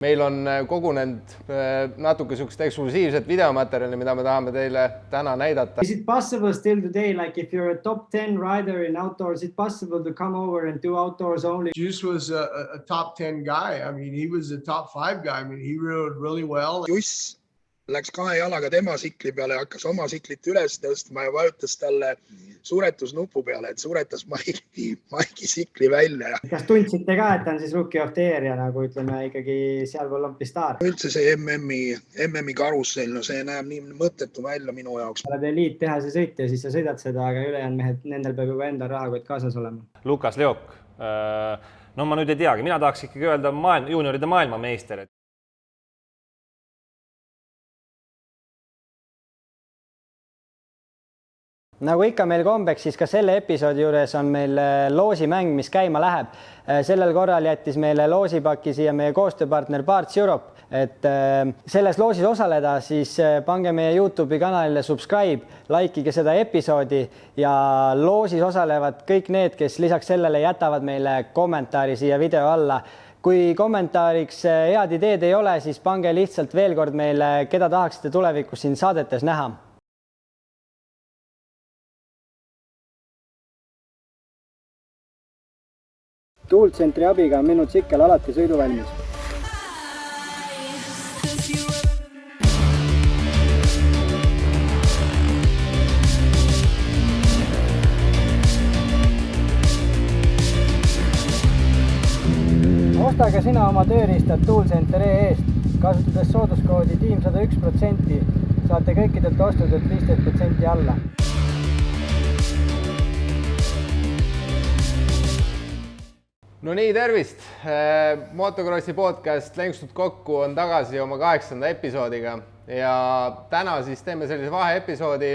Meil on kogunenud natuke sukest eksklusiivset videomaterjali, mida me tahame teile täna näidata. Is it possible still today, like if you're a top 10 rider in outdoors, is it possible to come over and do outdoors only? Juss was a top 10 guy. I mean, he was a top 5 guy. I mean, he rode really well. Juss läks kahe jalaga tema sikli peale ja hakkas oma siklit üles tõstma ja vajutas talle suretusnupu peale, et suretas Maiki sikli välja. Kas tundsite ka, et on siis rookie of the year ja nagu ütleme ikkagi sealpool on pistaar? Üldse see MM-i karussell, no see näeb nii mõttetu välja minu jaoks. Oled eliittehase sõitja, siis sa sõidad seda, aga ülejäänud mehed, nendel peab juba enda rahakott kaasas olema. Lukas Leok. No ma nüüd ei teagi, mina tahaks ikkagi öelda juunioride maailmameister. Nagu ikka meil kombeks, siis ka selle episoodi juures on meil loosimäng, mis käima läheb. Sellel korral jättis meile loosipaki siia meie koostööpartner Parts Europe. Et selles loosis osaleda, siis pange meie YouTube'i kanalile subscribe, likeige seda episoodi ja loosis osalevad kõik need, kes lisaks sellele jätavad meile kommentaari siia video alla. Kui kommentaariks head ideed ei ole, siis pange lihtsalt veel kord meile, keda tahaksite tulevikus siin saadetes näha. Tuultsentri abiga on minu tsikkel alati sõiduvalmis. Ostage sina oma tööriistad Tuultsenter.ee-st. Kasutades sooduskoodi tiim 101%, saate kõikidelt ostudelt 15% alla. No nii, tervist! Motokrossi podcast Lenksud kokku on tagasi oma 8. episoodiga ja täna siis teeme sellise vaheepisoodi.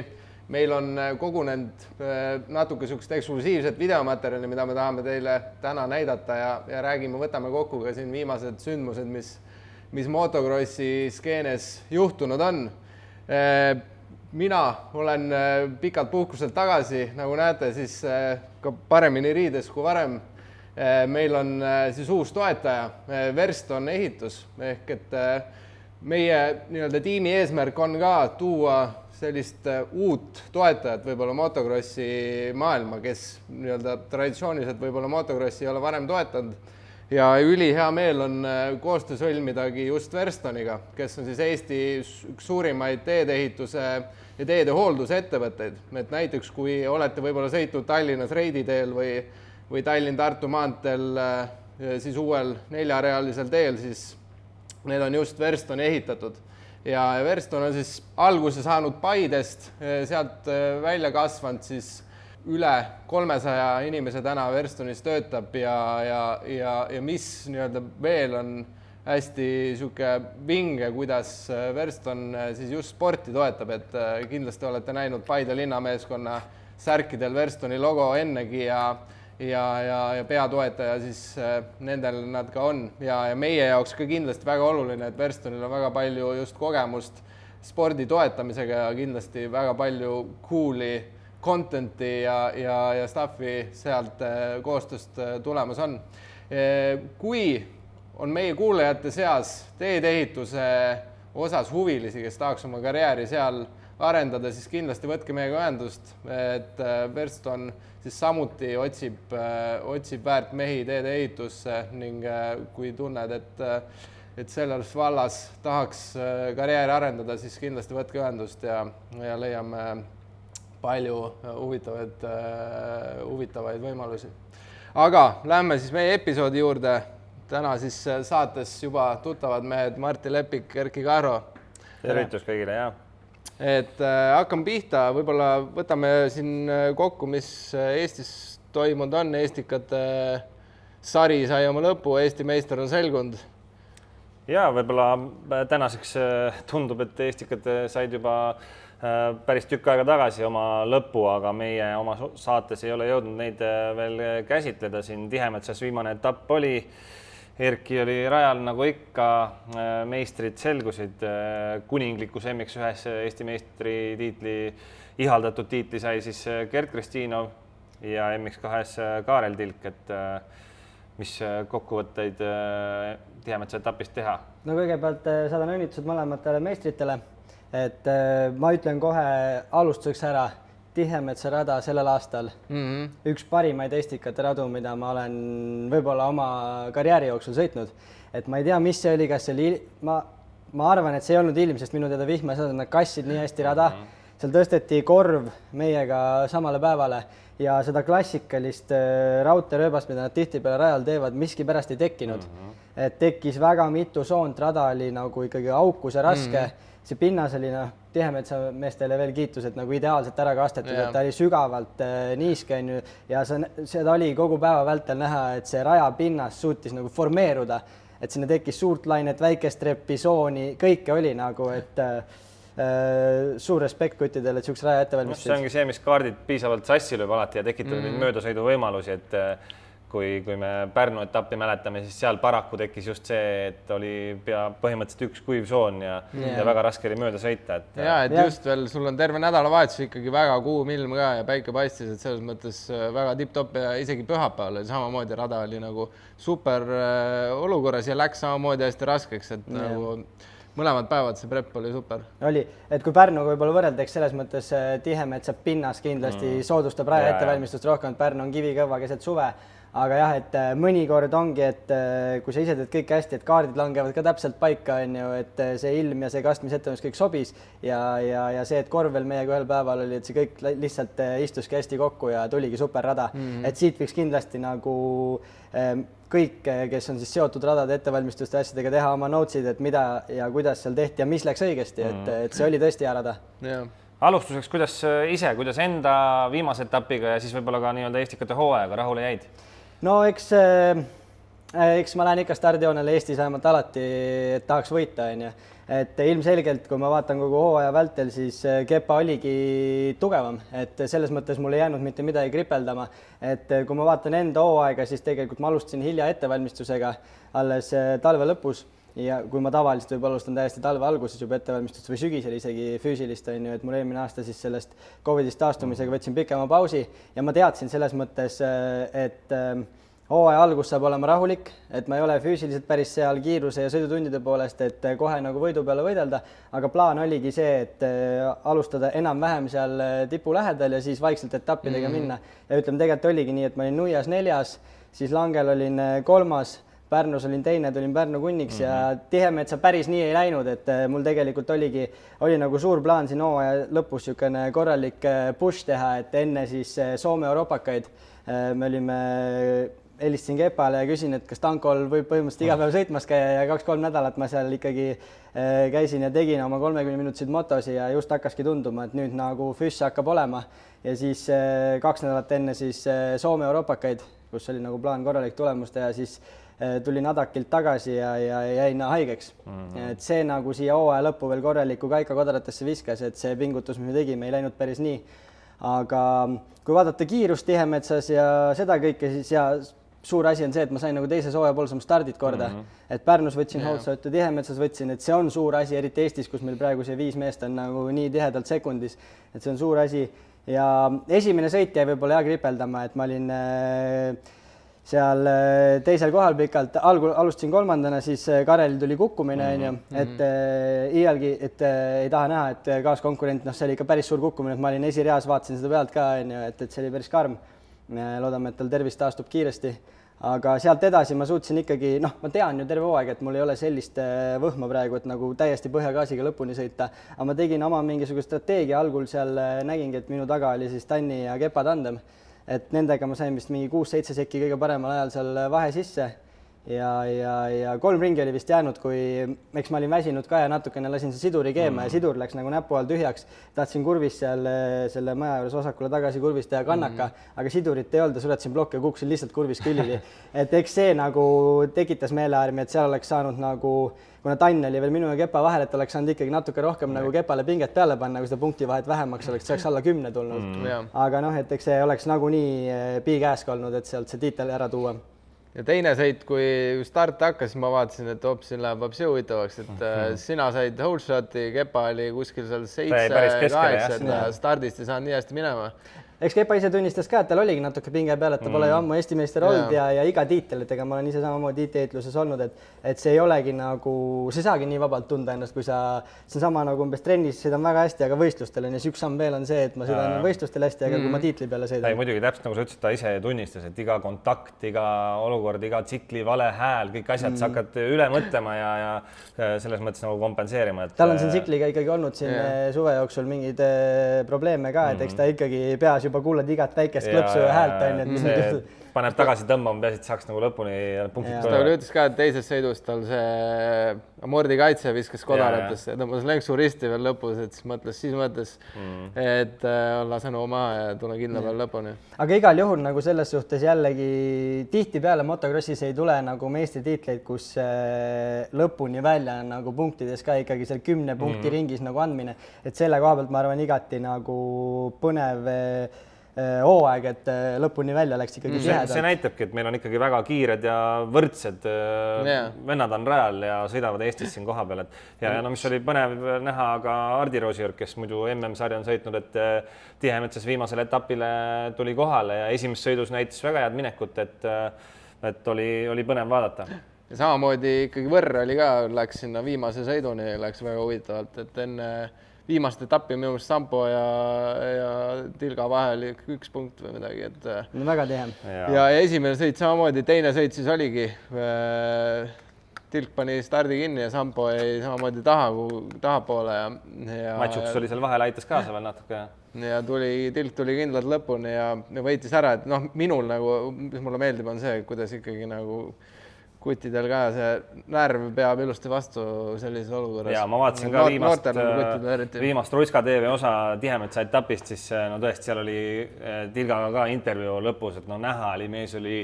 Meil on kogunenud natuke sukest eksklusiivset videomaterjali, mida me tahame teile täna näidata ja räägime, võtame kokku ka siin viimased sündmused, mis Motokrossi skeenes juhtunud on. Mina olen pikalt puhkuselt tagasi, nagu näete, siis ka paremini riides kui varem. Meil on siis uus toetaja, Verston ehitus, ehk et meie tiimi eesmärk on ka tuua sellist uut toetajat võib-olla Motokrossi maailma, kes traditsiooniliselt võib-olla Motokrossi ei ole varem toetanud ja üli hea meel on koostöö sõlmidagi just Verstoniga, kes on siis Eesti üks suurimaid teedeehituse ja teede hoolduse ettevõtteid. Et näiteks kui olete võib-olla sõitnud Tallinnas Reiditeel või Tallinn-Tartu maanteel siis uuel 4-realisel teel, siis need on just Verstoni ehitatud. Ja Verston on siis alguse saanud Paidest, sealt välja kasvanud siis üle 300 inimese täna Verstonis töötab ja mis veel on hästi vinge, kuidas Verston siis just sporti toetab, et kindlasti olete näinud Paide linnameeskonna särkidel Verstoni logo ennegi ja peatoetaja siis nendel nad ka on ja meie jaoks ka kindlasti väga oluline, et Verstonil on väga palju just kogemust spordi toetamisega ja kindlasti väga palju cool'i content'i ja staffi sealt koostööst tulemas on. Kui on meie kuulajate seas teedeehituse osas huvilisi, kes tahaks oma karjääri seal arendada, siis kindlasti võtke meiega ühendust, et Verston siis samuti otsib väärt mehi teedeehitusse ning kui tunned, et selles vallas tahaks karjääri arendada, siis kindlasti võtke ühendust ja leiame palju huvitavaid võimalusi. Aga lähme siis meie episoodi juurde. Täna siis saates juba tuttavad mehed Martti Lepik, Erki Kahro. Tervitus kõigile, jah. Et hakkame pihta, võib-olla võtame siin kokku, mis Eestis toimunud on. Eestikate sari sai oma lõpu, Eesti meister on selgunud. Ja võib-olla tänaseks tundub, et Eestikate said juba päris tükk aega tagasi oma lõpu, aga meie oma saates ei ole jõudnud neid veel käsitleda. Siin Tihemetsas viimane etapp oli. Erki oli rajal nagu ikka, meistrid selgusid, kuninglikus MX1 Eesti meistri tiitli, ihaldatud tiitli sai siis Gert Kristinov ja MX2 Kaarel Tilk, et mis kokkuvõtteid Tihemetsa etapist teha? No kõigepealt saadan õnnitlused mõlematele meistritele, et ma ütlen kohe alustuseks ära, Tihemetsa rada sellel aastal. Üks parimaid Eestikate radu, mida ma olen võib-olla oma karjääri jooksul sõitnud. Et ma ei tea, mis see oli, kas see oli, ma arvan, et see ei olnud ilm, sest minu teada vihma saada, nad kassid nii hästi rada. Seal tõsteti korv meiega samale päevale ja seda klassikalist raudteerööbast, mida nad tihtipeale rajal teevad, miski pärast ei tekkinud. Et tekkis väga mitu soont, rada oli nagu ikkagi aukus ja raske. See pinnas oli Tihemetsa meestele veel kiitus, et nagu ideaalselt ära kastetud, et ta oli sügavalt niiske ja seda oli kogu päeva vältel näha, et see raja pinnas suutis nagu formeeruda, et sinna tekkis suurt lainet, väikest repisooni, kõike oli nagu, et suur respekt kuttidele, et siukse raja ettevalmistus. See ongi see, mis kaardid piisavalt sassi lööb alati ja tekitab neid möödasõidu võimalusi, et kui me Pärnu etappi mäletame, siis seal paraku tekkis just see, et oli põhimõtteliselt üks kuiv soon ja väga raske oli mööda sõita. Et just veel, sul on terve nädalavahetus ikkagi väga kuum ilm ka ja päike paistis, et selles mõttes väga tipp-topp ja isegi pühapäeval oli samamoodi, rada oli nagu super olukorras ja läks samamoodi hästi raskeks, et nagu mõlemad päevad see prep oli super. Oli, et kui Pärnuga võib-olla võrreldeks selles mõttes Tihemetsa pinnas kindlasti soodustab raja ettevalmistust rohkem, et Pärnu on kivikõva keset suve. Aga jah, et mõnikord ongi, et kui sa ise teed kõik hästi, et kaardid langevad ka täpselt paika, on ju, et see ilm ja see kastmisettevalmistus kõik sobis ja see, et korv veel meiega ühel päeval oli, et see kõik lihtsalt istuski hästi kokku ja tuligi super rada. Et siit võiks kindlasti nagu kõik, kes on siis seotud radade ettevalmistuste asjadega, teha oma notesid, et mida ja kuidas seal tehti ja mis läks õigesti, et see oli tõesti hea rada. Alustuseks, kuidas enda viimase etapiga ja siis võib-olla ka nii-öelda Eestikate hooajaga rahule jäid? No eks ma lähen ikka stardijoonele Eestis vähemalt alati, et tahaks võita, on ju. Et ilmselgelt, kui ma vaatan kogu hooaja vältel, siis kepa oligi tugevam, et selles mõttes mul ei jäänud mitte midagi kripeldama. Et kui ma vaatan enda hooaega, siis tegelikult ma alustasin hilja ettevalmistusega alles talve lõpus ja kui ma tavaliselt võib alustan täiesti talve alguses juba ettevalmistust või sügisel isegi füüsilist, on ju, et mul eelmine aasta siis sellest COVIDist taastumisega võtsin pikema pausi ja ma teadsin selles mõttes, et hooaja algus saab olema rahulik, et ma ei ole füüsiliselt päris seal kiiruse ja sõidutundide poolest, et kohe nagu võidu peale võidelda, aga plaan oligi see, et alustada enam-vähem seal tipu lähedal ja siis vaikselt etappidega minna. Ja ütleme, tegelikult oligi nii, et ma olin Nuias 4., siis Langel olin 3., Pärnus olin 2., tulin Pärnu kunniks ja Tihemetsa päris nii ei läinud, et mul tegelikult oli nagu suur plaan siin hooaja lõpus niisugune korralik push teha, et enne siis Soome Europakaid me helistasin Kepale ja küsin, et kas Tankol võib põhimõtteliselt iga päev sõitmas käia ja 2-3 nädalat ma seal ikkagi käisin ja tegin oma 30-minutiseid motosi ja just hakkaski tunduma, et nüüd nagu füss hakkab olema ja siis 2 nädalat enne siis Soome Europakaid, kus oli nagu plaan korralik tulemus teha, siis tulin Adakilt tagasi ja jäin haigeks. Et see nagu siia hooaja lõppu veel korraliku kaika kodratesse viskas, et see pingutus, mis me tegime, ei läinud päris nii. Aga kui vaadata kiirust Tihemetsas ja seda kõike, siis ja suur asi on see, et ma sain nagu teises hooaja poolsam stardid korda. Et Pärnus võtsin Holtsautu, Tihemetsas võtsin, et see on suur asi, eriti Eestis, kus meil praegu see 5 meest on nagu nii tihedalt sekundis, et see on suur asi. Ja esimene sõit jäi võib-olla hea kripeldama, et ma olin seal teisel kohal pikalt, alustasin 3., siis Karelil tuli kukkumine, et iialgi, et ei taha näha, et kaaskonkurent, see oli ikka päris suur kukkumine, et ma olin esireas, vaatasin seda pealt ka, et see oli päris karm. Loodame, et tal tervis taastub kiiresti, aga sealt edasi ma suutsin ikkagi, ma tean ju terve hooaeg, et mul ei ole sellist võhma praegu, et nagu täiesti põhjagaasiga lõpuni sõita, aga ma tegin oma mingisuguse strateegia, algul seal nägingi, et minu taga oli siis Tanni ja Kepa tandem. Et nendega ma sain vist mingi 6-7 sekki kõige paremal ajal seal vahe sisse ja 3 ringi oli vist jäänud, kui eks ma olin väsinud ka ja natukene lasin see siduri keema ja sidur läks nagu näpu all tühjaks. Tahtsin kurvis seal selle maja juures vasakule tagasi kurvis teha kannaka, aga sidurit ei olnud ja suretasin plokki ja kukkusin lihtsalt kurvis külili. Et eks see nagu tekitas meelearmi, et seal oleks saanud nagu, kuna Tann oli veel minu ja Kepa vahel, et oleks saanud ikkagi natuke rohkem nagu Kepale pinget peale panna, kui seda punkti vahet vähemaks oleks, see oleks alla 10 tulnud. Aga et eks see oleks nagu nii piikäesk olnud, et sealt see tiitel ära tuua. Ja teine sõit, kui start hakkas, ma vaatasin, et hoopsin läheb hoopsi huvitavaks, et sina said whole shoti, Kepa oli kuskil seal 7-8, et stardist ei saanud nii hästi minema. Eks Kepa ise tunnistas ka, et tal oligi natuke pinge peal, et ta pole ju ammu Eesti meister olnud ja iga tiitel, et ega ma olen ise samamoodi tiitliheitluses olnud, et see ei olegi nagu, see saagi nii vabalt tunda ennast, kui see on sama nagu umbes trennis sõidan väga hästi, aga võistlustel on ja üks samm veel on see, et ma sõidan võistlustel hästi, aga kui ma tiitli peale sõidan. Ei, muidugi täpselt nagu sa ütlesid, ta ise tunnistas, et iga kontakt, iga olukord, iga tsikli vale hääl, kõik asjad sa hakkad üle mõtlema ja selles mõttes nagu kompenseerima. Tal on siin tsikliga ikkagi olnud siin suve jooksul mingeid probleeme ka, et eks ta ikkagi peas juba kuulad igat väikest klõpsu ja häält on. Paneb tagasi tõmbama, peasid saaks nagu lõpuni punktid ta ütles ka, et teises sõidus tal see amordikaitse viskas kodaratesse ja tõmbas lenksu risti veel lõpus, et siis mõtles, et lasen maha ja tule kindla peal lõpuni. Aga igal juhul nagu selles suhtes jällegi tihtipeale Motokrossis ei tule nagu meistritiitleid, kus lõpuni välja nagu punktides ka ikkagi seal 10 punkti ringis nagu andmine, et selle koha pealt ma arvan igati nagu põnev hooaeg, et lõpuni välja läks ikkagi tihedalt. See näitabki, et meil on ikkagi väga kiired ja võrdsed vennad on rajal ja sõidavad Eestis siin koha peal. Ja mis oli põnev näha ka Hardi Roosijärv, kes muidu MM-sarja on sõitnud, et Tihemetsas viimasele etapile tuli kohale ja esimeses sõidus näitas väga head minekut, et oli põnev vaadata. Ja samamoodi ikkagi Võrr oli ka, läks sinna viimase sõiduni, läks väga huvitavalt, et enne viimast etappi minu meelest Sampo ja Tilga vahel üks punkt või midagi, et väga tihe. Ja esimene sõit samamoodi, teine sõit siis oligi. Tilk pani stardi kinni ja Sampo jäi samamoodi tahapoole. Matšuks oli seal vahel, aitas kaasa veel natuke. Ja Tilk tuli kindlalt lõpuni ja võitis ära, et minul nagu, mis mulle meeldib, on see, kuidas ikkagi nagu kuttidel ka see närv peab ilusti vastu sellises olukorras. Ja ma vaatasin ka viimast Ruiska TV osa Tihemetsa etapist, siis no tõesti seal oli Tilgaga ka intervjuu lõpus, et näha oli, mees oli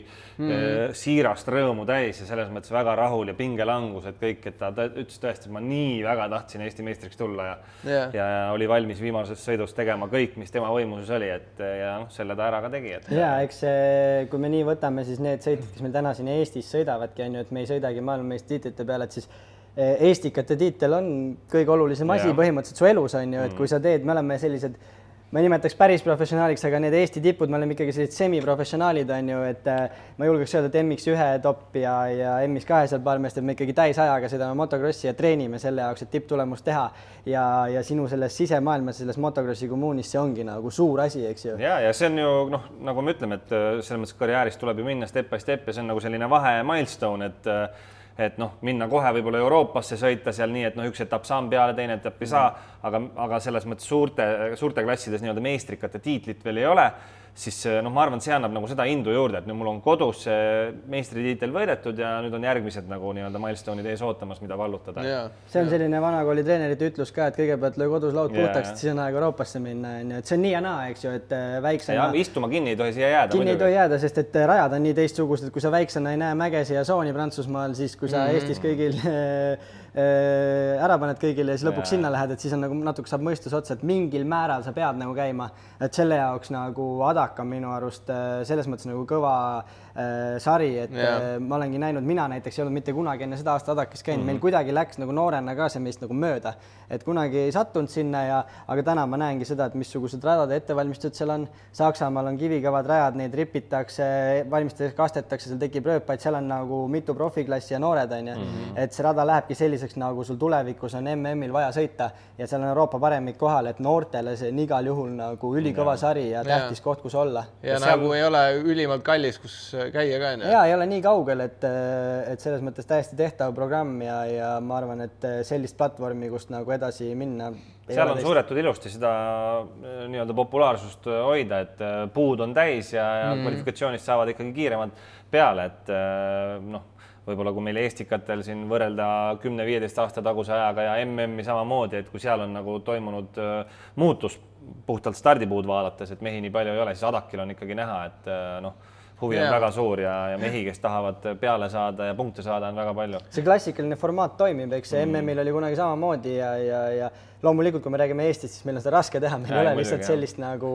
siirast rõõmu täis ja selles mõttes väga rahul ja pingelangus, et kõik, et ta ütles tõesti, et ma nii väga tahtsin Eesti meistriks tulla ja oli valmis viimases sõidus tegema kõik, mis tema võimuses oli, et ja selle ta ära ka tegi. Ja eks kui me nii võtame, siis need sõitjad, kes meil täna siin Eestis sõidavadki, et me ei sõidagi maailmameistritiitlite peale, et siis Eestikate tiitel on kõige olulisem asi põhimõtteliselt su elus on ju, et kui sa teed, me oleme sellised, ma ei nimetaks päris professionaaliks, aga need Eesti tipud, me oleme ikkagi sellised semiprofessionaalid on ju, et ma julgeks öelda, et MX1 top ja MX2 seal paar meest, et me ikkagi täisajaga sõidame Motokrossi ja treenime selle jaoks, et tipptulemust teha ja sinu selles sisemaailmas, selles Motokrossi kommuunis see ongi nagu suur asi, eks ju. Ja see on ju, nagu me ütleme, et selles mõttes karjääris tuleb ju minna step by step ja see on nagu selline vahe milestone, et minna kohe võib-olla Euroopasse sõita seal nii, et üks etapp saan peale, teine etapp ei saa, aga selles mõttes suurte klassides nii-öelda meistrikate tiitlit veel ei ole, siis ma arvan, see annab nagu seda indu juurde, et mul on kodus meistritiitel võidetud ja nüüd on järgmised nagu nii-öelda milestone'id ees ootamas, mida vallutada. See on selline vanakooli treenerite ütlus ka, et kõigepealt löö kodus laud puhtaks, et siis on aeg Euroopasse minna, et see on nii ja naa, eks ju, et väiksena... Ja istuma kinni ei tohi siia jääda. Kinni ei tohi jääda, sest et rajad on nii teistsugused, et kui sa väiksena ei näe mägesi ja sooni Prantsusmaal, siis kui sa Eestis kõigil ära paned kõigile ja siis lõpuks sinna lähed, et siis on nagu natuke saab mõistus otsa, et mingil määral sa pead nagu käima, et selle jaoks nagu Adak on minu arust selles mõttes nagu kõva sari, et ma olengi näinud, mina näiteks ei olnud mitte kunagi enne seda aasta Adakis käinud, meil kuidagi läks nagu noorena ka see meist nagu mööda, et kunagi ei sattunud sinna aga täna ma näengi seda, et missugused radade ettevalmistused seal on, Saksamaal on kivikõvad rajad, neid ripitakse, valmistatakse, kastetakse, seal tekib rööpaid, seal on nagu mitu profiklassi ja noored on et see rada lähebki selliseks, nagu sul tulevikus on MM-il vaja sõita ja seal on Euroopa paremik kohal, et noortele see on igal juhul nagu ülikõva sari ja tähtis koht, kus olla. Ja nagu ei ole ülimalt kallis, kus käia ka on. Ja ei ole nii kaugel, et selles mõttes täiesti tehtav programm ja ma arvan, et sellist platvormi, kust nagu edasi minna. Seal on suudetud ilusti seda nii-öelda populaarsust hoida, et puud on täis ja kvalifikatsioonist saavad ikkagi kiiremad peale, et võib-olla kui meil Eestikatel siin võrrelda 10-15 aasta taguse ajaga ja MM-i samamoodi, et kui seal on nagu toimunud muutus puhtalt stardipuud vaadates, et mehi nii palju ei ole, siis Adakil on ikkagi näha, et huvi on väga suur ja mehi, kes tahavad peale saada ja punkte saada, on väga palju. See klassikaline formaat toimib, eks see MM-il oli kunagi samamoodi ja loomulikult, kui me räägime Eestist, siis meil on seda raske teha, meil ei ole lihtsalt sellist nagu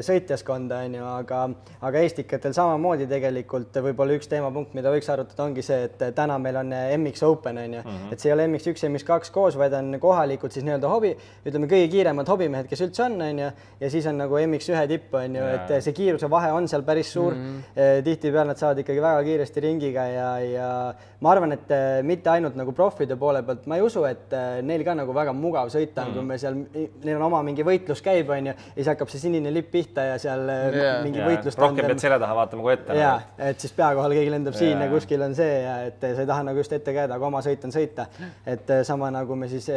sõitjaskonda, aga Eestikatel samamoodi tegelikult võib-olla üks teemapunkt, mida võiks arutada, ongi see, et täna meil on MX Open, et see ei ole MX1 ja MX2 koos, vaid on kohalikud siis nii-öelda hobi, ütleme kõige kiiremad hobimehed, kes üldse on, ja siis on nagu MX1 tipp, et see kiiruse vahe on seal päris suur, tihtipeale nad saavad ikkagi väga kiiresti ringiga ja ma arvan, et mitte ainult nagu profide poole pealt, ma ei usu, et neil ka nagu väga mugav sõita, kui me seal, neil on oma mingi võitlus käib, ja siis hakkab see sinine lipp pihta ja seal mingi võitlus. Rohkem pead selle taha vaatama kui ette. Jaa, et siis pea kohal keegi lendab siin ja kuskil on see ja et sa ei taha nagu just ette käeda, aga oma sõit on sõita. Et sama nagu me siis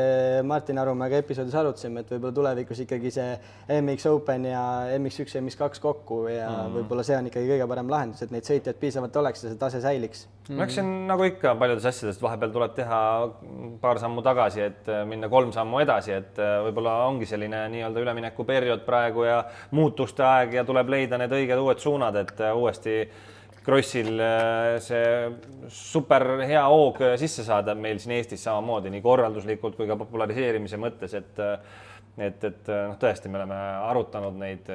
Martin Arumäega episoodis arutasime, et võib-olla tulevikus ikkagi see MX Open ja MX1 ja MX2 kokku ja võib-olla see on ikkagi kõige parem lahendus, et neid sõitjaid piisavalt oleks ja see tase säiliks. Ma eks see on nagu ikka paljudes asjadest, vahepeal tuleb teha paar sammu tagasi, et minna 3 sammu edasi, et võib-olla ongi selline nii-öelda ülemineku periood praegu ja muutuste aeg ja tuleb leida need õiged uued suunad, et uuesti krossil see super hea hoog sisse saada meil siin Eestis samamoodi nii korralduslikult kui ka populariseerimise mõttes, et tõesti me oleme arutanud neid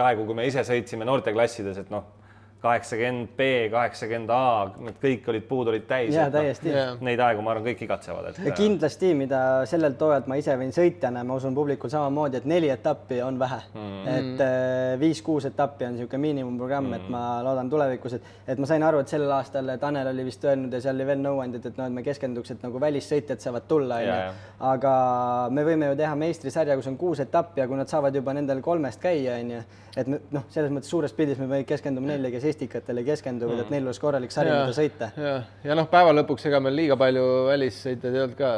aegu, kui me ise sõitsime noorteklassides, et 80B, 80A, need kõik olid puud olid täis. Jaa, täiesti. Neid aegu, ma arvan, kõik igatsevad. Ja kindlasti, mida sellelt toojalt ma ise võin sõitjana, ma usun publikul samamoodi, et 4 etappi on vähe. Et 5-6 etappi on niisugune miinimumprogramm, et ma loodan tulevikus, et ma sain aru, et sellel aastal Tanel oli vist öelnud ja seal oli veel nõuandid, et me keskenduks, et nagu välissõitjad saavad tulla. Aga me võime ju teha meistrisarja, kus on 6 etappi ja kui nad saavad juba nendel 3-st käia, et selles mõttes suures pildis me võime keskendume neile, kes Eestikatele keskenduvad, et neil oleks korralik sari, mida sõita. Ja päeva lõpuks ega meil liiga palju välissõitjad ei olnud ka,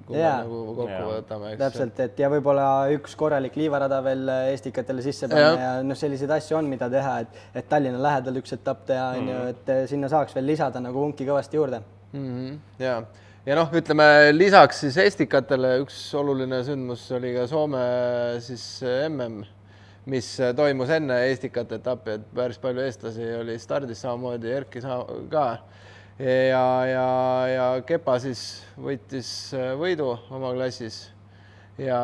kui me nagu kokku võtame. Täpselt, et ja võib-olla üks korralik liivarada veel Eestikatele sisse panna ja selliseid asju on, mida teha, et Tallinna lähedal üks etapp teha, et sinna saaks veel lisada nagu unki kõvasti juurde. Ja ütleme lisaks siis Eestikatele üks oluline sündmus oli ka Soome siis MM, mis toimus enne Eestikate etappi, et päris palju eestlasi oli stardis samamoodi, Erki ka. Ja Kepa siis võitis võidu oma klassis. Ja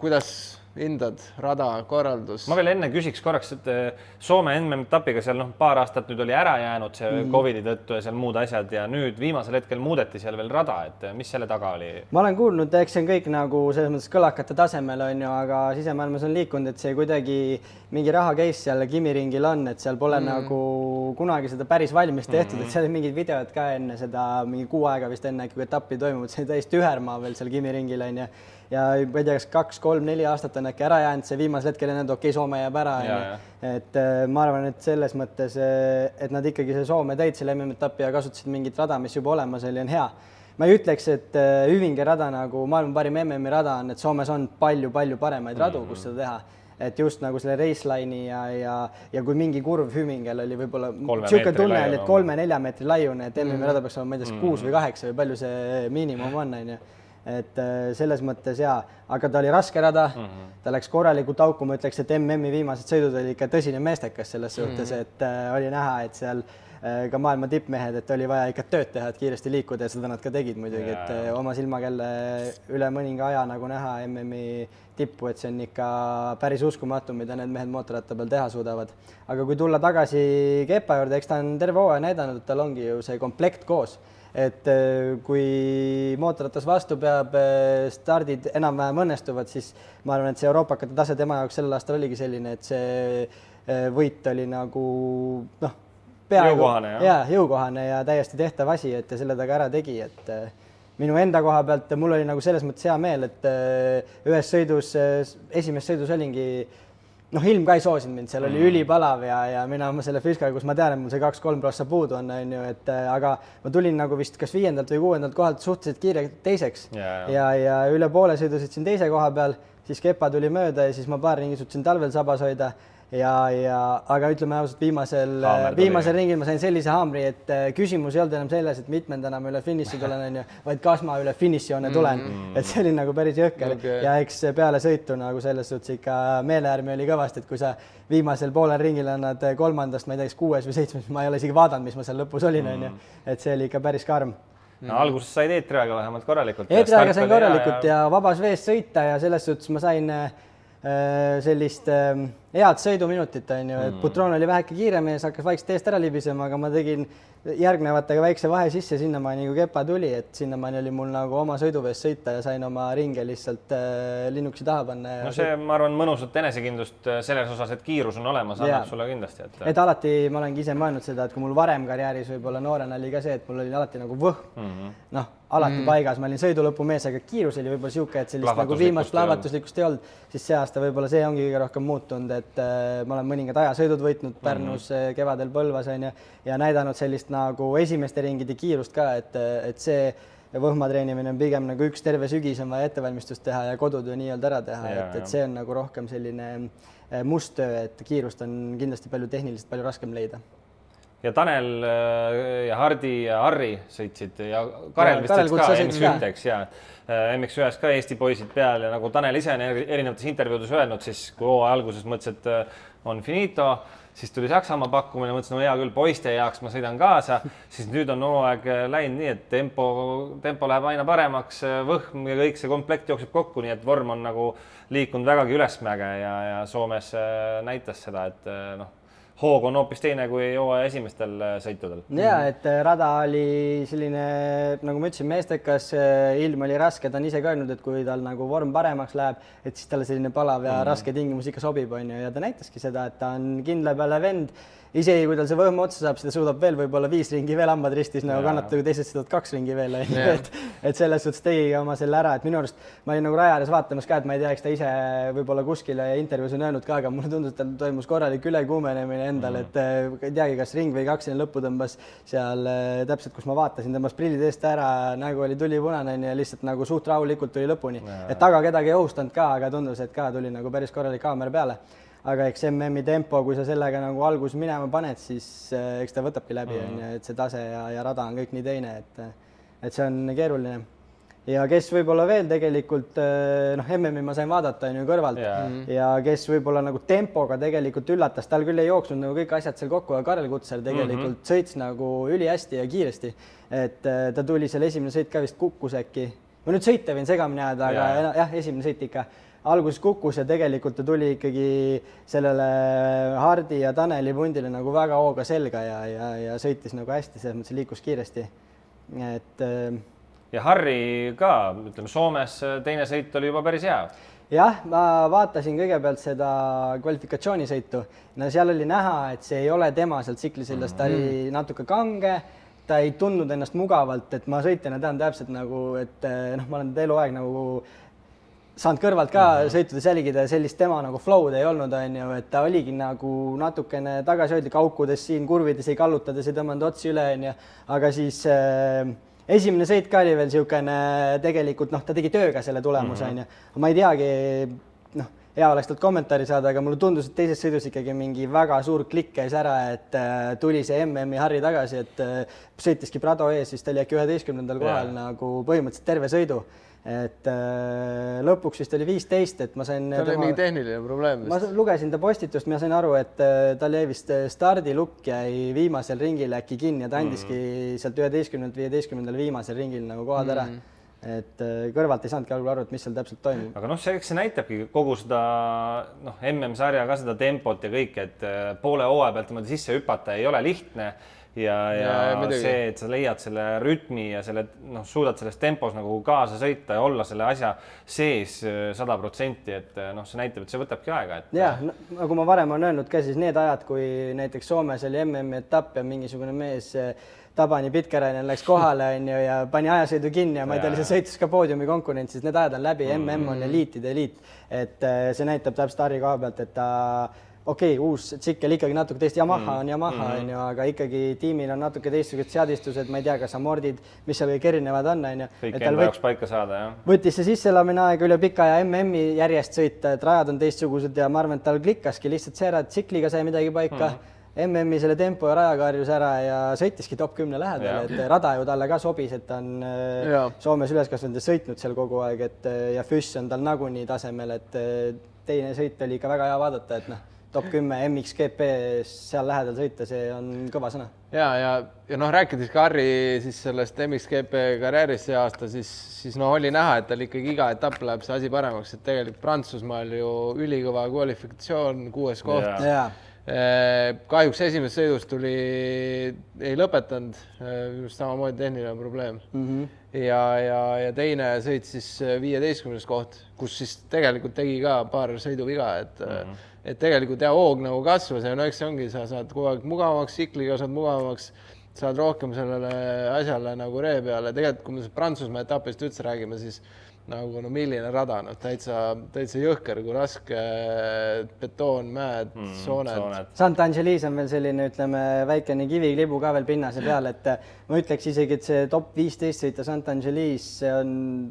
kuidas hindad rada korraldus? Ma veel enne küsiks korraks, et Soome MM etapiga seal paar aastat nüüd oli ära jäänud see Covidi tõttu ja seal muud asjad ja nüüd viimasel hetkel muudeti seal veel rada, et mis selle taga oli? Ma olen kuulnud, eks see on kõik nagu selles mõttes kõlakate tasemel on ju, aga sisemaailmas on liikunud, et see kuidagi mingi raha case seal Kimiringil on, et seal pole nagu kunagi seda päris valmis tehtud, et seal oli mingid videod ka enne seda mingi 6 aega vist enne, kui etappi toimub, see oli täiesti ühermaa veel seal Kimiringil on ja ma ei tea, kas 2, 3, 4 aastat on äkki ära jäänud, see viimasel hetkel enne, et Soome jääb ära. Et ma arvan, et selles mõttes, et nad ikkagi see Soome täid selle MM-etapi ja kasutasid mingit rada, mis juba olemas oli, on hea. Ma ei ütleks, et Üvinge rada nagu maailma parim MM-i rada on, et Soomes on palju paremaid radu, kus seda teha. Et just nagu selle raceline'i ja kui mingi kurv Hümingel oli võib-olla siuke tunne, et 3-4 meetri laiune, et MM-i rada peaks olema, ma ei tea, 6 või 8 või palju see miinimum on. Et selles mõttes aga ta oli raske rada, ta läks korralikult auku, ma ütleks, et MM-i viimased sõidud oli ikka tõsine meestekas selles suhtes, et oli näha, et seal ka maailma tippmehed, et oli vaja ikka tööd teha, et kiiresti liikuda ja seda nad ka tegid muidugi, et oma silmakelle üle mõninga aja nagu näha MM-i tippu, et see on ikka päris uskumatu, mida need mehed mootorratta peal teha suudavad. Aga kui tulla tagasi Kepa juurde, eks ta on terve hooaja näidanud, et tal ongi ju see komplekt koos. Et kui mootorratas vastu peab, stardid enam-vähem õnnestuvad, siis ma arvan, et see euroopakate tase tema jaoks sellel aastal oligi selline, et see võit oli nagu jõukohane ja täiesti tehtav asi, et selle taga ära tegi, et minu enda koha pealt mul oli nagu selles mõttes hea meel, et ühes sõidus, esimeses sõidus olingi ilm ka ei soosinud mind, seal oli ülipalav ja mina selle füüskaga, kus ma tean, et mul see 2-3 prossa puudu on, aga ma tulin nagu vist kas 5. või 6. kohalt suhteliselt kiire teiseks ja üle poole sõidusid siin teise koha peal, siis Kepa tuli mööda ja siis ma paar ringi suutsin talvel sabas hoida aga ütleme ausalt, viimasel ringil ma sain sellise haamri, et küsimus ei olnud enam selles, et mitmendana ma üle finiši tulen, vaid kas ma üle finišijoone tulen. Et see oli nagu päris jõhker ja eks peale sõitu nagu selles suhtes ikka meeleärmi oli kõvasti, et kui sa viimasel poolel ringil annad kolmandast, ma ei tea, 6. või 7. ma ei ole isegi vaadanud, mis ma seal lõpus olin, et see oli ikka päris karm. No, alguses said eetriaega vähemalt korralikult. Eetriaega sain korralikult ja vabas vees sõita ja selles suhtes ma sain sellist head sõiduminutit, et Putron oli väheke kiirem ja hakkas vaikselt eest ära libisema, aga ma tegin järgnevatega väikse vahe sisse sinnamaani, kui kepa tuli, et sinnamaani oli mul nagu oma sõiduvees sõita ja sain oma ringe lihtsalt linnuksi taha panna. No see, ma arvan, mõnusat enesekindlust selles osas, et kiirus on olemas, annab sulle kindlasti. Et alati ma olengi ise mõelnud seda, et kui mul varem karjääris võib-olla noorena oli ka see, et mul oli alati nagu alati paigas, ma olin sõidulõpu mees, aga kiirus oli võib-olla siuke, et sellist nagu viimast plahvatuslikkust ei olnud, siis see aasta võib-olla see ongi kõige rohkem muutunud, et ma olen mõningad ajasõidud võitnud Pärnus kevadel Põlvas ja näidanud sellist nagu esimeste ringide kiirust ka, et see võhmatreenimine on pigem nagu üks terve sügis on vaja ettevalmistust teha ja kodutöö nii-öelda ära teha, et see on nagu rohkem selline must töö, et kiirust on kindlasti palju tehniliselt palju raskem leida. Ja Tanel ja Hardi ja Harri sõitsid ja Karel vist sõits ka MX1-eks ja MX1-s ka Eesti poisid peal ja nagu Tanel ise on erinevates intervjuudes öelnud, siis kui hooaja alguses mõtles, et on finito, siis tuli Saksamaa pakkumine, mõtlesin, no hea küll, poiste jaoks ma sõidan kaasa, siis nüüd on hooaeg läinud nii, et tempo läheb aina paremaks, võhm ja kõik see komplekt jookseb kokku, nii et vorm on nagu liikunud vägagi ülesmäge ja Soomes näitas seda, et hoog on hoopis teine kui hooaja esimestel sõitudel. Ja, et rada oli selline, nagu ma ütlesin, meestekas, ilm oli raske, ta on ise ka öelnud, et kui tal nagu vorm paremaks läheb, et siis talle selline palav ja raske tingimus ikka sobib, ja ta näitaski seda, et ta on kindla peale vend, isegi kui tal see võhm otsa saab, seda suudab veel võib-olla 5 ringi veel hambad ristis, nagu kannatada, kui teised sõidavad 2 ringi veel, et selles suhtes tegi oma selle ära, et minu arust ma olin nagu rajaares vaatamas ka, et ma ei tea, eks ta ise võib-olla kuskile intervjuus on öelnud ka, aga mulle tundus, et tal toimus korralik ülekuumenemine endal, et ei teagi, kas ring või 2 lõppu tõmbas seal täpselt, kus ma vaatasin, tõmbas prillid eest ära, nagu oli tulipunane ja lihtsalt nagu suht rahulikult tuli lõpuni, et taga kedagi ei ohustanud ka, aga tundus, et ka tuli nagu päris korralik kaamera peale. Aga eks MM-i tempo, kui sa sellega nagu algus minema paned, siis eks ta võtabki läbi, et see tase ja rada on kõik nii teine, et see on keeruline. Ja kes võib-olla veel tegelikult, MM-i ma sain vaadata kõrvalt ja kes võib-olla nagu tempoga tegelikult üllatas, tal küll ei jooksnud nagu kõik asjad seal kokku, aga Karel Kutser tegelikult sõits nagu ülihästi ja kiiresti, et ta tuli seal esimene sõit ka vist kukkus äkki. Ma nüüd sõite võin segamini ajada, aga jah, esimene sõit ikka. Alguses kukkus ja tegelikult ta tuli ikkagi sellele Hardi ja Taneli pundile nagu väga hooga selga ja sõitis nagu hästi, selles mõttes liikus kiiresti. Ja Harri ka, ütleme, Soomes teine sõit oli juba päris hea. Jah, ma vaatasin kõigepealt seda kvalifikatsioonisõitu. No seal oli näha, et see ei ole tema seal tsiklisõidas, ta oli natuke kange, ta ei tundnud ennast mugavalt, et ma sõitjana tean täpselt nagu, et ma olen eluaeg nagu saanud kõrvalt ka sõitudes jälgida ja sellist tema nagu flow'd ei olnud, et ta oligi nagu natukene tagasihoidlik aukudes siin, kurvides ei kallutades, ei tõmmanud otsi üle, aga siis esimene sõit ka oli veel siukene tegelikult, ta tegi tööga selle tulemuse, ma ei teagi, hea oleks talt kommentaari saada, aga mulle tundus, et teises sõidus ikkagi mingi väga suur klikk käis ära, et tuli see MM-i Harri tagasi, et sõitiski Prado ees, siis ta oli äkki 11. kohal nagu põhimõtteliselt terve sõidu. Et lõpuks vist oli 15, et ma sain... See oli mingi tehniline probleem. Ma lugesin ta postitust, ma sain aru, et tal jäi vist stardilukk jäi viimasel ringil äkki kinni ja ta andiski sealt 11-15 viimasel ringil nagu kohad ära. Et kõrvalt ei saanudki algul aru, et mis seal täpselt toimub. Aga see näitabki kogu seda MM-sarja ka seda tempot ja kõik, et poole hooaja pealt sisse hüpata ei ole lihtne. Ja see, et sa leiad selle rütmi ja suudad selles tempos nagu kaasa sõita ja olla selle asja sees 100%, et see näitab, et see võtabki aega. Jah, nagu ma varem on öelnud ka, siis need ajad, kui näiteks Soomes oli MM-i etapp ja mingisugune mees Tabani Pitkärainen läks kohale ja pani ajasõidu kinni ja ma ei tea, see sõitus ka poodiumi konkurents, siis need ajad on läbi, MM on eliitide eliit, et see näitab täpselt Harri koha pealt, et ta okei, uus tsikkel ikkagi natuke teist, Yamaha on Yamaha, on ju, aga ikkagi tiimil on natuke teistsugused seadistused, ma ei tea, kas amordid, mis seal kõik erinevad on, on ju. Kõik enda jaoks paika saada, jah. Võttis see sisselamine aega üle pika ja MM-i järjest sõita, et rajad on teistsugused ja ma arvan, et tal klikkaski lihtsalt see ära, et tsikliga sai midagi paika. MM-i selle tempo ja rajaga harjus ära ja sõitiski top 10 lähedal, et rada ju talle ka sobis, et ta on Soomes üles kasvanud ja sõitnud seal kogu aeg, et ja füss on tal nagunii tasemel, et teine sõit oli ikka väga hea vaadata, et noh, top 10 MXGP seal lähedal sõita, see on kõva sõna. Ja noh, rääkides ka Harri siis sellest MXGP karjäärist see aasta, siis no oli näha, et tal ikkagi iga etapp läheb see asi paremaks, et tegelikult Prantsusmaal ju ülikõva kvalifikatsioon, 6. koht. Kahjuks esimesest sõidust ei lõpetanud, just samamoodi tehniline probleem. Ja teine sõit siis 15. koht, kus siis tegelikult tegi ka paar sõiduviga, et tegelikult hoog nagu kasvas ja no eks see ongi, sa saad kogu aeg mugavamaks, tsikliga saad mugavamaks, saad rohkem sellele asjale nagu ree peale. Tegelikult, kui me Prantsusmaa etapist üldse räägime, siis nagu no milline rada, no täitsa jõhker, kui raske betoon, mäed, sooned. Sant-Angelis on veel selline, ütleme, väikene kiviklibu ka veel pinnase peal, et ma ütleks isegi, et see top 15 sõita Sant-Angelis, see on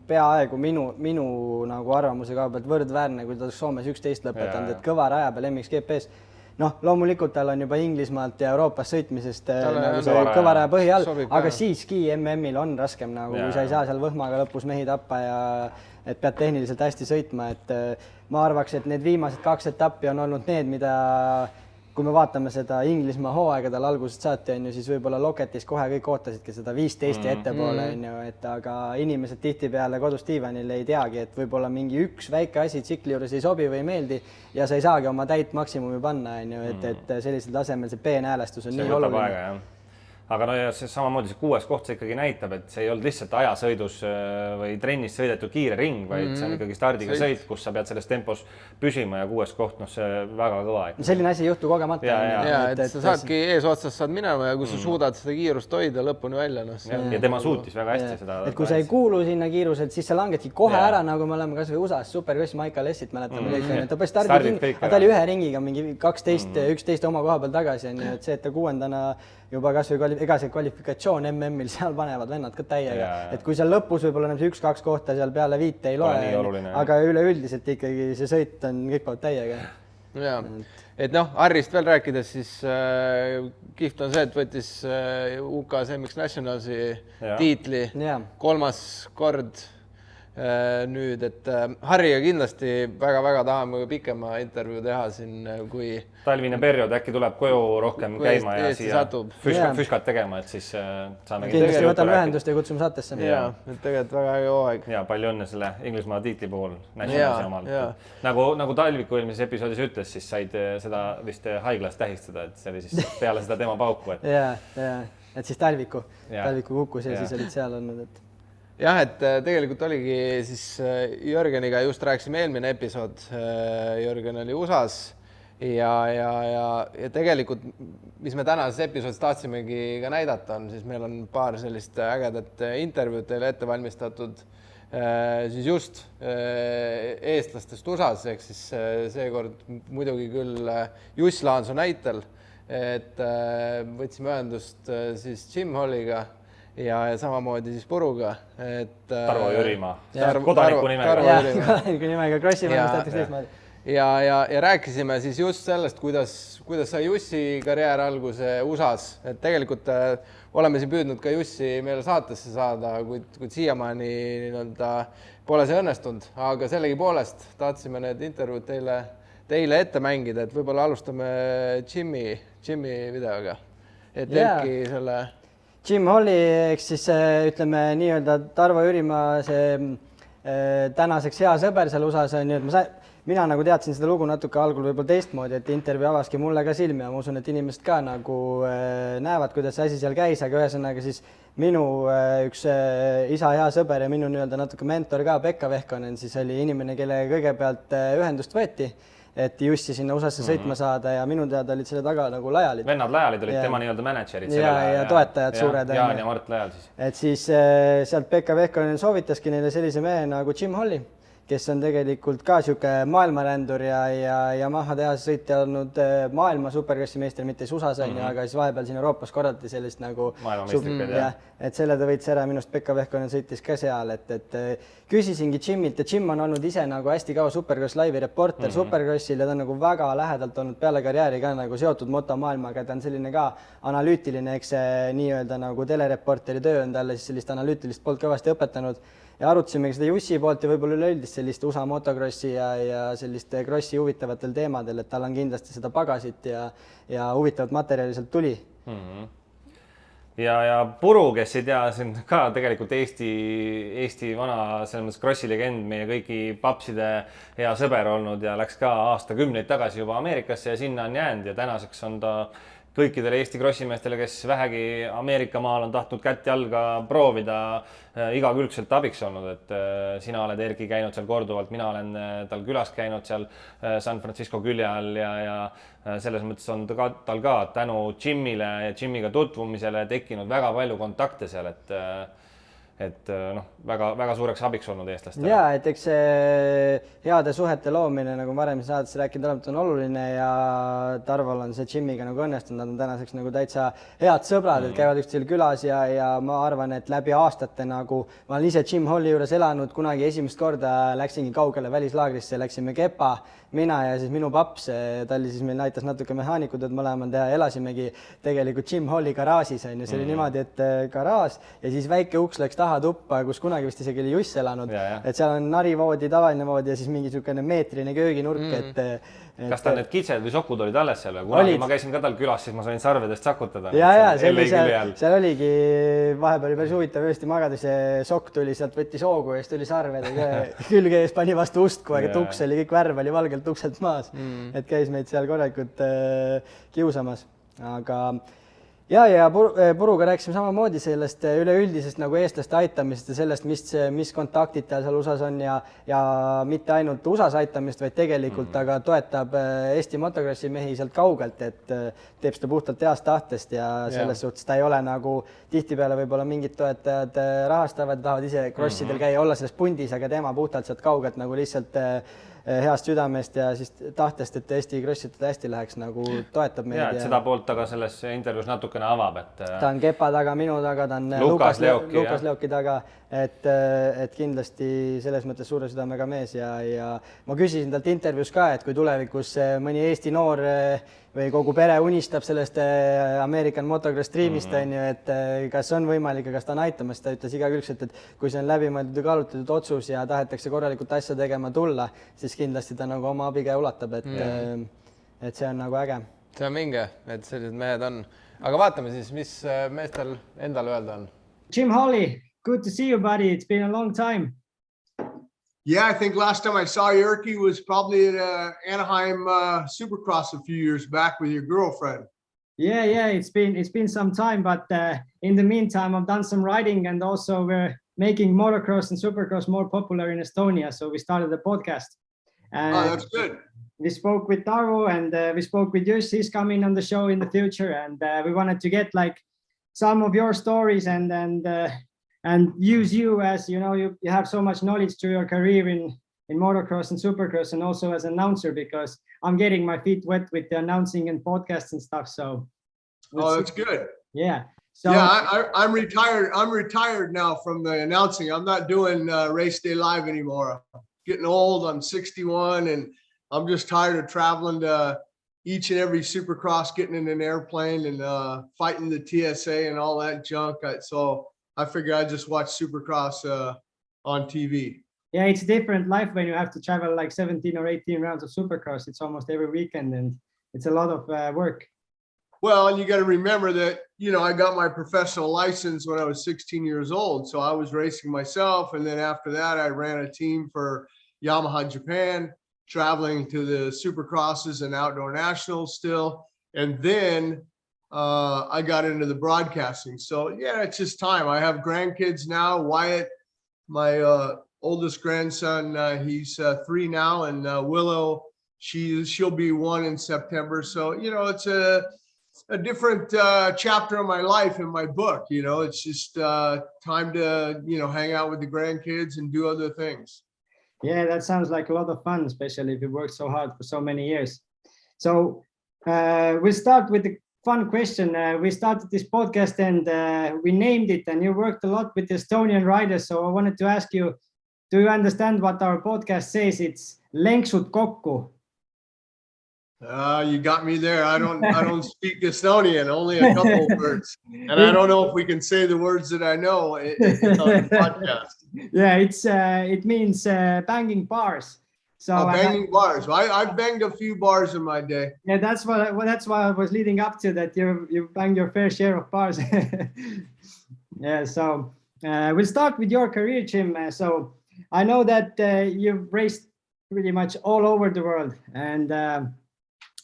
peaaegu minu nagu arvamuse ka pealt võrdväärne, kui ta Soomes 11 lõpetanud, et kõva raja peal MXGP-s. Noh, loomulikult tal on juba Inglismaalt ja Euroopas sõitmisest nagu see kõva raja põhi all, aga siiski MM-il on raskem, nagu kui sa ei saa seal võhmaga lõpus mehi tappa ja et pead tehniliselt hästi sõitma, et ma arvaks, et need viimased 2 etappi on olnud need, mida kui me vaatame seda Inglismaa hooaega tal algusest saati, on ju, siis võib-olla Loketis kohe kõik ootasidki seda 15 ja ettepoole, on ju, et aga inimesed tihtipeale kodus diivanil ei teagi, et võib-olla mingi üks väike asi tsikli juures ei sobi või ei meeldi ja sa ei saagi oma täit maksimumi panna, on ju, et sellisel tasemel see peenhäälestus on nii oluline. Aga no ja see samamoodi see 6. koht see ikkagi näitab, et see ei olnud lihtsalt ajasõidus või trennis sõidetud kiire ring, vaid see on ikkagi stardiga sõit, kus sa pead selles tempos püsima ja 6. koht, noh, see väga kõva. Selline asi ei juhtu kogemata. Ja, et sa saadki eesotsast saad minema ja kui sa suudad seda kiirust hoida lõpuni välja. Ja tema suutis väga hästi seda. Et kui sa ei kuulu sinna kiiruselt, siis sa langedki kohe ära, nagu me oleme kas või USA-s superkrossi Michael Essit mäletame. Ta põi stardi, ta oli ühe ringiga mingi 12-11 oma koha peal tagasi, et see, et ta 6. juba kas või ega see kvalifikatsioon MM-il seal panevad vennad ka täiega, et kui seal lõpus võib-olla see 1-2 kohta seal peale 5 ei loe, aga üleüldiselt ikkagi see sõit on kõik peavad täiega. Ja, et noh, Harrist veel rääkides, siis kihvt on see, et võttis UK-s MX Nationalsi tiitli 3. kord nüüd, et Harriga kindlasti väga-väga tahame pikema intervjuu teha siin, kui talvine periood äkki tuleb koju rohkem käima ja siia füskat tegema, et siis saame kindlasti võtame ühendust ja kutsume saatesse. Ja, et tegelikult väga hea hooaeg. Ja palju õnne selle Inglismaa tiitli puhul Nationalsi omalt. Nagu Talviku eelmises episoodis ütles, siis said seda vist haiglas tähistada, et see oli siis peale seda tema pauku. Et siis Talviku kukkus ja siis olid seal olnud, et jah, et tegelikult oligi siis Jürgeniga just rääkisime eelmine episood. Jürgen oli USA-s ja tegelikult, mis me tänases episoodis tahtsimegi ka näidata on, siis meil on paar sellist ägedat intervjuud teile ette valmistatud siis just eestlastest USA-s, ehk siis seekord muidugi küll Juss Laansoo näitel, et võtsime ühendust siis Jim Holley'ga ja samamoodi siis Puruga, et Tarvo Jürima, kodaniku nimega Krossi mängust teistmaad. Ja rääkisime siis just sellest, kuidas sai Jussi karjäär alguse USA-s, et tegelikult oleme siin püüdnud ka Jussi meile saatesse saada, kuid siiamaani pole see õnnestunud, aga sellegi poolest tahtsime need intervjuud teile ette mängida, et võib-olla alustame Jimmy videoga, et teebki selle Jim Holley, eks siis ütleme nii-öelda Tarvo Jürima see tänaseks hea sõber seal USA-s on ju, et mina nagu teadsin seda lugu natuke algul võib-olla teistmoodi, et intervjuu avaski mulle ka silmi ja ma usun, et inimesed ka nagu näevad, kuidas see asi seal käis, aga ühesõnaga siis minu üks isa hea sõber ja minu nii-öelda natuke mentor ka, Pekka Vehkonen, siis oli inimene, kelle kõigepealt ühendust võeti, et Jussi sinna USA-sse sõitma saada ja minu teada olid selle taga nagu Laialid. Vennad Laialid olid tema nii-öelda managerid. Ja toetajad suured. Jaan ja Mart Laial siis. Et siis sealt Pekka Vehkonen soovitaski neile sellise mehe nagu Jim Holley, kes on tegelikult ka sihuke maailmarändur ja Yamaha tehase sõitja olnud maailma superkrossi meister, mitte siis USA-s on ju, aga siis vahepeal siin Euroopas korraldati sellist nagu maailmameistriga, et selle ta võitis ära, minust Pekka Vehkonen sõitis ka seal, et küsisingi Jimilt ja Jim on olnud ise nagu hästi kaua supercross laivi reporter supercrossil ja ta on nagu väga lähedalt olnud peale karjääri ka nagu seotud motomaailmaga, ta on selline ka analüütiline, eks see nii-öelda nagu telereporteri töö on talle siis sellist analüütilist poolt kõvasti õpetanud ja arutasimegi seda Jussi poolt ja võib-olla üleüldist sellist USA motokrossi ja sellist krossi huvitavatel teemadel, et tal on kindlasti seda pagasit ja huvitavat materjali sealt tuli. Ja Puru, kes ei tea, see on ka tegelikult Eesti vana selles mõttes krossi legend, meie kõigi papside hea sõber olnud ja läks ka aastakümneid tagasi juba Ameerikasse ja sinna on jäänud ja tänaseks on ta kõikidele Eesti krossimeestele, kes vähegi Ameerika maal on tahtnud kätt jalga proovida, igakülgselt abiks olnud, et sina oled Erki käinud seal korduvalt, mina olen tal külas käinud seal San Francisco külje all ja selles mõttes on tal ka tänu Jimile ja Jimiga tutvumisele tekkinud väga palju kontakte seal, et väga suureks abiks olnud eestlastele. Ja, et eks see heade suhete loomine, nagu varem saates rääkinud, on oluline ja Tarvol on see Jimiga nagu õnnestunud, nad on tänaseks nagu täitsa head sõbrad, et käivad üksteisel külas ja ma arvan, et läbi aastate nagu ma olen ise Jim Holley juures elanud, kunagi esimest korda läksingi kaugele välislaagrisse, läksime Kepa, mina ja siis minu paps, ta oli siis meil näitas natuke mehaanikud, et mõlemad elasimegi tegelikult Jim Holley garaažis, on ju, see oli niimoodi, et garaaž ja siis väike uks läks taha tuppa, kus kunagi vist isegi oli Juss elanud, et seal on narivoodi, tavaline voodi ja siis mingi niisugune meetrine kööginurk, kas tal need kitsed või sokud olid alles seal või? Kunagi ma käisin ka tal külas, siis ma sain sarvedest sakutada. Ja, seal oligi vahepeal päris huvitav, öösti magades see sokk tuli, sealt võttis hoogu ja siis tuli sarvedega külge ees, pani vastu ust, kui et uks oli, kõik värv oli valgelt ukselt maas, et käis meid seal korralikult kiusamas, aga ja Puruga rääkisime samamoodi sellest üleüldisest nagu eestlaste aitamisest ja sellest, mis kontaktid tal seal USA-s on ja mitte ainult USA-s aitamist, vaid tegelikult aga toetab Eesti motokrossi mehi sealt kaugelt, et teeb seda puhtalt heast tahtest ja selles suhtes ta ei ole nagu tihtipeale võib-olla mingid toetajad rahastavad, tahavad ise krossidel käia, olla selles pundis, aga tema puhtalt sealt kaugelt nagu lihtsalt heast südamest ja siis tahtest, et Eesti krossitada hästi läheks, nagu toetab meid. Ja, et seda poolt taga selles intervjuus natukene avab, et ta on Kepa taga, minu taga, ta on Lukas Leok'i taga, et kindlasti selles mõttes suure südamega mees ja ma küsisin talt intervjuus ka, et kui tulevikus mõni Eesti noor või kogu pere unistab sellest American Motocross Streamist, on ju, et kas on võimalik ja kas ta on aitamas, ta ütles igakülgselt, et kui see on läbimõeldud ja kaalutletud otsus ja tahetakse korralikult asja tegema tulla, siis kindlasti ta nagu oma abikäe ulatab, et see on nagu äge. See on vinge, et sellised mehed on. Aga vaatame siis, mis meestel endal öelda on. Jim Holley, good to see you, buddy. It's been a long time. Yeah, I think last time I saw you, Erky, was probably at Anaheim Supercross a few years back with your girlfriend. Yeah, it's been some time, but in the meantime, I've done some riding and also we're making motocross and supercross more popular in Estonia. So we started the podcast. That's good. We spoke with Tarvo and we spoke with Juss. He's coming on the show in the future, and we wanted to get like some of your stories and use you as, you know, you have so much knowledge through your career in motocross and supercross and also as announcer, because I'm getting my feet wet with the announcing and podcasts and stuff. So that's good. Yeah. So yeah, I'm retired. I'm retired now from the announcing. I'm not doing race day live anymore. I'm getting old. I'm 61 and I'm just tired of traveling to each and every supercross, getting in an airplane and fighting the TSA and all that junk. So I figure I just watch supercross on TV. Yeah, it's different life when you have to travel like 17 or 18 rounds of supercross. It's almost every weekend and it's a lot of work. Well, and you got to remember that, you know, I got my professional license when I was 16 years old. So I was racing myself. And then after that, I ran a team for Yamaha Japan, traveling to the supercrosses and outdoor nationals still. And then I got into the broadcasting. So yeah, it's just time. I have grandkids now. Wyatt, my oldest grandson, he's 3 now, and Willow, she'll be 1 in September. So, you know, it's a different chapter of my life in my book. You know, it's just time to, you know, hang out with the grandkids and do other things. Yeah, that sounds like a lot of fun, especially if you worked so hard for so many years. So we'll start with the fun question. We started this podcast and we named it, and you worked a lot with Estonian riders. So I wanted to ask you, do you understand what our podcast says? It's Lenksud, kokku. You got me there. I don't speak Estonian, only a couple of words. And I don't know if we can say the words that I know on the podcast. Yeah, it means banging bars. So banging bars. Well, I've banged a few bars in my day. Yeah, that's why I was leading up to, that you banged your fair share of bars. Yeah, so we'll start with your career, Jim. So I know that you've raced pretty much all over the world, and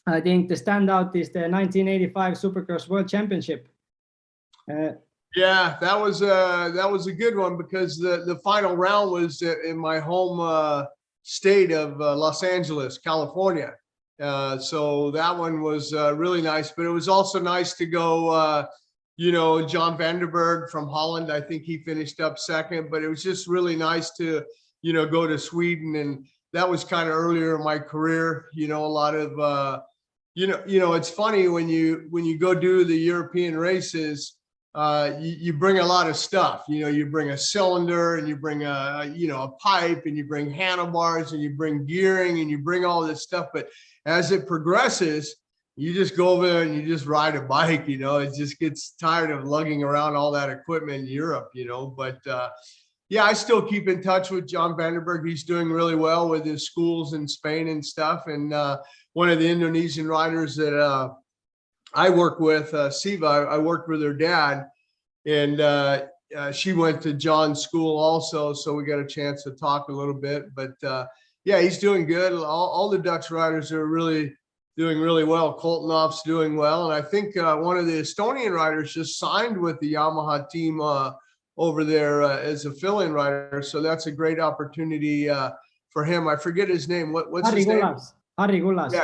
I think the standout is the 1985 Supercross World Championship. Yeah, that was a good one, because the final round was in my home state of Los Angeles, California. So that one was really nice, but it was also nice to go, John Vanderberg from Holland, I think he finished up second, but it was just really nice to, go to Sweden. And that was kind of earlier in my career, a lot of, it's funny when you go do the European races, you bring a lot of stuff. You bring a cylinder, and you bring a pipe, and you bring handlebars, and you bring gearing, and you bring all this stuff. But as it progresses, you just go over there and you just ride a bike. It just gets tired of lugging around all that equipment in Europe. But yeah, I still keep in touch with John Vanderberg. He's doing really well with his schools in Spain and stuff. And one of the Indonesian riders that I work with, Siva, I worked with her dad, and she went to John's school also. So we got a chance to talk a little bit, but yeah, he's doing good. All the Dutch riders are really doing really well. Koltonov's doing well. And I think one of the Estonian riders just signed with the Yamaha team over there as a fill-in rider. So that's a great opportunity for him. I forget his name. What's his name? Harry Gulas.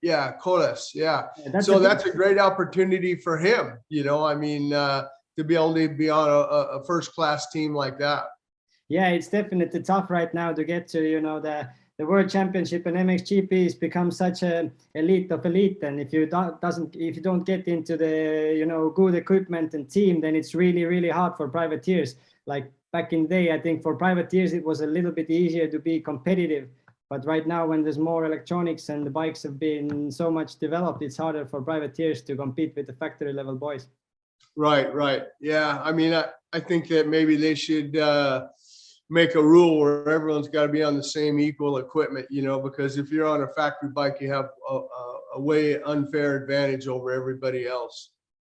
Yeah, Koles. Yeah. So that's a great opportunity for him, to be able to be on a first-class team like that. Yeah, it's definitely tough right now to get to, the World Championship, and MXGP has become such an elite of elite. And if you don't get into the, good equipment and team, then it's really, really hard for privateers. Like back in the day, I think for privateers, it was a little bit easier to be competitive. But right now, when there's more electronics and the bikes have been so much developed, it's harder for privateers to compete with the factory level boys. Right. Yeah. I think that maybe they should make a rule where everyone's got to be on the same equal equipment, because if you're on a factory bike, you have a way unfair advantage over everybody else.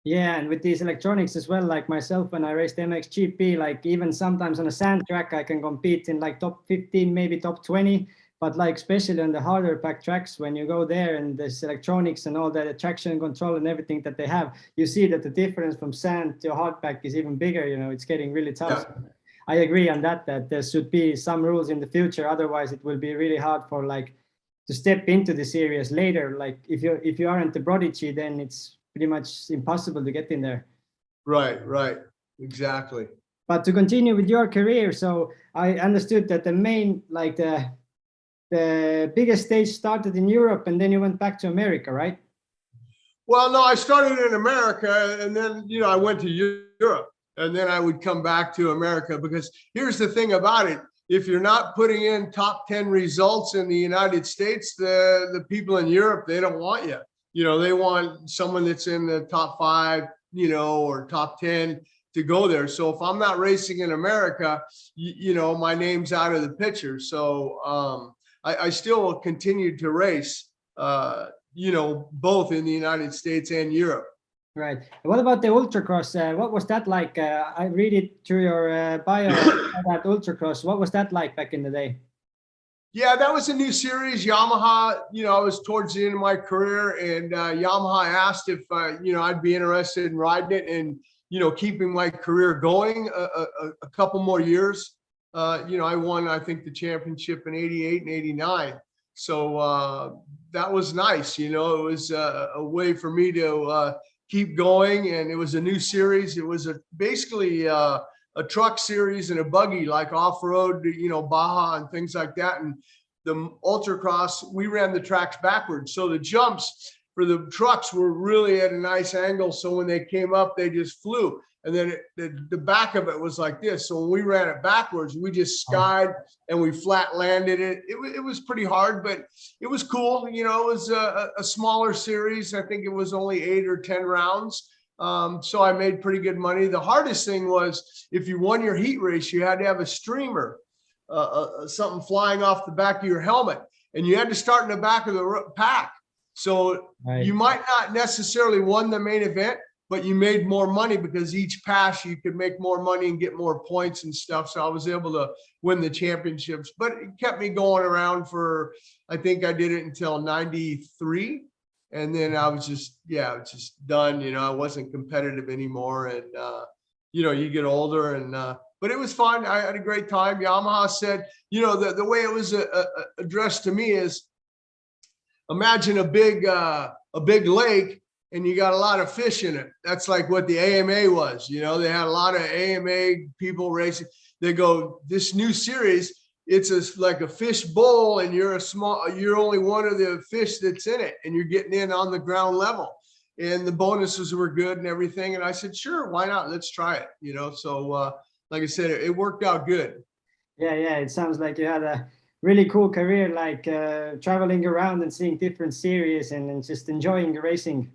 Yeah, and with these electronics as well, like myself, when I raced MXGP, like even sometimes on a sand track, I can compete in like top 15, maybe top 20. But like especially on the harder pack tracks, when you go there and there's electronics and all that traction control and everything that they have, you see that the difference from sand to hard pack is even bigger. It's getting really tough. Yeah. I agree on that there should be some rules in the future. Otherwise, it will be really hard for to step into the series later. Like if you aren't the prodigy, then it's pretty much impossible to get in there. Right. Exactly. But to continue with your career, so I understood that the main, the biggest stage started in Europe, and then you went back to America, right? Well, no, I started in America, and then, I went to Europe, and then I would come back to America, because here's the thing about it. If you're not putting in top 10 results in the United States, the people in Europe, they don't want you. They want someone that's in the top 5, or top 10 to go there. So if I'm not racing in America, my name's out of the picture. So I still continued to race, both in the United States and Europe. Right. What about the Ultracross? What was that like? I read it through your bio about Ultracross. What was that like back in the day? Yeah, that was a new series. Yamaha, I was towards the end of my career, and Yamaha asked if, I'd be interested in riding it and, keeping my career going a couple more years. I won, I think, the championship in 88 and 89. So that was nice. It was a way for me to keep going. And it was a new series. It was basically a a truck series and a buggy, like off-road, you know, Baja and things like that. And the ultracross, we ran the tracks backwards. So the jumps for the trucks were really at a nice angle. So when they came up, they just flew. And then the back of it was like this. So when we ran it backwards, we just skied and we flat landed it. It was pretty hard, but it was cool. You know, it was a smaller series. I think it was only 8 or 10 rounds. So I made pretty good money. The hardest thing was if you won your heat race, you had to have a streamer, something flying off the back of your helmet, and you had to start in the back of the pack. So you might not necessarily won the main event, but you made more money because each pass you could make more money and get more points and stuff. So I was able to win the championships, but it kept me going around for, I think I did it until 93. And then I was just, just done. You know, I wasn't competitive anymore. And, you know, you get older and, but it was fun. I had a great time. Yamaha said, you know, the way it was addressed to me is, imagine a big lake and you got a lot of fish in it. That's like what the AMA was. You know, they had a lot of AMA people racing. They go, this new series, it's like a fish bowl and you're only one of the fish that's in it and you're getting in on the ground level. And the bonuses were good and everything. And I said, sure, why not? Let's try it. You know, so like I said, it worked out good. Yeah, it sounds like you had a really cool career, like traveling around and seeing different series and just enjoying the racing.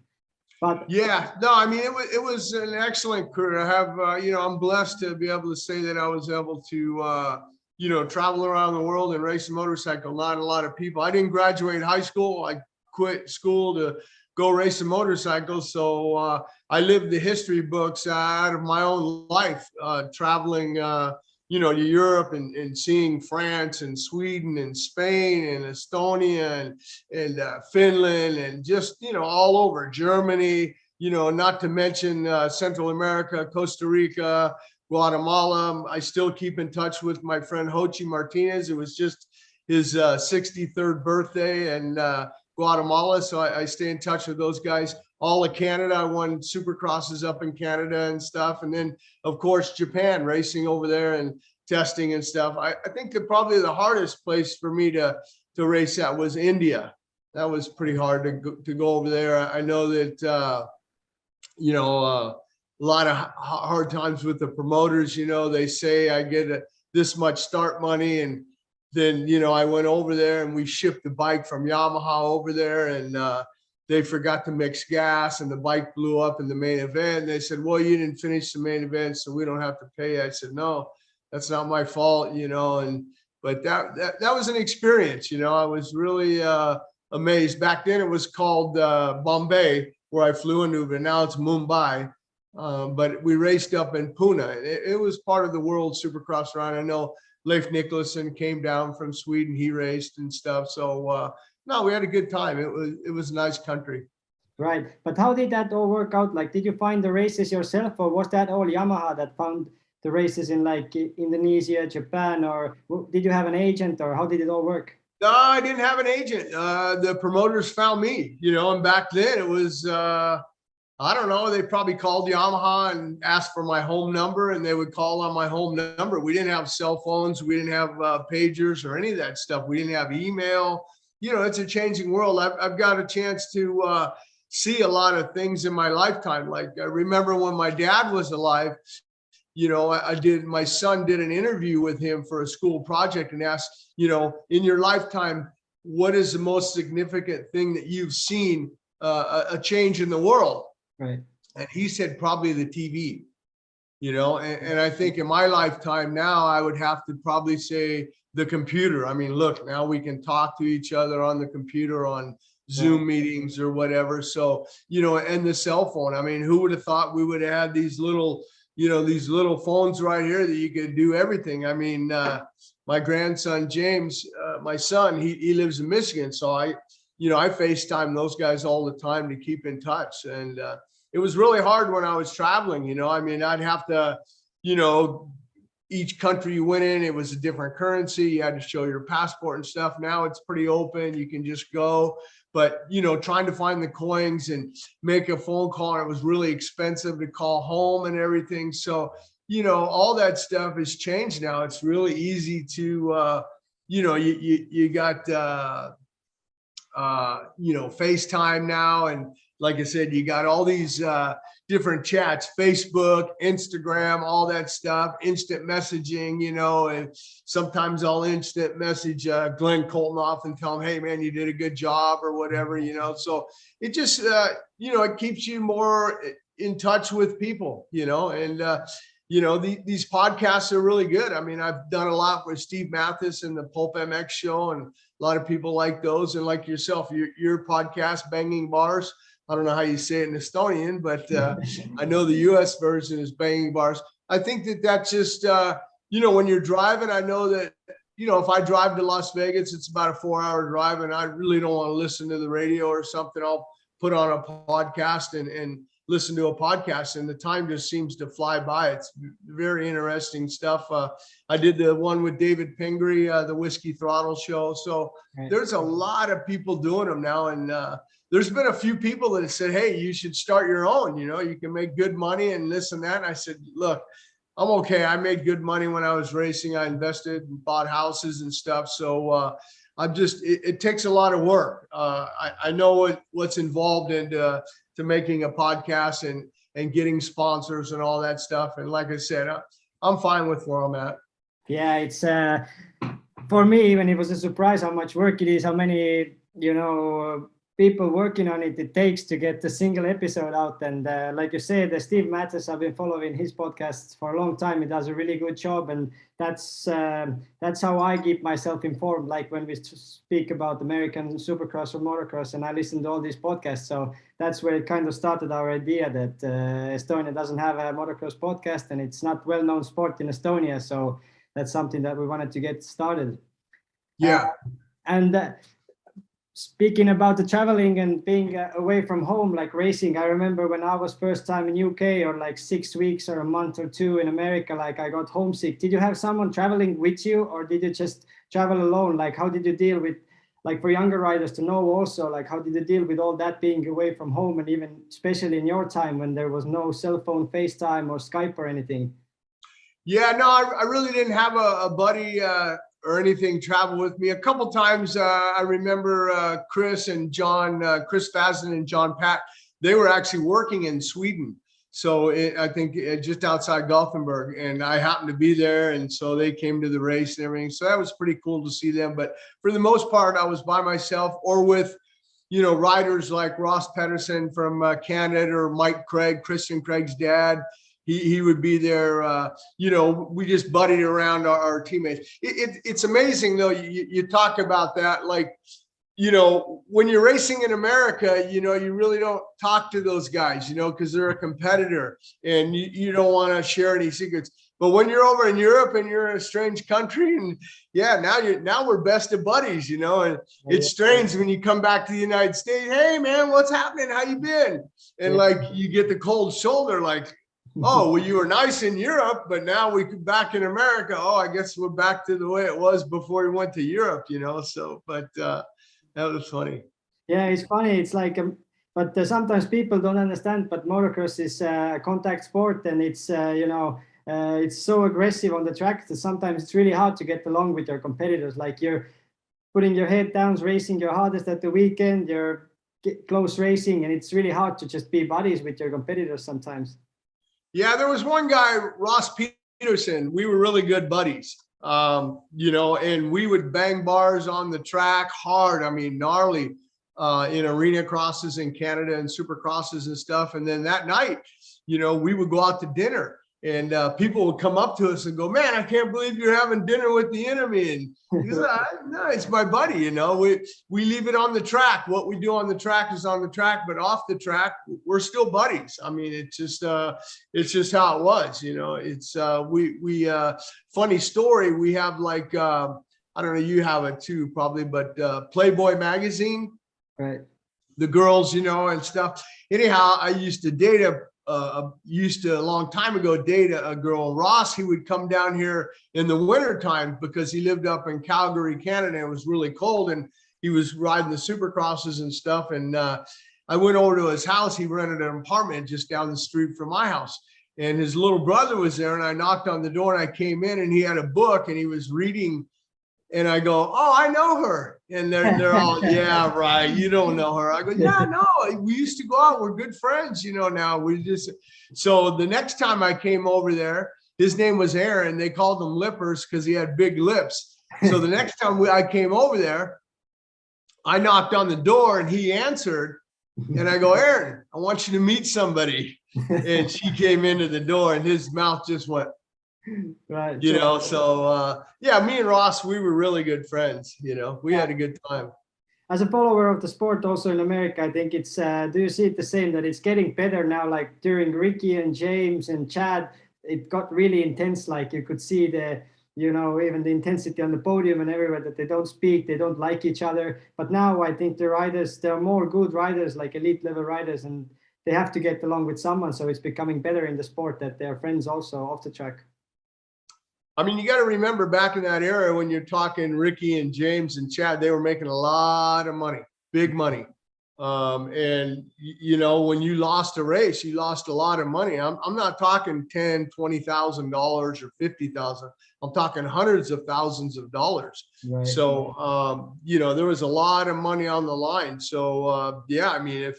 But yeah, no, I mean, it was an excellent career. I have, you know, I'm blessed to be able to say that I was able to, you know, travel around the world and race a motorcycle. Not a lot of people. I didn't graduate high school. I quit school to go race a motorcycle. So I lived the history books out of my own life, traveling, you know, to Europe and seeing France and Sweden and Spain and Estonia and Finland and just, you know, all over Germany, you know, not to mention Central America, Costa Rica, Guatemala. I still keep in touch with my friend Hochi Martinez. It was just his 63rd birthday in Guatemala. So I stay in touch with those guys. All of Canada, I won supercrosses up in Canada and stuff. And then, of course, Japan, racing over there and testing and stuff. I think that probably the hardest place for me to race at was India. That was pretty hard to go over there. I know that, you know, a lot of hard times with the promoters. You know, they say I get this much start money, and then, you know, I went over there and we shipped the bike from Yamaha over there, and they forgot to mix gas and the bike blew up in the main event. They said, well, you didn't finish the main event, so we don't have to pay. I said, no, that's not my fault, you know. But that was an experience, you know. I was really amazed. Back then it was called Bombay, where I flew into, but now it's Mumbai. But we raced up in Pune. It was part of the World Supercross round. I know Leif Nicholson came down from Sweden. He raced and stuff. So no, we had a good time. It was a nice country. right, but how did that all work out? Like, did you find the races yourself, or was that all Yamaha that found the races in like Indonesia, Japan, or did you have an agent, or how did it all work? No, I didn't have an agent. The promoters found me, you know, and back then it was, I don't know, they probably called Yamaha and asked for my home number, and they would call on my home number. We didn't have cell phones. We didn't have pagers or any of that stuff. We didn't have email. You know, it's a changing world. I've got a chance to see a lot of things in my lifetime. Like I remember when my dad was alive, you know, my son did an interview with him for a school project and asked, you know, in your lifetime, what is the most significant thing that you've seen a change in the world? Right. And he said probably the TV, you know, and I think in my lifetime now, I would have to probably say the computer. I mean, look, now we can talk to each other on the computer, on Zoom meetings or whatever. So, you know, and the cell phone. I mean, who would have thought we would have had these little, you know, these little phones right here that you could do everything. I mean, my grandson, James, my son, he lives in Michigan. So I FaceTime those guys all the time to keep in touch. And it was really hard when I was traveling, you know. I mean, I'd have to, you know, each country you went in, it was a different currency. You had to show your passport and stuff. Now it's pretty open. You can just go. But, you know, trying to find the coins and make a phone call, and it was really expensive to call home and everything. So, you know, all that stuff has changed now. It's really easy to, you know, you got, you know, FaceTime now. And like I said, you got all these different chats, Facebook, Instagram, all that stuff, instant messaging, you know, and sometimes I'll instant message Glenn Coltnoff and tell him, hey man, you did a good job or whatever, you know. So it just, you know, it keeps you more in touch with people, you know, and, you know, these podcasts are really good. I mean, I've done a lot with Steve Mathis and the Pulp MX show, and a lot of people like those. And like yourself, your podcast, Banging Bars. I don't know how you say it in Estonian, but I know the US version is Banging Bars. I think that's just, you know, when you're driving, I know that, you know, if I drive to Las Vegas, it's about a 4-hour drive and I really don't want to listen to the radio or something. I'll put on a podcast and listen to a podcast, and the time just seems to fly by. It's very interesting stuff. I did the one with David Pingree, the Whiskey Throttle show. So there's a lot of people doing them now. And there's been a few people that have said, hey, you should start your own, you know, you can make good money and this and that. And I said, look, I'm okay. I made good money when I was racing. I invested and bought houses and stuff. So I'm just, it takes a lot of work. I know what's involved into to making a podcast and getting sponsors and all that stuff. And like I said, I'm fine with where I'm at. Yeah, it's for me, even it was a surprise how much work it is, how many, you know, people working on it takes to get the single episode out. And like you said, Steve Mathis, I've been following his podcasts for a long time. He does a really good job, and that's how I keep myself informed. Like when we speak about American Supercross or Motocross, and I listen to all these podcasts. So that's where it kind of started our idea that Estonia doesn't have a motocross podcast, and it's not well-known sport in Estonia. So that's something that we wanted to get started. Yeah. Speaking about the traveling and being away from home, like racing, I remember when I was first time in UK or like 6 weeks or a month or two in America, like I got homesick. Did you have someone traveling with you, or did you just travel alone? Like how did you deal with, like for younger riders to know also, like how did you deal with all that being away from home, and even especially in your time when there was no cell phone, FaceTime or Skype or anything? Yeah, no, I really didn't have a buddy or anything travel with me. A couple times I remember Chris and John, Chris Fazin and John Pat, they were actually working in Sweden. So I think just outside Gothenburg, and I happened to be there. And so they came to the race and everything. So that was pretty cool to see them. But for the most part, I was by myself or with, you know, riders like Ross Pedersen from Canada, or Mike Craig, Christian Craig's dad. He would be there. You know, we just buddied around our teammates. It's amazing though. You talk about that, like, you know, when you're racing in America, you know, you really don't talk to those guys, you know, because they're a competitor and you don't want to share any secrets. But when you're over in Europe and you're in a strange country, and yeah, now we're best of buddies, you know, and it's strange when you come back to the United States. Hey man, what's happening? How you been? And like you get the cold shoulder, like, oh, well, you were nice in Europe, but now we back in America. Oh, I guess we're back to the way it was before we went to Europe, you know. So, but that was funny. Yeah, it's funny. It's like, but sometimes people don't understand. But motocross is a contact sport, and it's you know, it's so aggressive on the track that sometimes it's really hard to get along with your competitors. Like you're putting your head down, racing your hardest at the weekend. You're close racing, and it's really hard to just be buddies with your competitors sometimes. Yeah, there was one guy, Ross Peterson. We were really good buddies, you know, and we would bang bars on the track hard. I mean, gnarly in arena crosses in Canada and supercrosses and stuff. And then that night, you know, we would go out to dinner, and people would come up to us and go, man, I can't believe you're having dinner with the enemy. And he's like, no, it's my buddy, you know, we leave it on the track. What we do on the track is on the track, but off the track, we're still buddies. I mean, it's just how it was, you know. It's we funny story. We have like, I don't know, you have it too, probably, but Playboy magazine, right? The girls, you know, and stuff. Anyhow, I used to date a long time ago date a girl, Ross. He would come down here in the winter time because he lived up in Calgary, Canada. And it was really cold, and he was riding the supercrosses and stuff. And I went over to his house. He rented an apartment just down the street from my house. and his little brother was there, and I knocked on the door and I came in and he had a book and he was reading, and I go, oh, I know her. And they're all, yeah, right. You don't know her. I go, yeah, no, we used to go out. We're good friends, you know, now we just, so the next time I came over there, his name was Aaron. They called him Lippers because he had big lips. So the next time I came over there, I knocked on the door and he answered, and I go, Aaron, I want you to meet somebody. And she came into the door and his mouth just went, Right. you know, so yeah, me and Ross, we were really good friends, you know, we had a good time. As a follower of the sport also in America, I think it's, do you see it the same, that it's getting better now? Like during Ricky and James and Chad, it got really intense. Like you could see the, you know, even the intensity on the podium and everywhere, that they don't speak, they don't like each other. But now I think the riders, there are more good riders, like elite level riders, and they have to get along with someone. So it's becoming better in the sport that they're friends also off the track. I mean, you got to remember back in that era when you're talking Ricky and James and Chad, they were making a lot of money, big money. And you know, when you lost a race, you lost a lot of money. I'm not talking $10,000, $20,000 or $50,000. I'm talking hundreds of thousands of dollars. Right. So, you know, there was a lot of money on the line. So, yeah, I mean,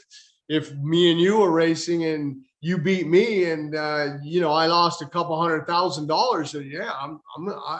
if me and you were racing and you beat me and, you know, I lost a couple $100,000, and yeah,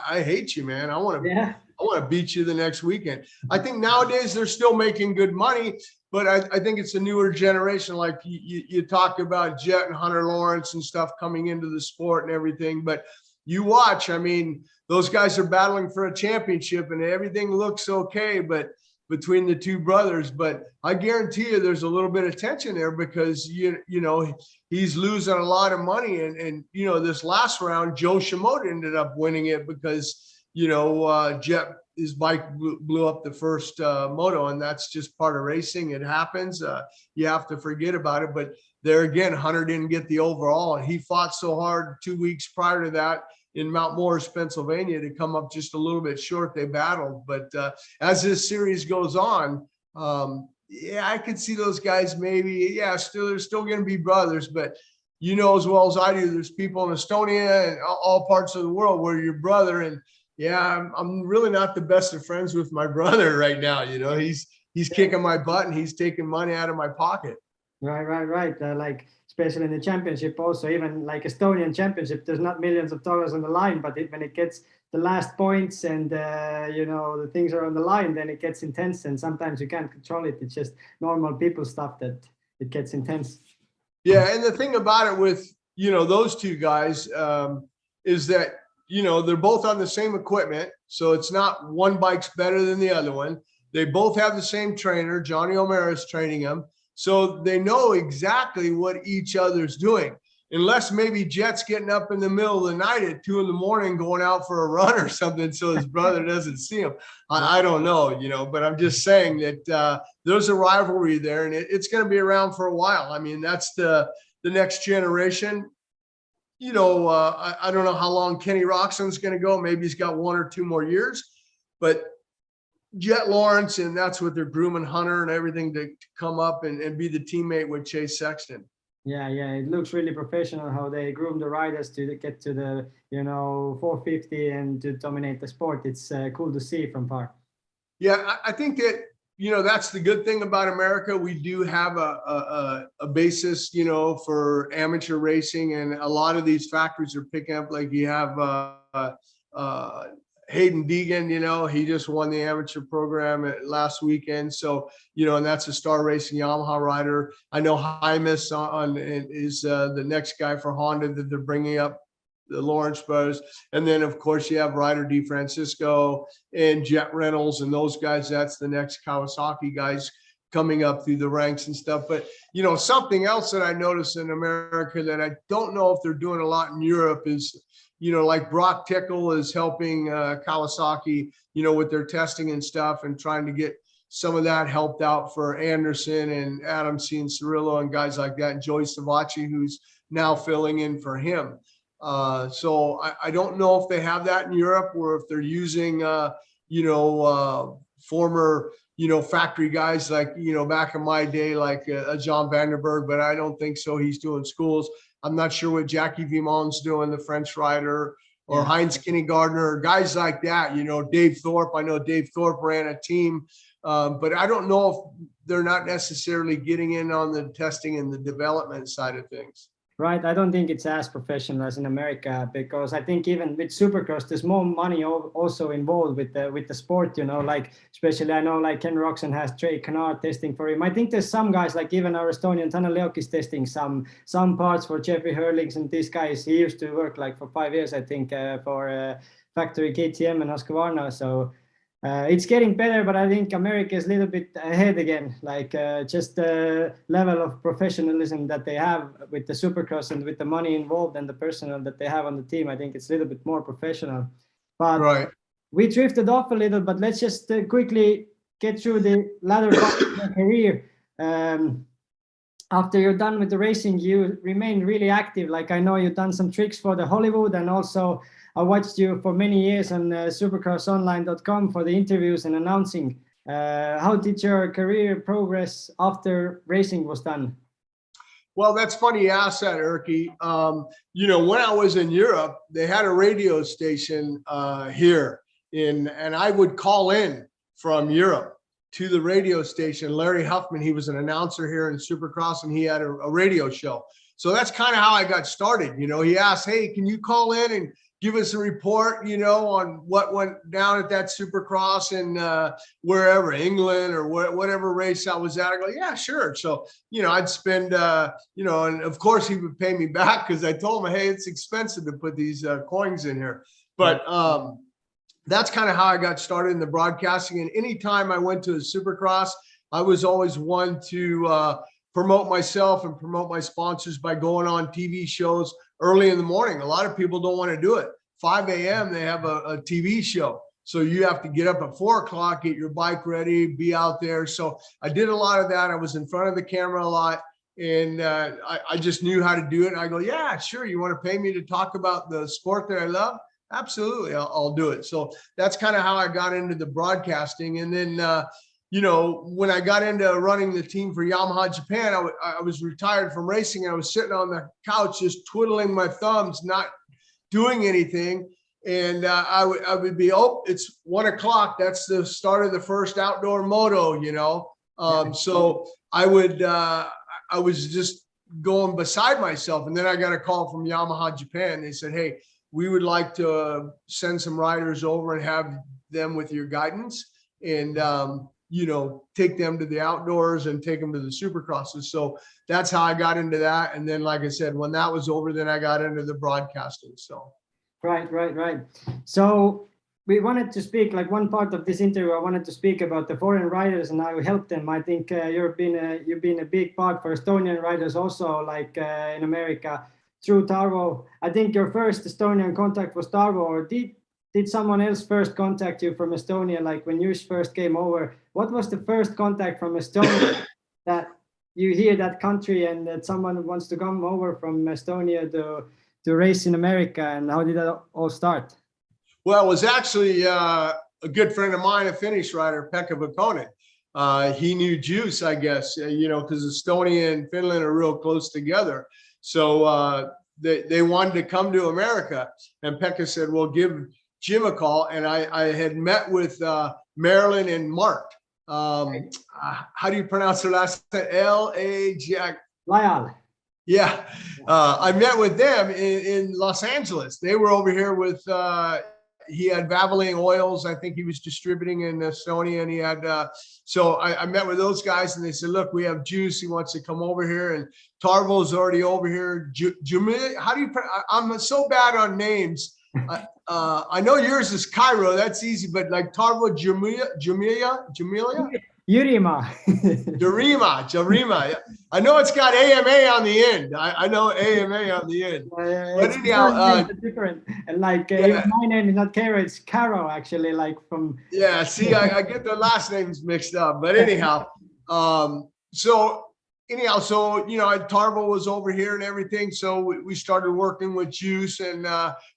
I hate you, man. I want to beat you the next weekend. I think nowadays they're still making good money, but I think it's a newer generation. Like you talk about Jet and Hunter Lawrence and stuff coming into the sport and everything, but you watch, I mean, those guys are battling for a championship and everything looks okay, but between the two brothers, but I guarantee you there's a little bit of tension there because you know, he's losing a lot of money, and you know, this last round Joe Shimoda ended up winning it because, you know, Jet, his bike blew up the first moto, and that's just part of racing. It happens. You have to forget about it. But there again, Hunter didn't get the overall, and he fought so hard 2 weeks prior to that in Mount Morris, Pennsylvania, to come up just a little bit short. They battled. But as this series goes on, yeah, I could see those guys maybe, yeah, they're still going to be brothers. But you know as well as I do, there's people in Estonia and all parts of the world where you're brother. And yeah, I'm really not the best of friends with my brother right now. You know, he's kicking my butt and he's taking money out of my pocket. Right. Like especially in the championship, also even like Estonian championship, there's not millions of dollars on the line, but when it gets the last points and you know, the things are on the line, then it gets intense, and sometimes you can't control it. It's just normal people stuff that it gets intense. Yeah, and the thing about it with, you know, those two guys is that, you know, they're both on the same equipment, so it's not one bike's better than the other one. They both have the same trainer. Johnny O'Mara's training them. So they know exactly what each other's doing, unless maybe Jet's getting up in the middle of the night at 2 a.m. going out for a run or something so his brother doesn't see him. I don't know, you know, but I'm just saying that there's a rivalry there, and it's going to be around for a while. I mean, that's the next generation. You know, I don't know how long Kenny Roxon's going to go. Maybe he's got 1 or 2 more years, but Jet Lawrence, and that's what they're grooming Hunter and everything to come up and be the teammate with Chase Sexton. Yeah, it looks really professional how they groom the riders to get to the, you know, 450 and to dominate the sport. It's cool to see from far. Yeah, I think that, you know, that's the good thing about America. We do have a basis, you know, for amateur racing, and a lot of these factories are picking up. Like you have Hayden Deegan, you know, he just won the amateur program last weekend. So, you know, and that's a Star Racing Yamaha rider. I know Hymus is the next guy for Honda that they're bringing up, the Lawrence brothers. And then, of course, you have Ryder DeFrancisco and Jet Reynolds and those guys. That's the next Kawasaki guys coming up through the ranks and stuff. But, you know, something else that I noticed in America that I don't know if they're doing a lot in Europe is, you know, like Brock Tickle is helping Kawasaki, you know, with their testing and stuff, and trying to get some of that helped out for Anderson and Adam Cianciarillo and guys like that, and Joey Savacci, who's now filling in for him. So I don't know if they have that in Europe, or if they're using, you know, former, you know, factory guys like, you know, back in my day, like John Vanderberg, but I don't think so. He's doing schools. I'm not sure what Jackie Vimon's doing, the French rider, or Heinz Kinnegartner, guys like that, you know, Dave Thorpe. I know Dave Thorpe ran a team, but I don't know if they're not necessarily getting in on the testing and the development side of things. Right. I don't think it's as professional as in America, because I think even with Supercross, there's more money also involved with the sport, you know, like especially I know like Ken Roxon has Trey Canard testing for him. I think there's some guys like even our Estonian Tanel Leok is testing some parts for Jeffrey Hurlings, and this guy he used to work like for 5 years, I think, for factory KTM and Husqvarna. So it's getting better, but I think America is a little bit ahead again, like just the level of professionalism that they have with the Supercross and with the money involved and the personnel that they have on the team. I think it's a little bit more professional. But we drifted off a little, but let's just quickly get through the latter part of your career. After you're done with the racing, you remain really active. Like I know you've done some tricks for the Hollywood, and also I watched you for many years on supercrossonline.com for the interviews and announcing. How did your career progress after racing was done? Well, that's funny you asked that, Erky. You know, when I was in Europe, they had a radio station here and I would call in from Europe to the radio station. Larry Huffman, he was an announcer here in Supercross, and he had a radio show. So that's kind of how I got started. You know, he asked, hey, can you call in and give us a report, you know, on what went down at that Supercross in wherever, England or whatever race I was at. I go, yeah, sure. So, you know, I'd spend, you know, and of course he would pay me back because I told him, hey, it's expensive to put these coins in here. But that's kind of how I got started in the broadcasting. And anytime I went to a Supercross, I was always one to promote myself and promote my sponsors by going on TV shows early in the morning. A lot of people don't want to do it. 5 a.m. they have a TV show. So you have to get up at 4 o'clock, get your bike ready, be out there. So I did a lot of that. I was in front of the camera a lot, and I just knew how to do it. And I go, yeah, sure. You want to pay me to talk about the sport that I love? Absolutely. I'll do it. So that's kind of how I got into the broadcasting. And then, you know, when I got into running the team for Yamaha Japan, I was retired from racing. I was sitting on the couch, just twiddling my thumbs, not doing anything. And I would be, oh, it's 1 o'clock. That's the start of the first outdoor moto, you know? So I was just going beside myself. And then I got a call from Yamaha Japan. They said, hey, we would like to send some riders over and have them with your guidance and, you know, take them to the outdoors and take them to the Supercrosses. So that's how I got into that. And then, like I said, when that was over, then I got into the broadcasting. So. Right. So we wanted to speak, like one part of this interview, I wanted to speak about the foreign riders and how you help them. I think you've been a big part for Estonian riders also, like in America through Tarvo. I think your first Estonian contact was Tarvo, or did someone else first contact you from Estonia? Like when you first came over, what was the first contact from Estonia that you hear that country and that someone wants to come over from Estonia to race in America, and how did that all start? Well, it was actually a good friend of mine, a Finnish rider, Pekka Vakonen. He knew Juss, I guess, you know, because Estonia and Finland are real close together. So they wanted to come to America, and Pekka said, well, give Jim a call. And I had met with Marilyn and Mark. How do you pronounce their last name? L-A-J. Lyall. Yeah. I met with them in Los Angeles. They were over here with, he had Valvoline oils. I think he was distributing in Estonia, and he had, so I met with those guys, and they said, look, we have Juss. He wants to come over here, and Tarvo's already over here. How do you, I'm so bad on names. I know yours is Cairo. That's easy, but like Tarvo Jürima. Jürima. I know it's got AMA on the end. I know AMA on the end. But anyhow, different. And like my name is not Caro, it's Caro actually. Like from. Yeah. See, I get the last names mixed up. But anyhow, so you know, Tarvo was over here and everything. So we started working with Juss, and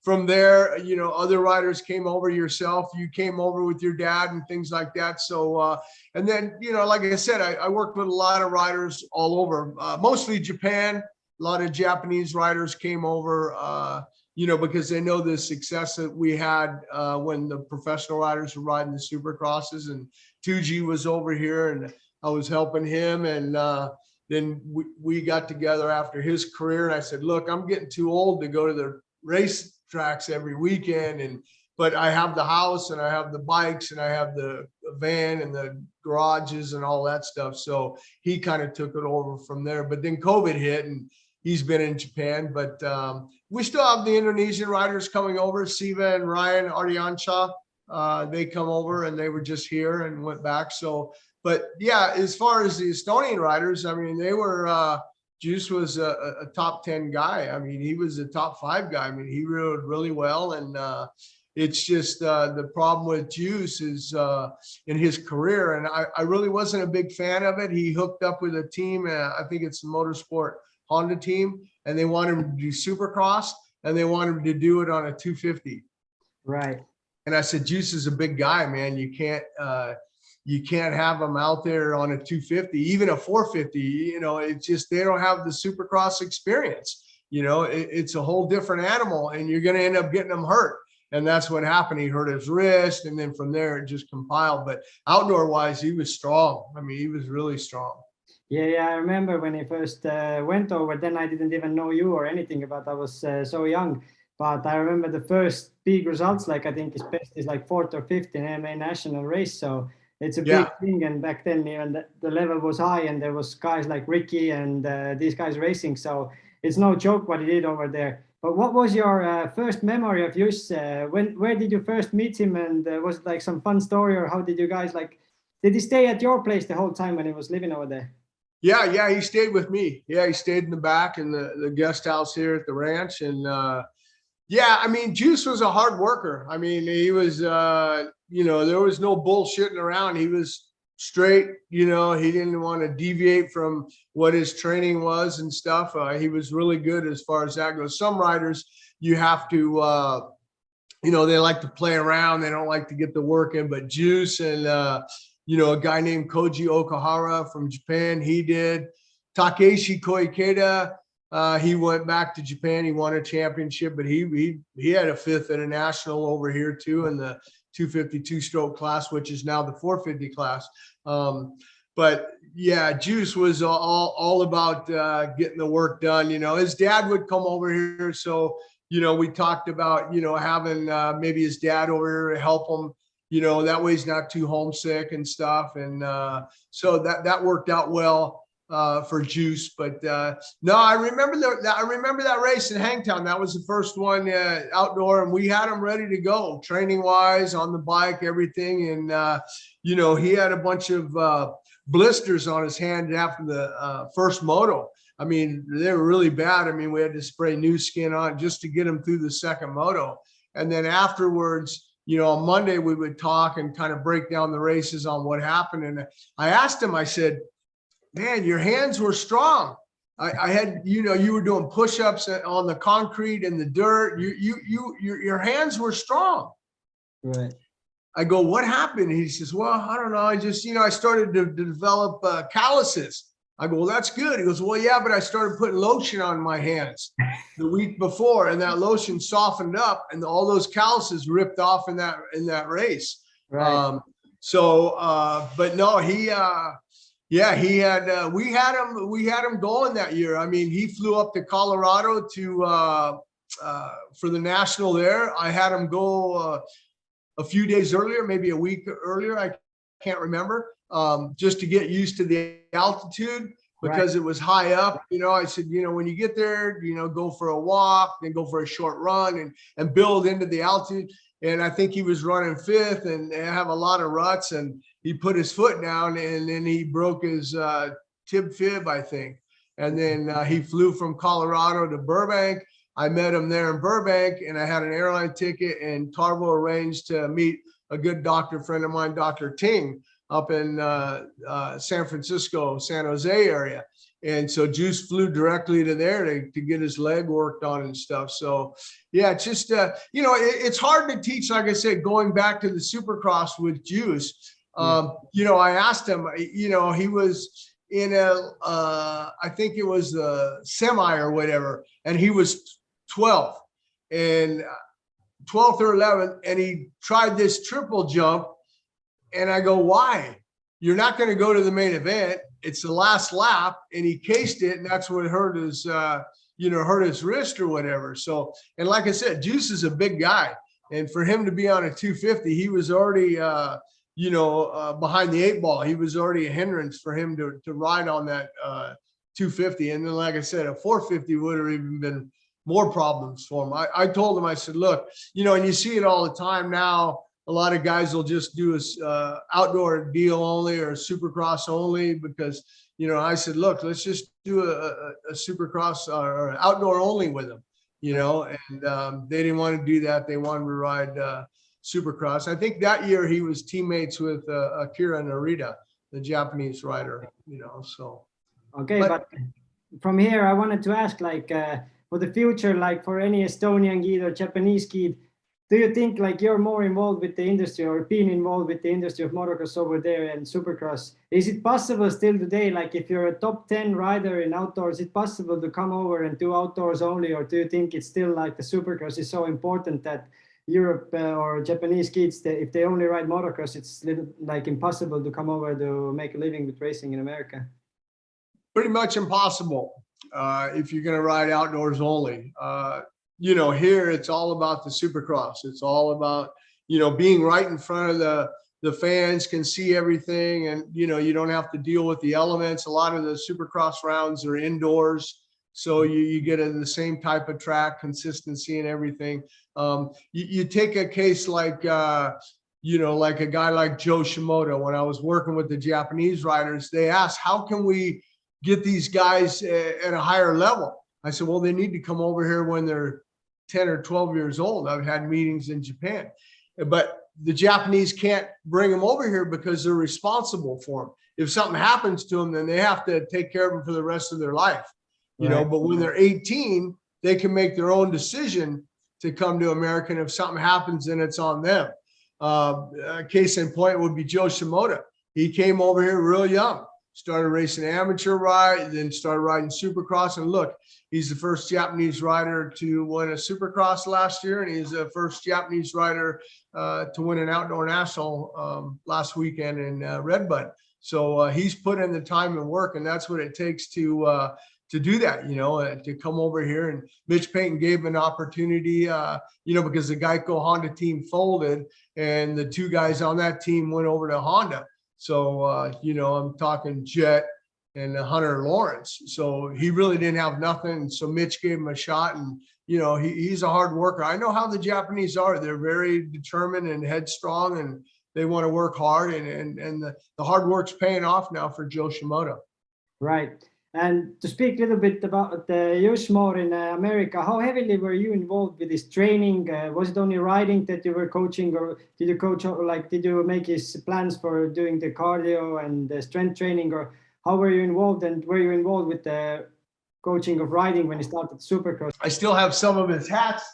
from there, you know, other riders came over. Yourself, you came over with your dad and things like that. So, and then, you know, like I said, I worked with a lot of riders all over, mostly Japan, lot of Japanese riders came over, you know, because they know the success that we had when the professional riders were riding the supercrosses, and 2G was over here and I was helping him. And then we got together after his career, and I said, look, I'm getting too old to go to the race tracks every weekend, but I have the house and I have the bikes and I have the van and the garages and all that stuff. So he kind of took it over from there. But then COVID hit and he's been in Japan. But we still have the Indonesian riders coming over, Siva and Ryan Ardiansha. They come over and they were just here and went back. So, but yeah, as far as the Estonian riders, I mean, they were, Juss was a top 10 guy. I mean, he was a top 5 guy. I mean, he rode really well. And it's just the problem with Juss is in his career. And I really wasn't a big fan of it. He hooked up with a team, I think it's the Motorsport Honda team, and they want him to do Supercross, and they want him to do it on a 250. Right. And I said, Juss is a big guy, man. You can't have him out there on a 250, even a 450. You know, it's just they don't have the Supercross experience. You know, it's a whole different animal, and you're going to end up getting them hurt. And that's what happened. He hurt his wrist, and then from there it just compiled. But outdoor wise, he was strong. I mean, he was really strong. Yeah, I remember when he first went over, then I didn't even know you or anything about, I was so young. But I remember the first big results, like I think his best is like 4th or 5th in AMA national race. So it's a big thing. And back then, even the level was high, and there was guys like Ricky and these guys racing. So it's no joke what he did over there. But what was your first memory of Juss? Where did you first meet him? And was it like some fun story, or how did you guys did he stay at your place the whole time when he was living over there? Yeah, he stayed with me. Yeah, he stayed in the back in the guest house here at the ranch. And yeah, I mean, Juss was a hard worker. I mean, he was, you know, there was no bullshitting around. He was straight, you know, he didn't want to deviate from what his training was and stuff. He was really good as far as that goes. Some riders, you have to, you know, they like to play around. They don't like to get the work in, but Juss and, you know, a guy named Koji Okahara from Japan, he did. Takeshi Koikeda, he went back to Japan. He won a championship, but he had a 5th at a national over here too in the 252 stroke class, which is now the 450 class. But yeah, Juss was all about getting the work done. You know, his dad would come over here. So, you know, we talked about, you know, having maybe his dad over here to help him, you know, that way he's not too homesick and stuff. And so that worked out well for Juss. But no, I remember that race in Hangtown. That was the first one outdoor, and we had him ready to go, training wise, on the bike, everything. And you know, he had a bunch of blisters on his hand after the first moto. I mean, they were really bad. I mean, we had to spray new skin on just to get him through the second moto. And then afterwards, you know, on Monday we would talk and kind of break down the races on what happened. And I asked him, I said, man, your hands were strong. I had, you know, you were doing push-ups on the concrete and the dirt. Your hands were strong. Right. I go, what happened? He says, well, I don't know. I just, you know, I started to develop calluses. I go, well, that's good. He goes, well, yeah, but I started putting lotion on my hands the week before, and that lotion softened up, and all those calluses ripped off in that race. Right. But no, he, yeah, he had, we had him going that year. I mean, he flew up to Colorado to, for the national there. I had him go a few days earlier, maybe a week earlier. I can't remember, just to get used to the altitude, because it was high up. You know, I said, you know, when you get there, you know, go for a walk, then go for a short run and build into the altitude. And I think he was running 5th and have a lot of ruts, and he put his foot down, and then he broke his tib fib, I think. And then he flew from Colorado to Burbank. I met him there in Burbank, and I had an airline ticket, and Tarvo arranged to meet a good doctor friend of mine, Dr. Ting, up in San Francisco, San Jose area. And so Juss flew directly to there to get his leg worked on and stuff. So yeah, it's just, you know, it's hard to teach, like I said, going back to the Supercross with Juss. You know, I asked him, you know, he was in I think it was the semi or whatever, and he was 12th and 12th or 11th, and he tried this triple jump, and I go, why? You're not going to go to the main event. It's the last lap, and he cased it, and that's what hurt his, hurt his wrist or whatever. So, and like I said, Juss is a big guy, and for him to be on a 250, he was already, behind the 8 ball. He was already a hindrance for him to ride on that 250. And then, like I said, a 450 would have even been more problems for him. I told him, I said, look, and you see it all the time now. A lot of guys will just do a outdoor deal only or a supercross only because, I said, look, let's just do a supercross or outdoor only with them, and they didn't want to do that. They wanted to ride supercross. I think that year he was teammates with Akira Narita, the Japanese rider, so. Okay, but from here, I wanted to ask, for the future, for any Estonian guide or Japanese guide, do you think you're more involved with the industry or being involved with the industry of motocross over there and supercross? Is it possible still today, if you're a top 10 rider in outdoors, is it possible to come over and do outdoors only? Or do you think it's still the supercross is so important that Europe or Japanese kids, if they only ride motocross, it's impossible to come over to make a living with racing in America? Pretty much impossible if you're going to ride outdoors only. Here it's all about the supercross. It's all about, being right in front of the fans, can see everything, and, you don't have to deal with the elements. A lot of the supercross rounds are indoors, so you get the same type of track, consistency and everything. You take a case like a guy like Joe Shimoda. When I was working with the Japanese riders, they asked, how can we get these guys at a higher level? I said, well, they need to come over here when they're 10 or 12 years old. I've had meetings in Japan, but the Japanese can't bring them over here because they're responsible for them. If something happens to them, then they have to take care of them for the rest of their life, but when they're 18, they can make their own decision to come to America. And if something happens, then it's on them. Case in point would be Joe Shimoda. He came over here real young, started racing amateur ride, then started riding supercross. And look, he's the first Japanese rider to win a supercross last year, and he's the first Japanese rider to win an outdoor national last weekend in Redbud. So he's put in the time and work, and that's what it takes to do that, to come over here. And Mitch Payton gave him an opportunity, because the Geico Honda team folded, and the 2 guys on that team went over to Honda. So, I'm talking Jet and Hunter Lawrence. So he really didn't have nothing. So Mitch gave him a shot, and, he's a hard worker. I know how the Japanese are. They're very determined and headstrong, and they want to work hard, and the hard work's paying off now for Joe Shimoda. Right. And to speak a little bit about the Juss more in America, how heavily were you involved with his training? Was it only riding that you were coaching, or did you coach, did you make his plans for doing the cardio and the strength training, or how were you involved? And were you involved with the coaching of riding when he started Supercross? I still have some of his hats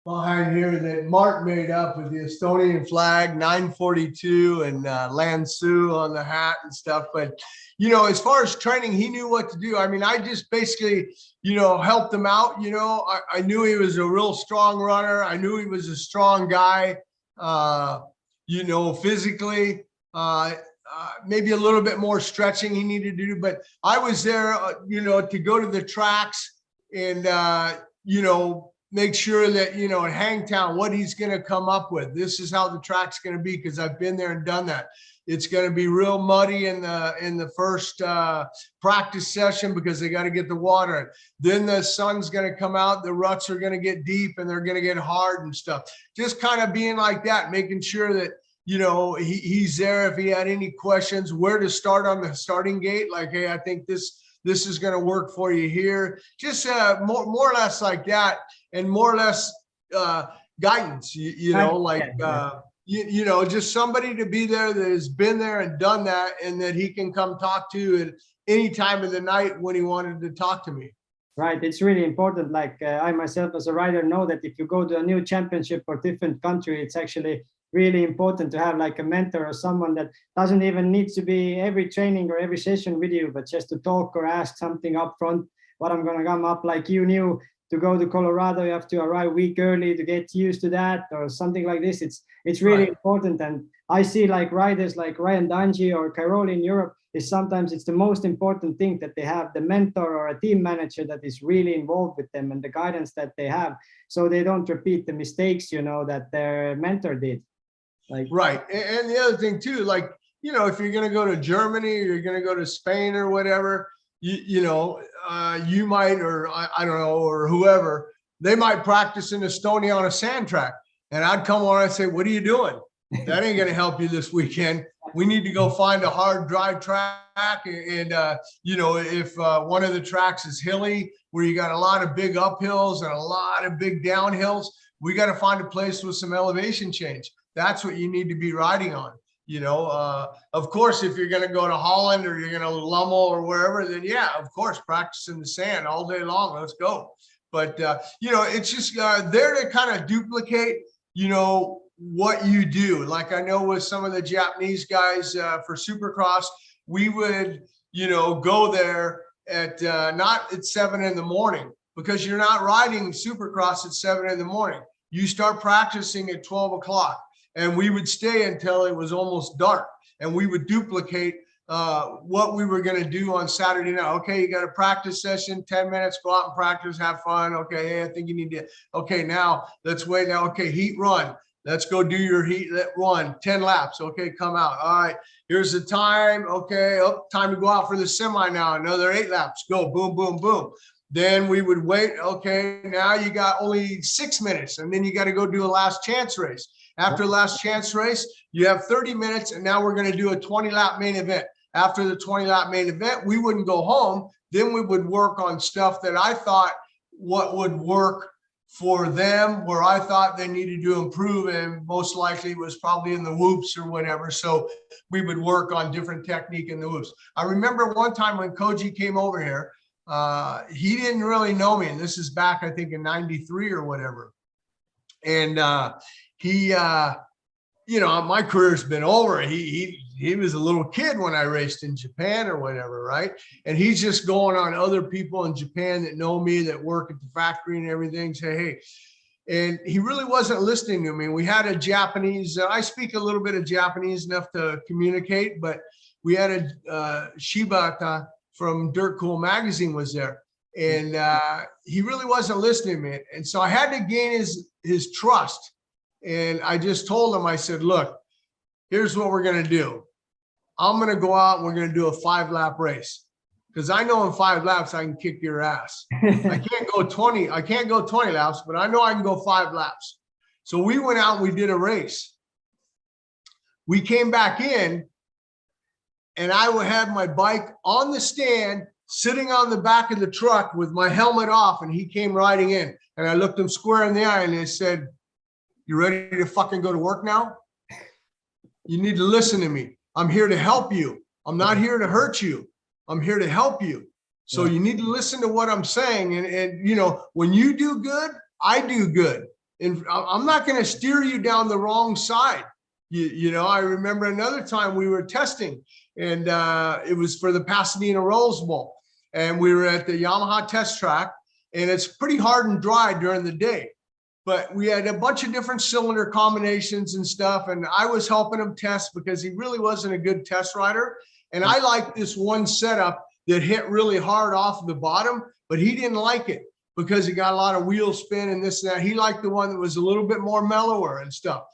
behind here that Mark made up with the Estonian flag, 942, and Lenksud on the hat and stuff. But, as far as training, he knew what to do. I mean, I just basically, helped him out. I knew he was a real strong runner. I knew he was a strong guy, physically. Maybe a little bit more stretching he needed to do. But I was there, to go to the tracks and, make sure that, at Hangtown, what he's going to come up with. This is how the track's going to be, because I've been there and done that. It's going to be real muddy in the first practice session because they got to get the water in. Then the sun's going to come out, the ruts are going to get deep and they're going to get hard and stuff. Just kind of being like that, making sure that, he's there if he had any questions, where to start on the starting gate. Like, hey, I think this is going to work for you here. Just more or less like that, and more or less guidance, just somebody to be there that has been there and done that, and that he can come talk to at any time of the night when he wanted to talk to me. Right. It's really important. I myself as a rider know that if you go to a new championship or different country, it's actually really important to have like a mentor or someone that doesn't even need to be every training or every session with you, but just to talk or ask something up front, what I'm going to come up. Like you knew to go to Colorado, you have to arrive a week early to get used to that or something like this. It's really important. And I see like riders like Ryan Dungey or Cairoli in Europe is sometimes it's the most important thing that they have the mentor or a team manager that is really involved with them and the guidance that they have, so they don't repeat the mistakes, you know, that their mentor did. Like, right. And the other thing too, like, you know, if you're going to go to Germany or you're going to go to Spain or whatever, you know, you might, or I don't know, or whoever, they might practice in Estonia on a sand track. And I'd come on and say, what are you doing? That ain't going to help you this weekend. We need to go find a hard, dry track. And, you know, if one of the tracks is hilly, where you got a lot of big uphills and a lot of big downhills, we got to find a place with some elevation change. That's what you need to be riding on. You know, of course, if you're going to go to Holland or you're going to Lummel or wherever, then yeah, of course, practice in the sand all day long. Let's go. But, you know, it's just there to kind of duplicate, you know, what you do. Like I know with some of the Japanese guys for Supercross, we would, you know, go there at not at 7 in the morning, because you're not riding Supercross at 7 in the morning. You start practicing at 12 o'clock. And we would stay until it was almost dark, and we would duplicate what we were going to do on Saturday night. Okay, you got a practice session, 10 minutes, go out and practice, have fun. Okay, hey, I think you need to, okay, now let's wait now. Okay, heat run. Let's go do your heat run, 10 laps. Okay, come out. All right, here's the time. Okay, oh, time to go out for the semi now. Another 8 laps. Go, boom, boom, boom. Then we would wait. Okay, now you got only 6 minutes, and then you got to go do a last chance race. After last chance race, you have 30 minutes, and now we're going to do a 20-lap main event. After the 20-lap main event, we wouldn't go home. Then we would work on stuff that I thought what would work for them, where I thought they needed to improve, and most likely it was probably in the whoops or whatever. So we would work on different technique in the whoops. I remember one time when Koji came over here, he didn't really know me, and this is back, I think, in '93 or whatever. And he, you know, my career's been over. He was a little kid when I raced in Japan or whatever, right? And he's just going on other people in Japan that know me, that work at the factory and everything, say, hey. And he really wasn't listening to me. We had a Japanese, I speak a little bit of Japanese enough to communicate, but we had a Shibata from Dirt Cool Magazine was there. And he really wasn't listening to me. And so I had to gain his trust. And I just told him, I said, look, here's what we're going to do. I'm going to go out and we're going to do a 5-lap race, because I know in 5 laps I can kick your ass. I can't go 20 laps, but I know I can go 5 laps. So we went out and we did a race. We came back in, and I had my bike on the stand, sitting on the back of the truck with my helmet off, and he came riding in, and I looked him square in the eye and I said, you ready to fucking go to work now? You need to listen to me. I'm here to help you. I'm not here to hurt you. I'm here to help you. So you need to listen to what I'm saying. And you know, when you do good, I do good. And I'm not going to steer you down the wrong side. You know, I remember another time we were testing, and it was for the Pasadena Rose Bowl. And we were at the Yamaha test track, and it's pretty hard and dry during the day. But we had a bunch of different cylinder combinations and stuff. And I was helping him test because he really wasn't a good test rider. And I liked this one setup that hit really hard off the bottom, but he didn't like it because it got a lot of wheel spin and this and that. He liked the one that was a little bit more mellower and stuff.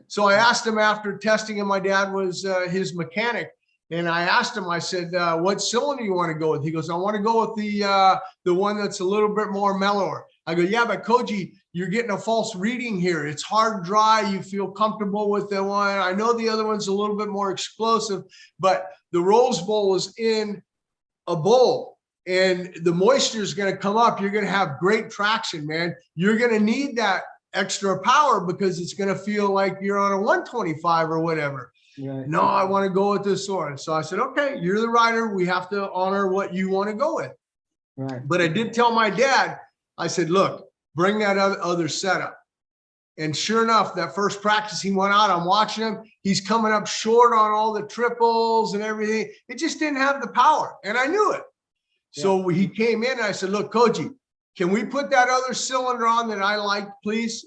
So I asked him after testing, and my dad was his mechanic. And I asked him, I said, what cylinder you want to go with? He goes, I want to go with the one that's a little bit more mellower. I go, yeah, but Koji, you're getting a false reading here. It's hard, dry. You feel comfortable with the one. I know the other one's a little bit more explosive, but the Rose Bowl is in a bowl, and the moisture is going to come up. You're going to have great traction, man. You're going to need that extra power because it's going to feel like you're on a 125 or whatever. Right. No, I want to go with this one. So I said, okay, you're the rider. We have to honor what you want to go with. Right. But I did tell my dad, I said, look, bring that other setup. And sure enough, that first practice he went out, I'm watching him. He's coming up short on all the triples and everything. It just didn't have the power. And I knew it. So he came in and I said, look, Koji, can we put that other cylinder on that I like, please?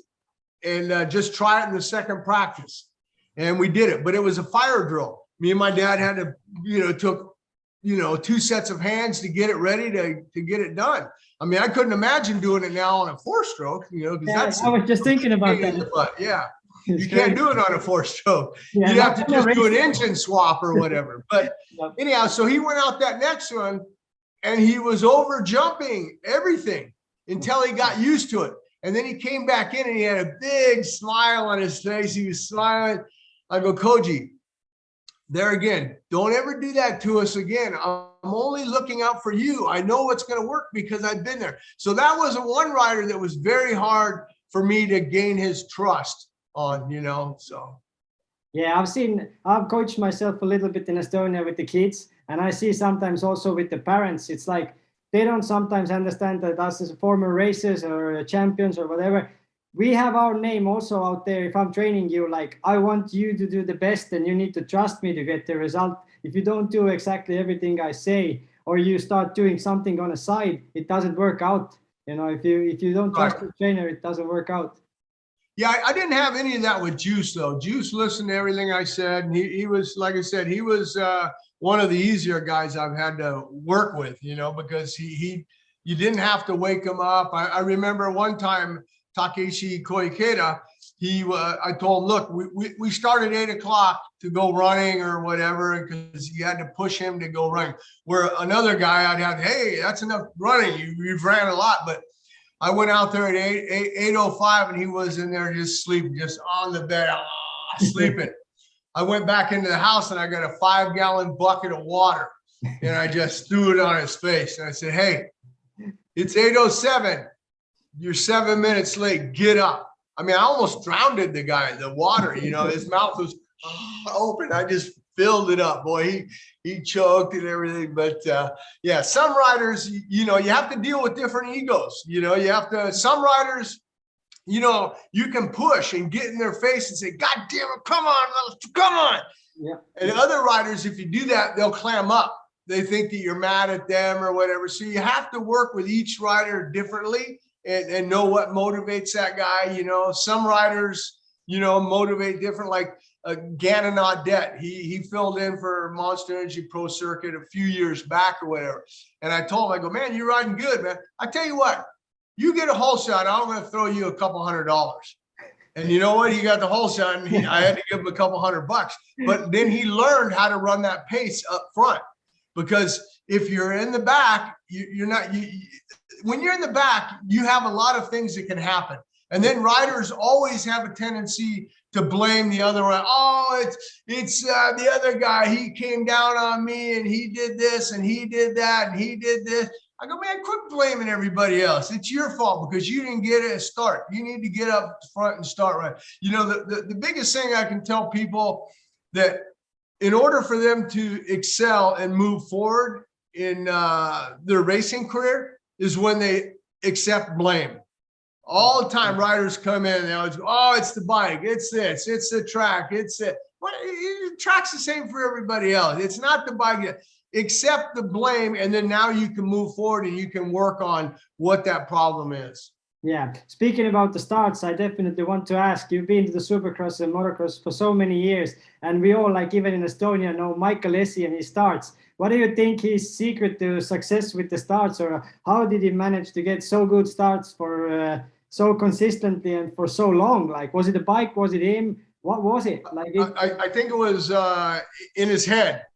And just try it in the second practice. And we did it, but it was a fire drill. Me and my dad had to, took, 2 sets of hands to get it ready to get it done. I mean, I couldn't imagine doing it now on a 4-stroke, because I was just thinking about that. Yeah. You can't do it on a 4-stroke. Yeah, You'd have to just do an engine swap or whatever. But anyhow, so he went out that next one and he was over jumping everything until he got used to it. And then he came back in and he had a big smile on his face. He was smiling. I go, Koji, there again, don't ever do that to us again. I'm only looking out for you. I know what's going to work because I've been there. So that was one rider that was very hard for me to gain his trust on, so. Yeah, I've coached myself a little bit in Estonia with the kids, and I see sometimes also with the parents, it's like they don't sometimes understand that us as former racers or champions or whatever, we have our name also out there. If I'm training you, like, I want you to do the best and you need to trust me to get the result. If you don't do exactly everything I say, or you start doing something on the side, it doesn't work out. If you don't trust the trainer, it doesn't work out. Yeah, I didn't have any of that with Juss, though. Juss listened to everything I said. And he was, like I said, he was one of the easier guys I've had to work with, because you didn't have to wake him up. I remember one time, Takeshi Koikeda, I told him, look, we started 8 o'clock to go running or whatever, because you had to push him to go running. Where another guy, I'd have, hey, that's enough running. You've ran a lot. But I went out there at 8:05 and he was in there just sleeping, just on the bed, sleeping. I went back into the house and I got a 5-gallon bucket of water and I just threw it on his face. And I said, hey, it's 8:07. You're 7 minutes late. Get up. I mean, I almost drowned the guy, the water, his mouth was open. I just filled it up, boy. He choked and everything. But yeah, some riders, you have to deal with different egos. Some riders, you can push and get in their face and say, God damn it, come on. Yeah. And other riders, if you do that, they'll clam up. They think that you're mad at them or whatever. So you have to work with each rider differently. And know what motivates that guy. Some riders, motivate different, like Gannon Audet. He filled in for Monster Energy Pro Circuit a few years back or whatever. And I told him, I go, man, you're riding good, man. I tell you what, you get a hole shot, I'm going to throw you a couple $100. And you know what? He got the hole shot and I had to give him a couple $100. But then he learned how to run that pace up front, because if you're in the back, when you're in the back, you have a lot of things that can happen. And then riders always have a tendency to blame the other one. Oh, it's the other guy. He came down on me and he did this and he did that and he did this. I go, man, quit blaming everybody else. It's your fault because you didn't get a start. You need to get up front and start right. The biggest thing I can tell people, that in order for them to excel and move forward in their racing career, is when they accept blame. All the time, riders come in and they always go, oh, it's the bike, it's this, it's the track, it's it. Well, the track's the same for everybody else. It's not the bike. Accept the blame, and then now you can move forward and you can work on what that problem is. Yeah. Speaking about the starts, I definitely want to ask, you've been to the Supercross and Motocross for so many years, and we all, like even in Estonia, know Michael Essi and his starts. What do you think his secret to success with the starts, or how did he manage to get so good starts for so consistently and for so long? Like, was it the bike? Was it him? What was it? Like, I think it was in his head,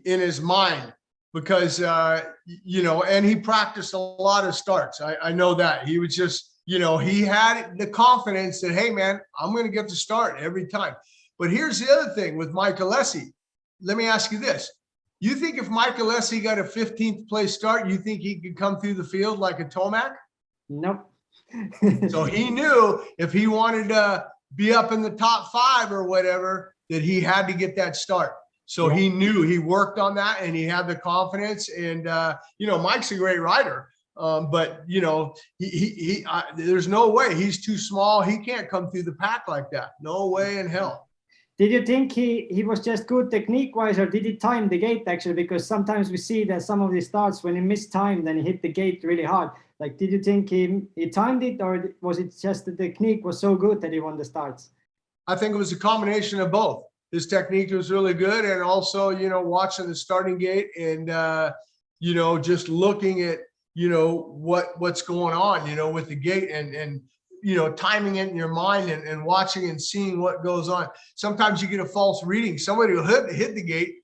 in his mind, because, and he practiced a lot of starts. I know that. He was just, he had the confidence that, hey, man, I'm going to get the start every time. But here's the other thing with Michael Essi. Let me ask you this. You think if Michael Essi got a 15th place start, you think he could come through the field like a Tomac? Nope. So he knew if he wanted to be up in the top 5 or whatever, that he had to get that start. So he knew, he worked on that and he had the confidence. And, Mike's a great rider, But you know, there's no way. He's too small. He can't come through the pack like that. No way in hell. Did you think he was just good technique-wise, or did he time the gate actually? Because sometimes we see that some of the starts, when he missed time, then he hit the gate really hard. Like, did you think he timed it, or was it just the technique was so good that he won the starts? I think it was a combination of both. His technique was really good, and also, you know, watching the starting gate and, you know, just looking at, you know, what's going on, you know, with the gate and you know, timing it in your mind and watching and seeing what goes on. Sometimes you get a false reading. Somebody will hit the gate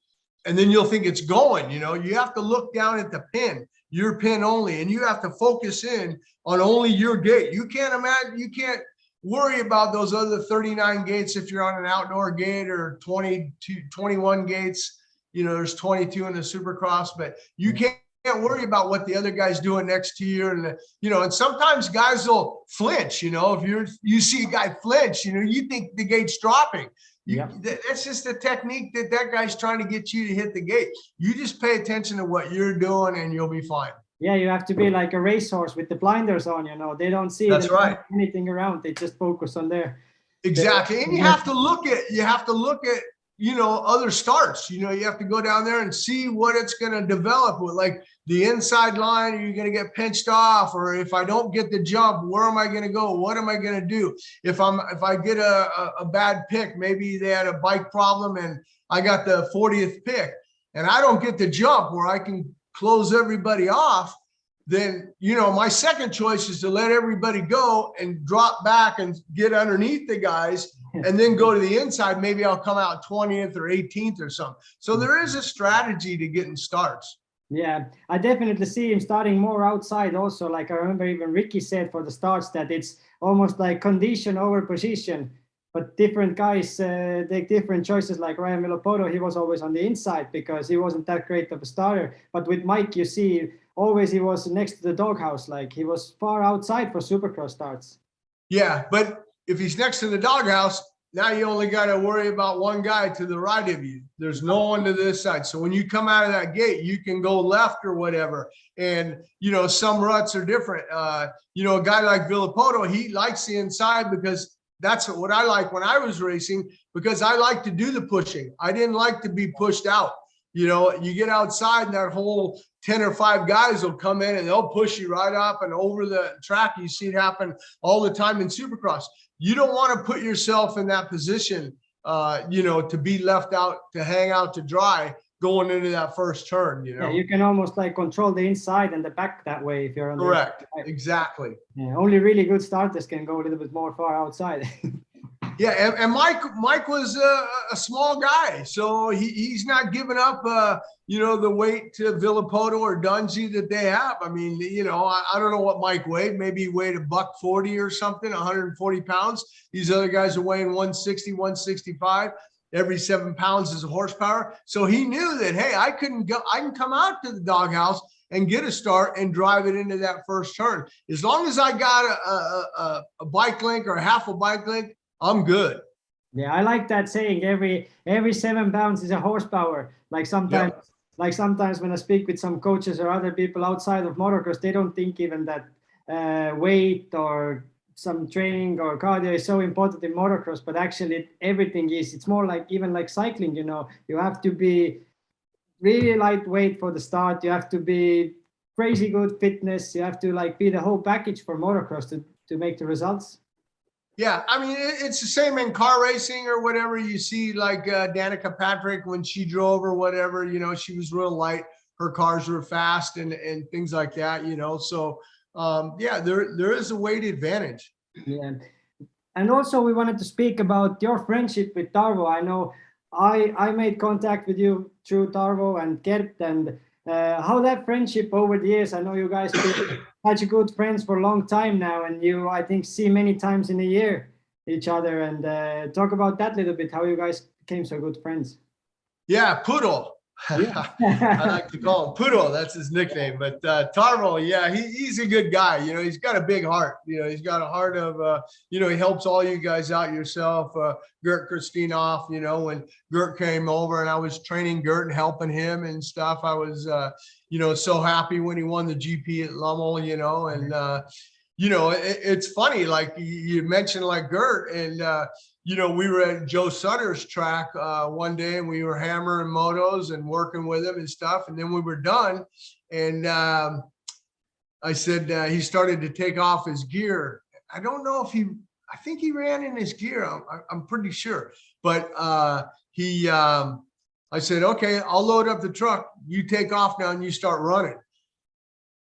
and then you'll think it's going, you know. You have to look down at the pin, your pin only, and you have to focus in on only your gate. You can't imagine, you can't worry about those other 39 gates if you're on an outdoor gate, or 21 gates. You know, there's 22 in the Supercross, but you can't worry about what the other guy's doing next to you. And, you know, and sometimes guys will flinch, you know, if you see a guy flinch, you know, you think the gate's dropping. That's just the technique that guy's trying to get you to hit the gate. You just pay attention to what you're doing and you'll be fine. Yeah, you have to be like a racehorse with the blinders on, you know, they don't see anything around. They just focus on there. Exactly. And you have to look at, you know, other starts. You know, you have to go down there and see what it's going to develop with, like the inside line. Are you going to get pinched off? Or if I don't get the jump, where am I going to go? What am I going to do? If I get a bad pick, maybe they had a bike problem and I got the 40th pick and I don't get the jump where I can close everybody off, then, you know, my second choice is to let everybody go and drop back and get underneath the guys and then go to the inside. Maybe I'll come out 20th or 18th or something. So there is a strategy to getting starts. Yeah, I definitely see him starting more outside also. Like I remember even Ricky said for the starts that it's almost like condition over position, but different guys take different choices. Like Ryan Villopoto, he was always on the inside because he wasn't that great of a starter. But with Mike, you see, always he was next to the doghouse. Like he was far outside for Supercross starts. Yeah, but if he's next to the doghouse, now you only got to worry about one guy to the right of you. There's no one to this side. So when you come out of that gate, you can go left or whatever. And, you know, some ruts are different. You know, a guy like Villopoto, he likes the inside because that's what I like when I was racing, because I like to do the pushing. I didn't like to be pushed out. You know, you get outside and that whole 10 or 5 guys will come in and they'll push you right up and over the track. You see it happen all the time in Supercross. You don't want to put yourself in that position, you know, to be left out, to hang out to dry going into that first turn, you know. Yeah, you can almost like control the inside and the back that way if you're on correct. Exactly. Yeah, only really good starters can go a little bit more far outside. Yeah, and Mike was a small guy, so he's not giving up, you know, the weight to Villopoto or Dungey that they have. I mean, you know, I don't know what Mike weighed. Maybe he weighed $140 or something, 140 pounds. These other guys are weighing 160, 165. Every 7 pounds is a horsepower. So he knew that, hey, I can come out to the doghouse and get a start and drive it into that first turn. As long as I got a bike link or half a bike link, I'm good. Yeah, I like that saying. Every 7 pounds is a horsepower. Like sometimes, when I speak with some coaches or other people outside of motocross, they don't think even that weight or some training or cardio is so important in motocross. But actually, everything is. It's more like even like cycling. You know, you have to be really lightweight for the start. You have to be crazy good fitness. You have to like be the whole package for motocross to make the results. Yeah, I mean, it's the same in car racing or whatever. You see like Danica Patrick, when she drove or whatever, you know, she was real light. Her cars were fast and things like that, you know. So, yeah, there is a weight advantage. Yeah. And also we wanted to speak about your friendship with Tarvo. I know I made contact with you through Tarvo and Gert, and how that friendship over the years. I know you guys been such good friends for a long time now, and you, I think, see many times in a year each other. And talk about that a little bit, how you guys became so good friends. Yeah, Puru. I like to call him Puru. That's his nickname. But Tarvo, yeah, he's a good guy. You know, he's got a big heart. You know, he's got a heart of, you know, he helps all you guys out yourself. Gert Christinoff, you know, when Gert came over and I was training Gert and helping him and stuff, I was, you know, so happy when he won the GP at Lommel, you know, and, you know, it's funny, like you mentioned like Gert and, you know, we were at Joe Sutter's track one day and we were hammering motos and working with him and stuff. And then we were done. And I said, he started to take off his gear. I don't know if I think he ran in his gear. I'm pretty sure. But I said, okay, I'll load up the truck. You take off now and you start running.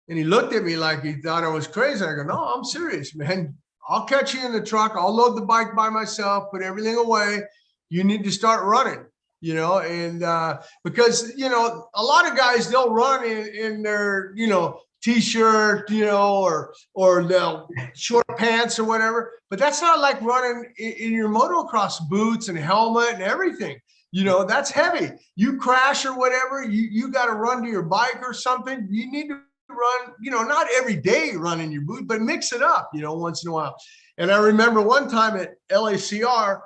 And he looked at me like he thought I was crazy. I go, no, I'm serious, man. I'll catch you in the truck. I'll load the bike by myself, put everything away. You need to start running, you know, and because, you know, a lot of guys, they'll run in their, you know, t-shirt, you know, or they'll short pants or whatever, but that's not like running in your motocross boots and helmet and everything. You know, that's heavy. You crash or whatever, you got to run to your bike or something. You need to run, you know, not every day run in your boot, but mix it up, you know, once in a while. And I remember one time at LACR,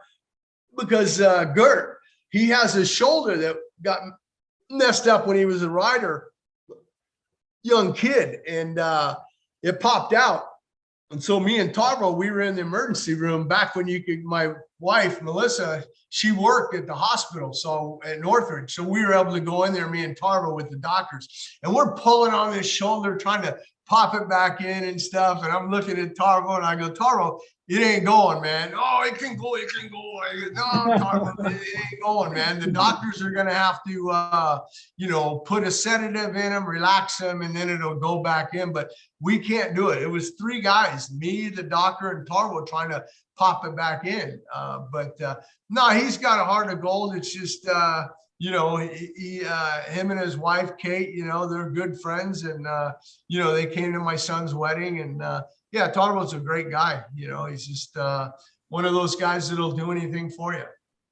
because Gert, he has his shoulder that got messed up when he was a rider, young kid, and it popped out. And so me and Tarvo, we were in the emergency room back when you could, my wife, Melissa, she worked at the hospital, so at Northridge. So we were able to go in there, me and Tarvo with the doctors, and we're pulling on this shoulder, trying to pop it back in and stuff. And I'm looking at Tarvo and I go, Tarvo, it ain't going, man. Oh, it can go, it can go. I go, no, Tarvo, it ain't going, man. The doctors are going to have to, you know, put a sedative in them, relax them, and then it'll go back in. But we can't do it. It was 3 guys, me, the doctor, and Tarvo trying to pop it back in. No, he's got a heart of gold. It's just, you know, him and his wife, Kate, you know, they're good friends. And, you know, they came to my son's wedding. And, yeah, Tarvo's a great guy. You know, he's just one of those guys that'll do anything for you.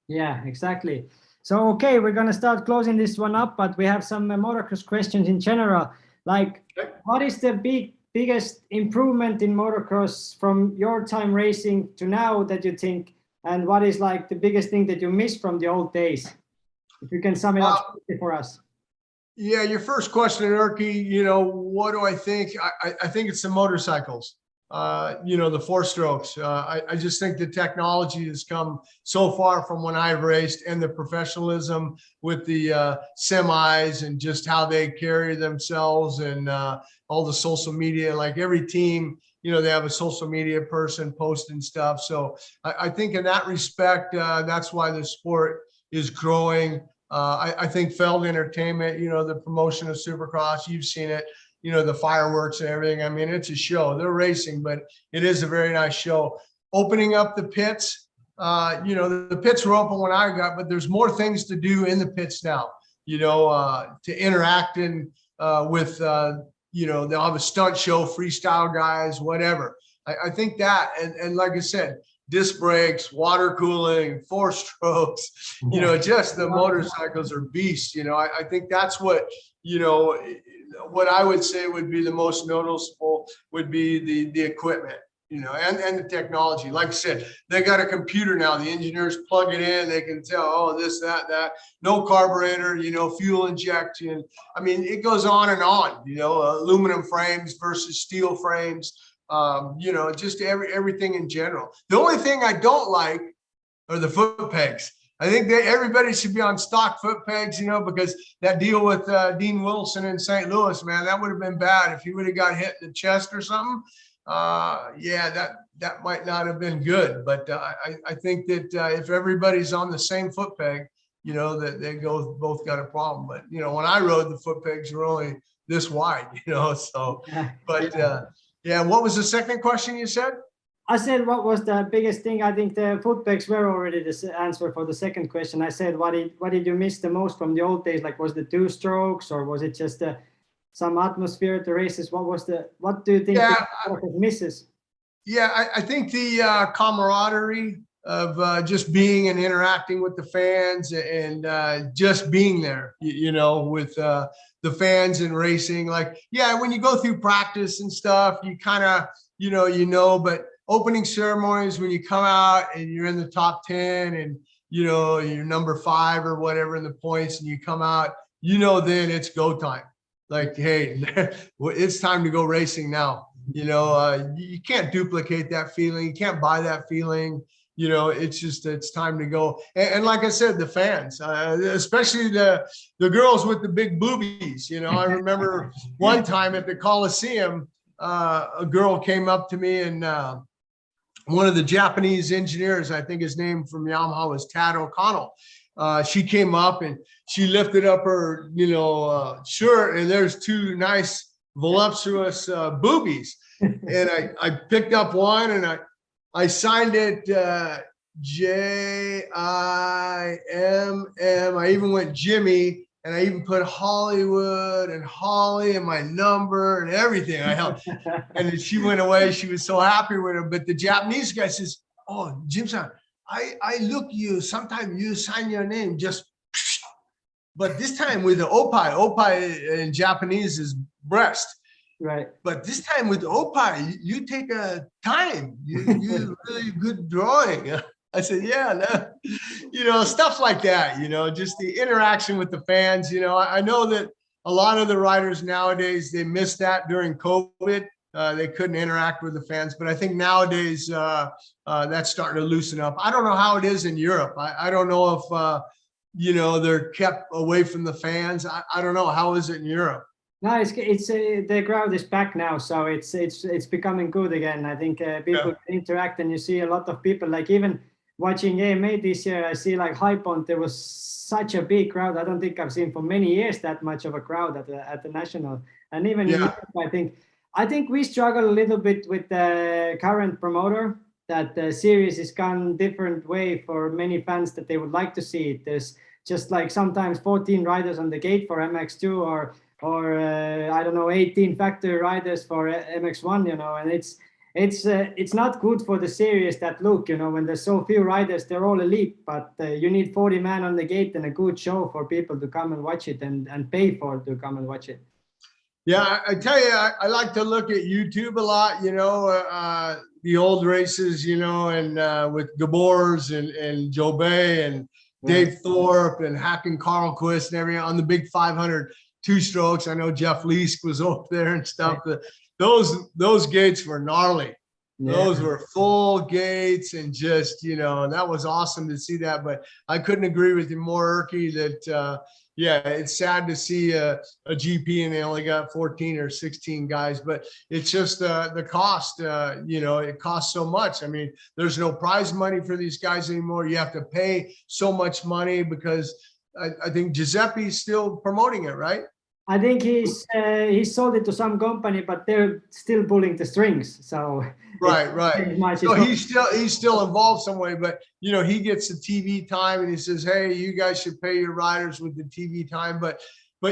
Yeah, exactly. So, okay, we're going to start closing this one up, but we have some motocross questions in general. Like, what is the biggest improvement in motocross from your time racing to now that you think, and what is like the biggest thing that you miss from the old days? If you can sum it up for us. Yeah, your first question, Erky, you know, what do I think? I think it's the motorcycles, you know, the 4-strokes. I just think the technology has come so far from when I raced, and the professionalism with the semis and just how they carry themselves, and all the social media, like every team, you know, they have a social media person posting stuff. So I think in that respect, that's why the sport is growing. I think Feld Entertainment, you know, the promotion of Supercross, you've seen it, you know, the fireworks and everything. I mean, it's a show. They're racing, but it is a very nice show. Opening up the pits, you know, the pits were open when I got, but there's more things to do in the pits now, you know, to interact in with, you know, they'll have a stunt show, freestyle guys, whatever. I think that, and like I said, disc brakes, water cooling, 4-strokes, you know, just the motorcycles are beasts. You know, I think that's what, you know, what I would say would be the most noticeable would be the equipment, you know, and the technology. Like I said, they got a computer now. The engineers plug it in, they can tell, oh, this, that, no carburetor, you know, fuel injection. I mean, it goes on and on, you know, aluminum frames versus steel frames. You know, just everything in general. The only thing I don't like are the foot pegs. I think that everybody should be on stock foot pegs, you know, because that deal with Dean Wilson in St. Louis, man, that would have been bad if he would have got hit in the chest or something. Yeah, that might not have been good. But I think that if everybody's on the same foot peg, you know, that they both got a problem. But, you know, when I rode, the foot pegs were only this wide, you know, so, but yeah, what was the second question you said? I said, what was the biggest thing? I think the foot pegs were already the answer for the second question. I said, what did you miss the most from the old days? Like, was the 2-strokes, or was it just some atmosphere at the races? What do you think misses? Yeah, I think the camaraderie, just being and interacting with the fans and just being there, you know, with the fans and racing. Like, yeah, when you go through practice and stuff, you kind of, but opening ceremonies, when you come out and you're in the top 10 and, you know, you're number 5 or whatever in the points and you come out, you know, then it's go time. Like, hey, it's time to go racing now. You know, you can't duplicate that feeling. You can't buy that feeling. You know, it's time to go. And like I said, the fans, especially the girls with the big boobies. You know, I remember one time at the Coliseum, a girl came up to me and one of the Japanese engineers, I think his name from Yamaha was Tad O'Connell. She came up and she lifted up her, shirt, and there's 2 nice voluptuous boobies. And I picked up one and I signed it J-I-M-M. I even went Jimmy, and I even put Hollywood and Holly and my number and everything. I helped. And then she went away. She was so happy with her. But the Japanese guy says, "Oh, Jim-san, I look you. Sometimes you sign your name just." But this time with the opai. Opai in Japanese is breast. Right. But this time with opai, you take a time. You really good drawing. I said, yeah, no. Stuff like that, just the interaction with the fans. I know that a lot of the riders nowadays, they missed that during COVID. They couldn't interact with the fans, but I think nowadays that's starting to loosen up. I don't know how it is in Europe. I don't know if, they're kept away from the fans. I don't know. How is it in Europe? No, it's the crowd is back now, so it's becoming good again. I think people interact, and you see a lot of people, like even watching AMA this year, I see like High Point, there was such a big crowd. I don't think I've seen for many years that much of a crowd at the national. And even in Europe, I think we struggle a little bit with the current promoter, that the series is gone different way for many fans that they would like to see it. There's just like sometimes 14 riders on the gate for MX2 or I don't know, 18 factory riders for MX1, and it's not good for the series that look, when there's so few riders, they're all elite, but you need 40 men on the gate and a good show for people to come and watch it and pay for to come and watch it. Yeah, I tell you, I like to look at YouTube a lot, the old races, and with Gabors and Jobé and Dave Thorpe and Hacken Carlquist and everything on the big 500 2-strokes. I know Jeff Leask was over there and stuff. But those gates were gnarly. Yeah. Those were full gates and just, that was awesome to see that. But I couldn't agree with you more, Erky, that, it's sad to see a GP and they only got 14 or 16 guys, but it's just the cost, it costs so much. I mean, there's no prize money for these guys anymore. You have to pay so much money because I think Giuseppe's still promoting it, right? I think he sold it to some company, but they're still pulling the strings. So right. So he's still involved some way, but he gets the TV time and he says, "Hey, you guys should pay your riders with the TV time." But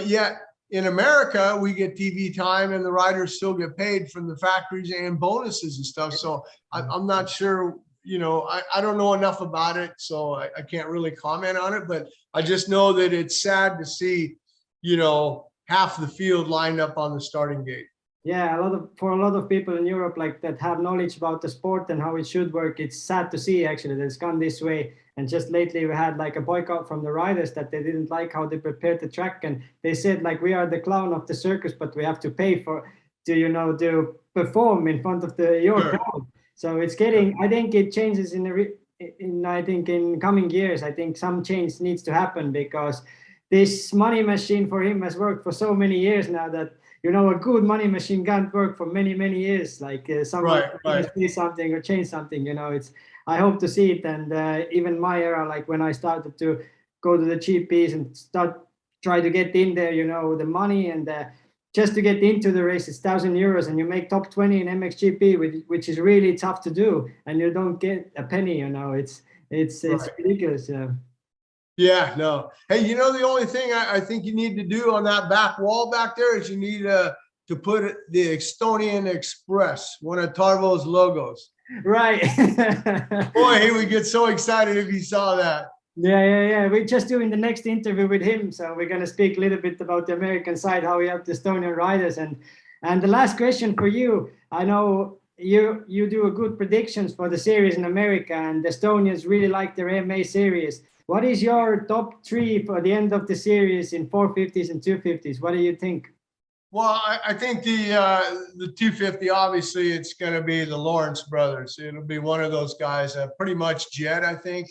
yet in America, we get TV time and the riders still get paid from the factories and bonuses and stuff. So I'm not sure. I don't know enough about it, so I can't really comment on it, but I just know that it's sad to see, half the field lined up on the starting gate. Yeah, for a lot of people in Europe, like that have knowledge about the sport and how it should work, it's sad to see actually that it's gone this way. And just lately we had like a boycott from the riders that they didn't like how they prepared the track, and they said like, we are the clown of the circus, but we have to pay to perform in front of your crowd. So it's getting, I think it changes in coming years. I think some change needs to happen because this money machine for him has worked for so many years now that, a good money machine can't work for many, many years. Like someone say something or change something, I hope to see it. And even my era, like when I started to go to the GPs and try to get in there, the money and just to get into the race, it's €1,000 and you make top 20 in MXGP, which is really tough to do. And you don't get a penny, it's ridiculous. Yeah. Yeah, no. Hey, the only thing I think you need to do on that back wall back there is you need to put the Estonian Express, one of Tarvo's logos. Right. Boy, he would get so excited if he saw that. Yeah. We're just doing the next interview with him, so we're gonna speak a little bit about the American side, how we help the Estonian riders, and the last question for you. I know you do a good predictions for the series in America, and the Estonians really like their AMA series. What is your top 3 for the end of the series in 450s and 250s? What do you think? Well, I think the 250, obviously, it's going to be the Lawrence brothers. It'll be one of those guys, pretty much Jet, I think.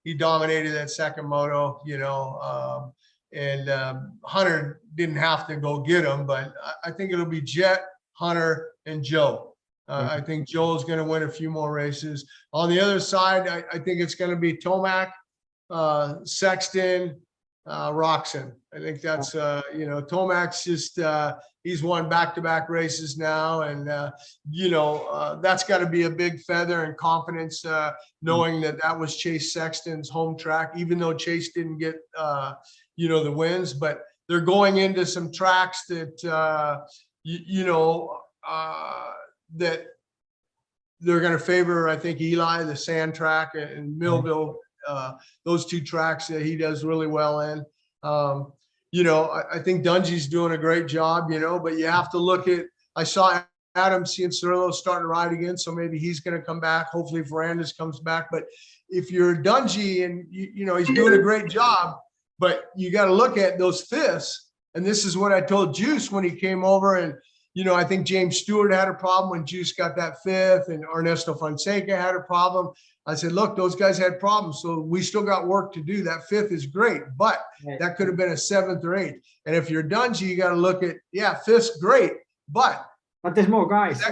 He dominated that second moto, and Hunter didn't have to go get him, but I think it'll be Jet, Hunter, and Joe. I think Joe's going to win a few more races. On the other side, I think it's going to be Tomac, Sexton, Roxon. I think that's, Tomac's just, he's won back-to-back races now. And, that's got to be a big feather and confidence, knowing that was Chase Sexton's home track, even though Chase didn't get, the wins, but they're going into some tracks that, that they're going to favor, I think, Eli, the sand track, and Millville, those 2 tracks that he does really well in. I think Dungey's doing a great job, but you have to look at, I saw Adam Cianciarulo starting to ride again, so maybe he's going to come back. Hopefully Ferrandis comes back. But if you're Dungey and, he's doing a great job, but you got to look at those fifths. And this is what I told Juice when he came over. And, I think James Stewart had a problem when Juice got that 5th, and Ernesto Fonseca had a problem. I said, look, those guys had problems, so we still got work to do. That 5th is great, but that could have been a 7th or 8th. And if you're Dungey, you got to look at, 5th's great, but there's more guys.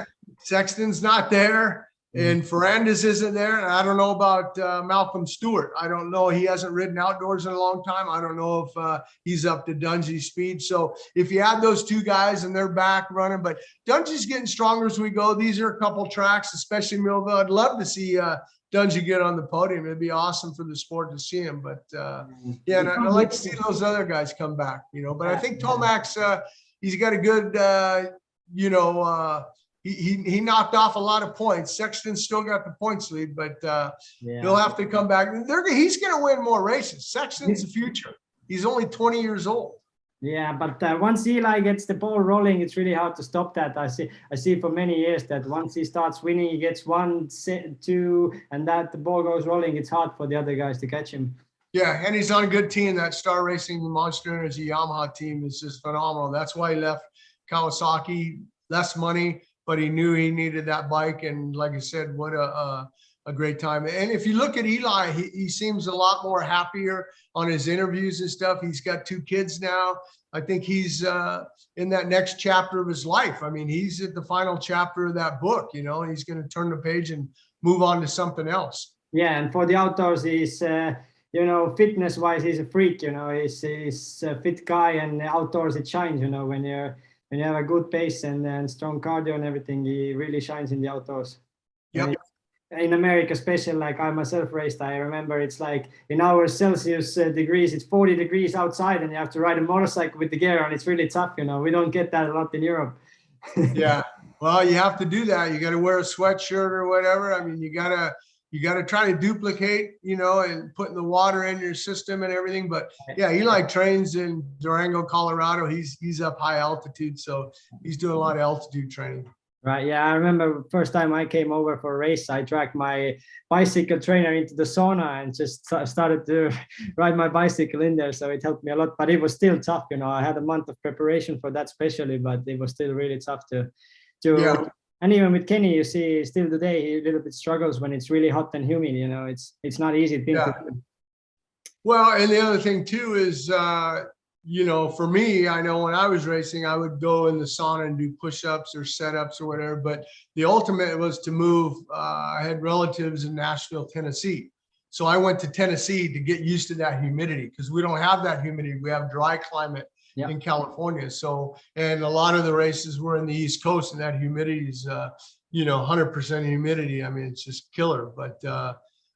Sexton's not there, and Ferrandis isn't there. And I don't know about Malcolm Stewart. I don't know. He hasn't ridden outdoors in a long time. I don't know if he's up to Dungey's speed. So if you add those 2 guys and they're back running, but Dungey's getting stronger as we go. These are a couple tracks, especially Millville. I'd love to see Dungey get on the podium. It'd be awesome for the sport to see him. But and I'd like to see those other guys come back, But I think Tomac's he's got a good he knocked off a lot of points. Sexton's still got the points lead, but he'll have to come back. He's going to win more races. Sexton's the future. He's only 20 years old. Yeah, but once Eli gets the ball rolling, it's really hard to stop that. I see for many years that once he starts winning, he gets 1, 2, and that the ball goes rolling. It's hard for the other guys to catch him. Yeah, and he's on a good team. That Star Racing Monster Energy Yamaha team is just phenomenal. That's why he left Kawasaki. Less money, but he knew he needed that bike. And like I said, what a great time. And if you look at Eli, he seems a lot more happier on his interviews and stuff. He's got 2 kids now. I think he's in that next chapter of his life. I mean, he's at the final chapter of that book, and he's going to turn the page and move on to something else. Yeah, and for the outdoors, he's, fitness-wise, he's a freak, he's a fit guy, and outdoors it shines, when you have a good pace and strong cardio and everything, he really shines in the outdoors. Yep. In America, especially, like I myself raced, I remember it's like in our Celsius degrees, it's 40 degrees outside, and you have to ride a motorcycle with the gear on. It's really tough, We don't get that a lot in Europe. Yeah, well, you have to do that. You got to wear a sweatshirt or whatever. I mean, you got to try to duplicate, and putting the water in your system and everything. But yeah, Eli trains in Durango, Colorado. He's up high altitude, so he's doing a lot of altitude training. Right. Yeah, I remember first time I came over for a race, I dragged my bicycle trainer into the sauna and just started to ride my bicycle in there. So it helped me a lot, but it was still tough. I had a month of preparation for that especially, but it was still really tough to. Yeah. And even with Kenny, you see, still today, he a little bit struggles when it's really hot and humid. It's not easy thing to do. Well, and the other thing too is, for me, I know when I was racing, I would go in the sauna and do push-ups or setups or whatever. But the ultimate was to move. I had relatives in Nashville, Tennessee. So I went to Tennessee to get used to that humidity, because we don't have that humidity. We have dry climate. Yep. In California. So, and a lot of the races were in the East Coast, and that humidity is, 100% humidity. I mean, it's just killer. But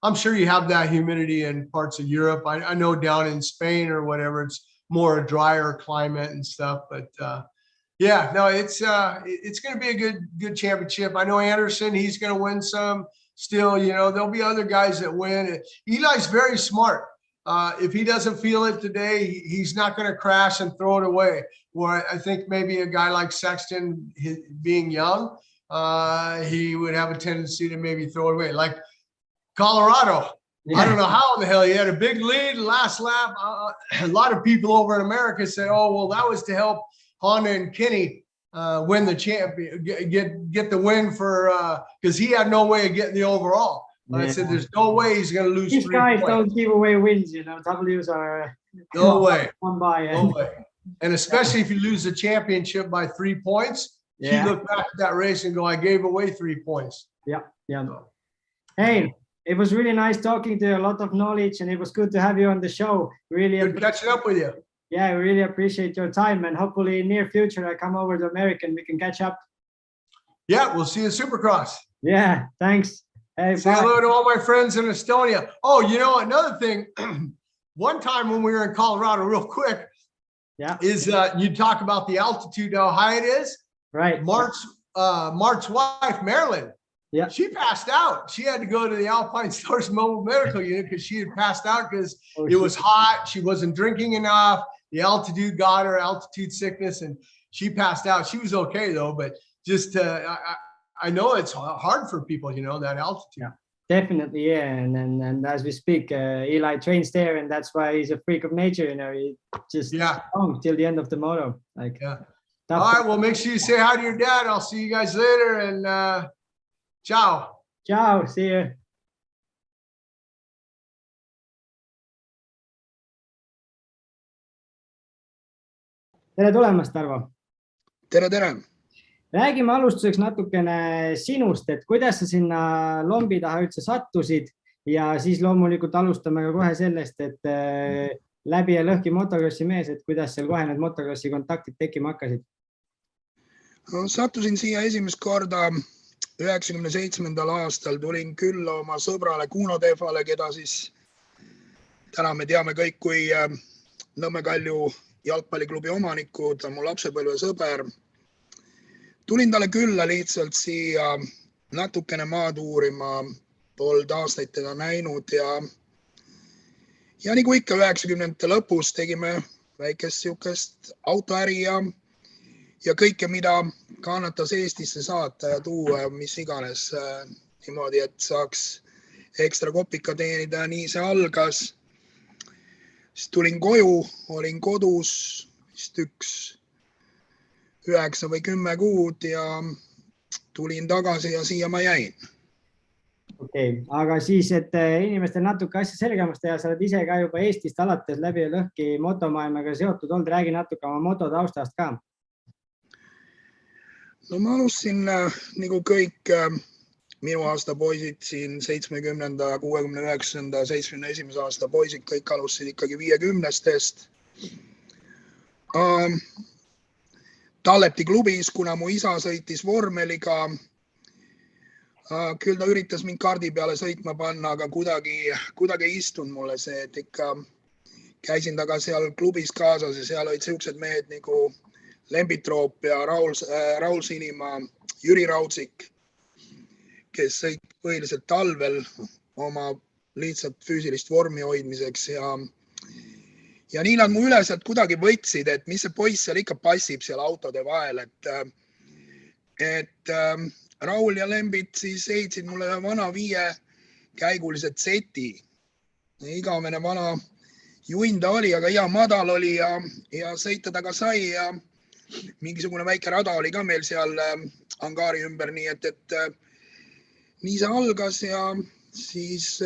I'm sure you have that humidity in parts of Europe. I know down in Spain or whatever, it's more a drier climate and stuff. But Yeah, no, it's going to be a good championship. I know Anderson, he's going to win some still, you know, there'll be other guys that win. Eli's very smart. If he doesn't feel it today, he's not going to crash and throw it away. Where I think maybe a guy like Sexton, being young, he would have a tendency to maybe throw it away. Like Colorado, I don't know how in the hell he had a big lead last lap. A lot of people over in America said, oh, well, that was to help Honda and Kenny win the champion, get the win for, because he had no way of getting the overall. I said, there's no way he's going to lose. These guys don't give away wins, you know. W's are no way. No way. And especially if you lose the championship by 3 points, you look back at that race and go, I gave away 3 points. Yeah. So. Hey, it was really nice talking to you, a lot of knowledge, and it was good to have you on the show. Really good catching up with you. Yeah, I really appreciate your time, and hopefully in near future I come over to America and we can catch up. Yeah, we'll see you in Supercross. Yeah, thanks. Hey, say hello to all my friends in Estonia. Oh, you know, another thing, one time when we were in Colorado, real quick, is you talk about the altitude, how high it is. Right. Mark's wife, Marilyn, she passed out. She had to go to the Alpine Stars Mobile Medical Unit because she had passed out because it was hot. She wasn't drinking enough. The altitude got her, altitude sickness, and she passed out. She was okay though, but just I know it's hard for people, you know, that altitude. Yeah, definitely, yeah. And as we speak, Eli trains there, and that's why he's a freak of nature. You know, he just strong till the end of the moto. Like, all right. Well, make sure you say hi to your dad. I'll see you guys later, and ciao. Ciao. See you. Tere tulemast, Tarvo. Tere. Räägime alustuseks natukene sinust, et kuidas sa sinna lombi taha üldse sattusid ja siis loomulikult alustame ka kohe sellest, et läbi ja lõhki motokrossi mees, et kuidas seal kohe need motokrossi kontaktid tekkima hakkasid? Sattusin siia esimest korda 97. aastal, tulin külla oma sõbrale Kuno Tehvale, keda siis täna me teame kõik kui Nõmme Kalju jalgpalliklubi omanikku, ta on mu lapsepõlve sõber. Tulin talle külla lihtsalt siia natukene maad uurima, polnud aastaid teda näinud ja nagu ikka 90-ndate lõpus tegime väikest siukest autoäri ja kõike, mida kannatas Eestisse saata ja tuua, mis iganes niimoodi, et saaks ekstra kopika teenida. Nii see algas. Siis tulin koju, olin kodus vist 9 või 10 kuud ja tulin tagasi ja siia ma jäin. Okei, aga siis, et inimestel natuke asja selgemast teha, sa oled ise ka juba Eestist alates läbi ja lõhki motomaailmaga seotud olnud. Räägi natuke oma mototaustast ka. No ma alustasin nagu kõik minu aasta poisid siin 70, 69, 71 aasta poisid, kõik alustasid ikkagi 50-stest. Tallepti klubis, kuna mu isa sõitis vormeliga, küll ta üritas mind kaardi peale sõitma panna, aga kuidagi ei istunud mulle see, et ikka käisin taga seal klubis kaasas ja seal olid siuksed mehed nagu Lembitroop ja Raul Sinimaa, Jüri Raudsik, kes sõid põhiliselt talvel oma lihtsalt füüsilist vormi hoidmiseks ja nii nad mu üleselt kuidagi võtsid, et mis see poiss seal ikka passib seal autode vahel, et Raul ja Lembit siis ehitasid mulle vana 5-käigulise seti. Igavene vana junn ta oli, aga hea madal oli ja sõita taga sai ja mingisugune väike rada oli ka meil seal angaari ümber, nii et nii see algas ja siis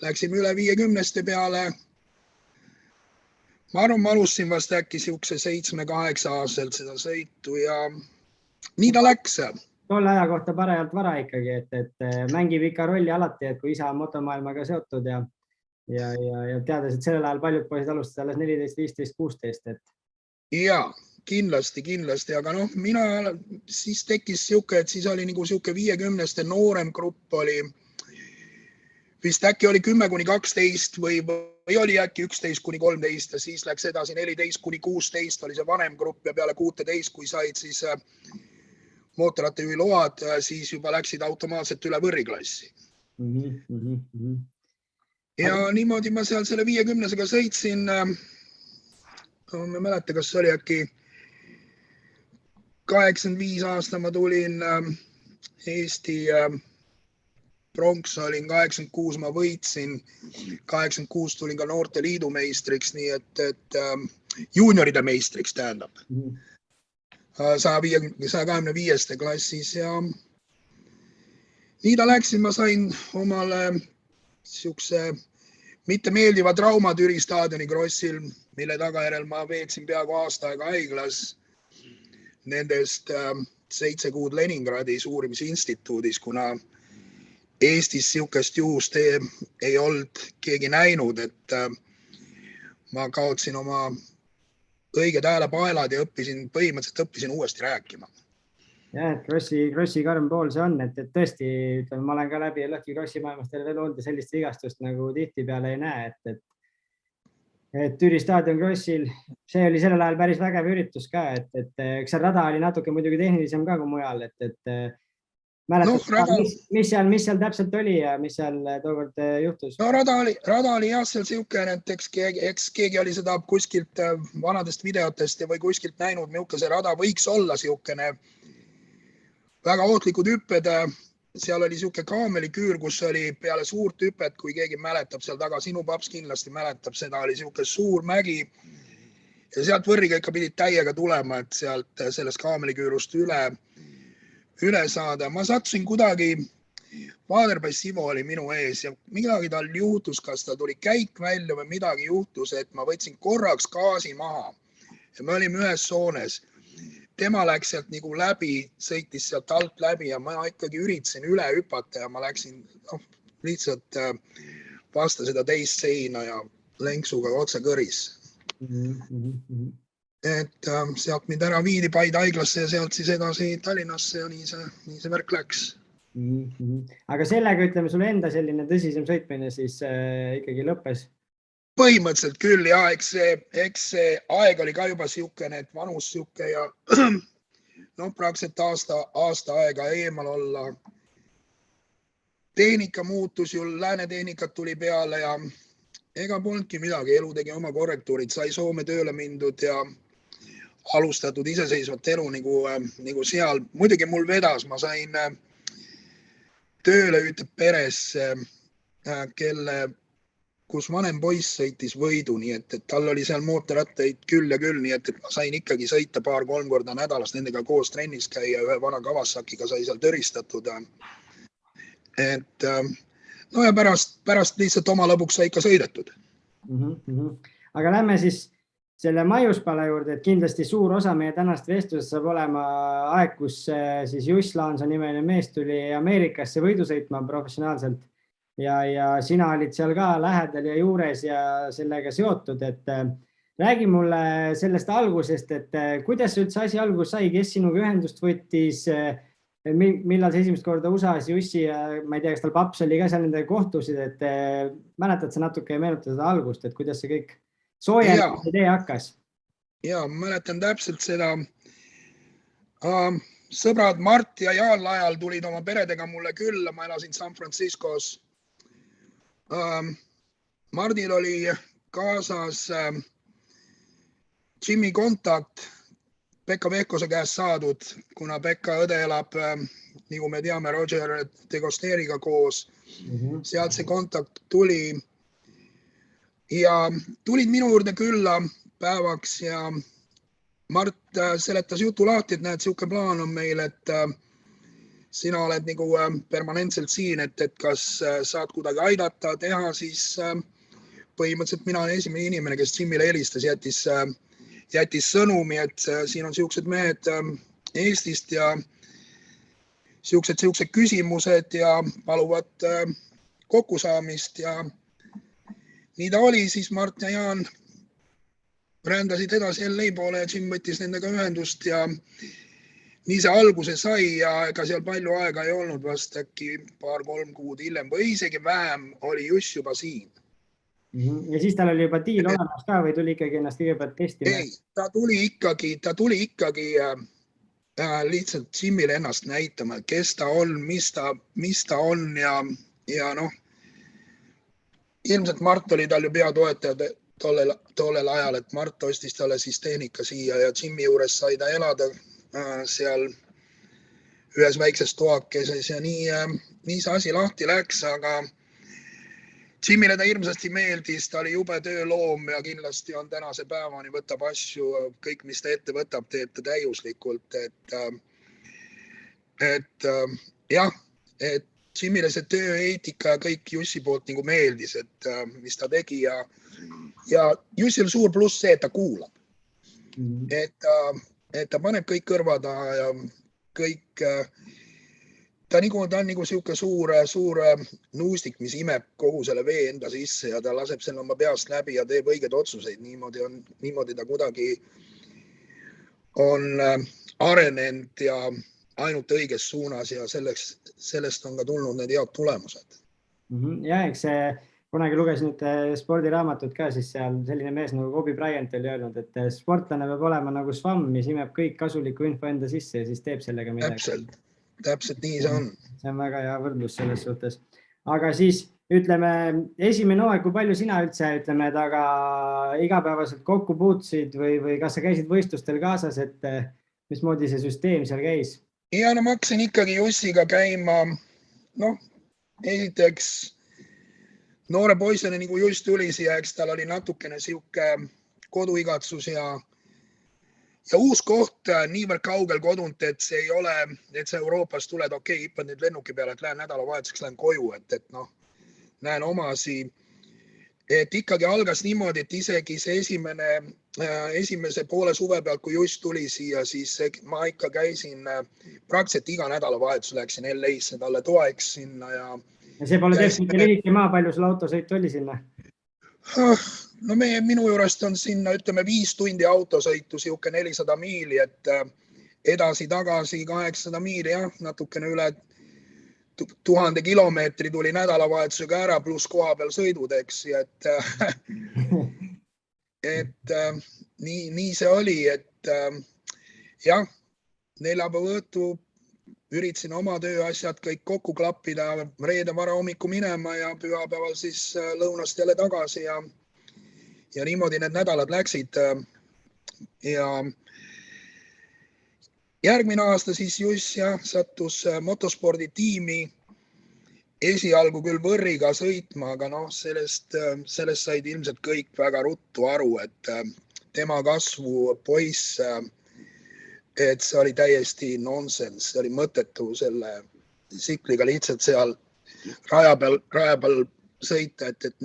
läksime üle 50-ste peale. Ma arvan, ma alustasin vast äkki siukse 7-8 aastaselt seda sõitu ja nii ta läks. Tolle aja kohta parajalt vara ikkagi, et mängib ikka rolli alati, et kui isa on motomaailmaga seotud ja teades, et sellel ajal paljud poisid alustasid alles 14, 15, 16. Jaa, kindlasti, aga noh, mina siis tekkis siuke, et siis oli nagu siuke 50-ste noorem grupp oli vist äkki oli 10-12 või oli äkki 11-13 ja siis läks edasi 14-16 oli see vanem grupp ja peale 16, kui said siis mootorrattajuhi load, siis juba läksid automaatselt üle võrriklassi. Ja niimoodi ma seal selle 50-sega sõitsin, ma mäleta, kas oli äkki 85 aasta ma tulin Eesti pronks olin 86, ma võitsin, 86 tulin ka noorte liidu meistriks, nii et juunioride meistriks tähendab. 125 klassis ja nii ta läksin, ma sain omale siukse mitte meeldiva trauma Türi staadioni krossil, mille tagajärel ma veetsin peaaegu aasta aega haiglas. Nendest 7 kuud Leningradis uurimisinstituudis, kuna Eestis siukest juhust ei olnud keegi näinud, et ma kaotsin oma õiged häälepaelad ja põhimõtteliselt õppisin uuesti rääkima. Ja, et krossi karm pool see on, et tõesti, ütleme, ma olen ka läbi lõhki krossi maailmast veel olnud ja sellist vigastust nagu tihti peale ei näe, et Türi staadion krossil, see oli sellel ajal päris vägev üritus ka, et eks see rada oli natuke muidugi tehnilisem ka kui mujal, et mäletad, mis seal täpselt oli ja mis seal tookord juhtus? No rada oli jah seal siukene, et eks keegi oli seda kuskilt vanadest videotest või kuskilt näinud, milline see rada võiks olla siukene väga ohtlikud hüpped. Seal oli siuke kaameliküür, kus oli peale suurt hüpet, kui keegi mäletab seal taga, sinu paps kindlasti mäletab seda, oli siuke suur mägi ja sealt võrriga ikka pidid täiega tulema, et sealt sellest kaameliküürust üle saada. Ma sattusin kuidagi, Vaaderpäis Sivo oli minu ees ja midagi tal juhtus, kas ta tuli käik välja või midagi juhtus, et ma võtsin korraks gaasi maha ja me olime ühes soones. Tema läks sealt nagu läbi, sõitis sealt alt läbi ja ma ikkagi üritasin üle hüpata ja ma läksin lihtsalt vasta seda teist seina ja Lenksuga otse kõris. Et sealt mind ära viidi Paide haiglasse ja sealt siis edasi Tallinnasse ja nii see värk läks. Aga sellega ütleme sulle enda selline tõsisem sõitmine siis ikkagi lõppes? Põhimõtteliselt küll ja eks see aeg oli ka juba siukene, et vanus siuke ja praktiliselt aasta aega eemal olla. Tehnika muutus ju, lääne tehnikat tuli peale ja ega polnudki midagi, elu tegi oma korrektuurid, sai Soome tööle mindud ja alustatud iseseisvat elu nagu seal. Muidugi mul vedas, ma sain tööle ühte peresse, kus vanem poiss sõitis võidu, nii et tal oli seal mootorrattaid küll ja küll, nii et ma sain ikkagi sõita 2-3 korda nädalas nendega koos trennis käia, ühe vana Kawasakiga sai seal tõristatud. Et no ja pärast lihtsalt oma lõbuks sai ikka sõidetud. Aga lähme siis selle maiuspala juurde, et kindlasti suur osa meie tänast vestlusest saab olema aeg, kus siis Juss Laansoost nimeline mees tuli Ameerikasse võidu sõitma professionaalselt. Ja sina olid seal ka lähedal ja juures ja sellega seotud, et räägi mulle sellest algusest, et kuidas üldse asi algus sai, kes sinuga ühendust võttis, millal sa esimest korda USA-s Jussi ja ma ei tea, kas tal paps oli ka seal nendega kohtusid, et mäletad sa natuke ja meenutada seda algust, et kuidas see kõik soojenemise idee hakkas? Ja, mäletan täpselt seda. Sõbrad Mart ja Jaan ajal tulid oma peredega mulle külla, ma elasin San Franciscos. Mardil oli kaasas Jimmy kontakt Pekka Vehkose käest saadud, kuna Pekka õde elab, nagu me teame, Roger Degosteeriga koos. Sealt see kontakt tuli ja tulid minu juurde külla päevaks ja Mart seletas jutu lahti, et näed, siuke plaan on meil, et sina oled nagu permanentselt siin, et kas saad kuidagi aidata, teha, siis põhimõtteliselt mina olen esimene inimene, kes Jimile helistas, jättis sõnumi, et siin on siuksed mehed Eestist ja siuksed küsimused ja paluvad kokkusaamist ja nii ta oli, siis Mart ja Jaan rändasid edasi LA poole ja Jim võttis nendega ühendust ja nii see alguse sai ja ega seal palju aega ei olnud, vast äkki 2-3 kuud hiljem või isegi vähem oli Juss juba siin. Ja siis tal oli juba diil olemas ka või tuli ikkagi ennast kõigepealt testima? Ei, ta tuli ikkagi lihtsalt Jimile ennast näitama, kes ta on, mis ta on ja noh, ilmselt Mart oli tal ju peatoetaja tollel ajal, et Mart ostis talle siis tehnika siia ja Jimmy juures sai ta elada seal ühes väikses toakeses ja nii see asi lahti läks, aga Jimile ta hirmsasti meeldis, ta oli jube tööloom ja kindlasti on tänase päevani võtab asju, kõik mis ta ette võtab, teeb ta täiuslikult, et Jimile see tööeetika ja kõik Jussi poolt nagu meeldis, et mis ta tegi ja Jussil suur pluss see, et ta kuulab. Et ta paneb kõik kõrva taha ja kõik, ta on nagu siuke suur nuustik, mis imeb kogu selle vee enda sisse ja ta laseb selle oma peast läbi ja teeb õiged otsuseid. Niimoodi ta kuidagi on arenenud ja ainult õiges suunas ja sellest on ka tulnud need head tulemused. Ja eks kunagi lugesin spordiraamatut ka, siis seal selline mees nagu Kobe Bryant oli öelnud, et sportlane peab olema nagu svamm, mis imeb kõik kasuliku info enda sisse ja siis teeb sellega midagi. Täpselt nii see on. See on väga hea võrdlus selles suhtes. Aga siis ütleme, esimene hooaeg, kui palju sina üldse taga igapäevaselt kokku puutusid või kas sa käisid võistlustel kaasas, et mismoodi see süsteem seal käis? Ja no ma hakkasin ikkagi Jussiga käima, esiteks noore poisena nagu Juss tuli siia, eks tal oli natukene siuke koduigatsus ja uus koht niivõrd kaugel kodunt, et see ei ole, et sa Euroopast tuled, hüppad nüüd lennuki peale, et lähen nädalavahetuseks, lähen koju, et näen omasi. Et ikkagi algas niimoodi, et isegi see esimese poole suve pealt, kui Juss tuli siia, siis ma ikka käisin praktiliselt iga nädalavahetus, läksin LA-sse talle toeks sinna ja see pole tehtud lühike maa, palju sul autosõit oli sinna? No minu juurest on sinna, 5 tundi autosõitu, siuke 400 miili, et edasi-tagasi 800 miili, natukene üle 1000 kilomeetri tuli nädalavahetusega ära, pluss koha peal sõidud, eks, et nii see oli, et neljapäeva õhtu üritasin oma tööasjad kõik kokku klappida, reede vara hommiku minema ja pühapäeval siis lõunast jälle tagasi ja niimoodi need nädalad läksid. Ja järgmine aasta siis Juss sattus motosporditiimi esialgu küll Võrriga sõitma, aga sellest said ilmselt kõik väga ruttu aru, et tema kasvu poiss, et see oli täiesti nonsense, see oli mõttetu selle tsikliga lihtsalt seal raja peal sõita, et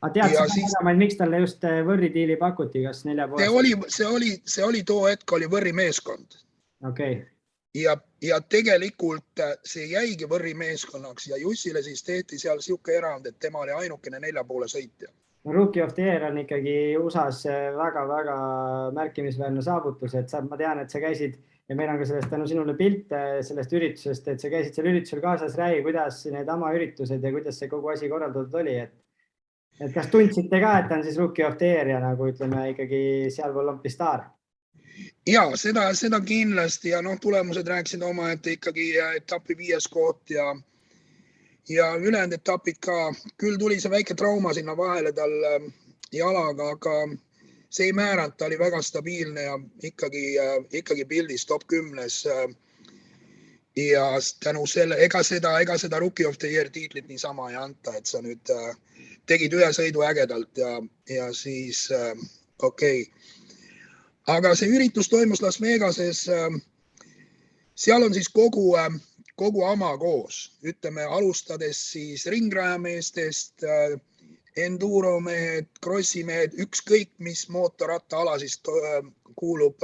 Aga tead, miks talle just Võrri diili pakuti, kas 4 poolest? See oli too hetk oli Võrri meeskond. Okay. Ja tegelikult see jäigi Võrri meeskonnaks ja Jussile siis tehti seal siuke erand, et tema oli ainukene 4 poole sõitja. Rookie of the Year on ikkagi USA's väga-väga märkimisväärne saavutus, et ma tean, et sa käisid ja meil on ka sellest tänu sinule pilt sellest üritusest, et sa käisid seal üritusel kaasas, räägi, kuidas need AMA üritused ja kuidas see kogu asi korraldatud oli, et kas tundsite ka, et ta on siis Rookie of the Year ja nagu ütleme ikkagi sealpool lompistaar? Ja, seda kindlasti ja tulemused rääkisid oma, et ikkagi etapi 5. koht ja ülejäänud etapid ka. Küll tuli see väike trauma sinna vahele tal jalaga, aga see ei määranud, ta oli väga stabiilne ja ikkagi pildis top 10. Ja tänu selle, ega seda Rookie of the Year tiitlit niisama ei anta, et sa nüüd tegid ühe sõidu ägedalt ja siis okei. Aga see üritus toimus Las Vegases, seal on siis kogu AMA koos, ütleme alustades siis ringrajameestest, enduromehed, krossimehed, ükskõik mis mootorrattaala siis kuulub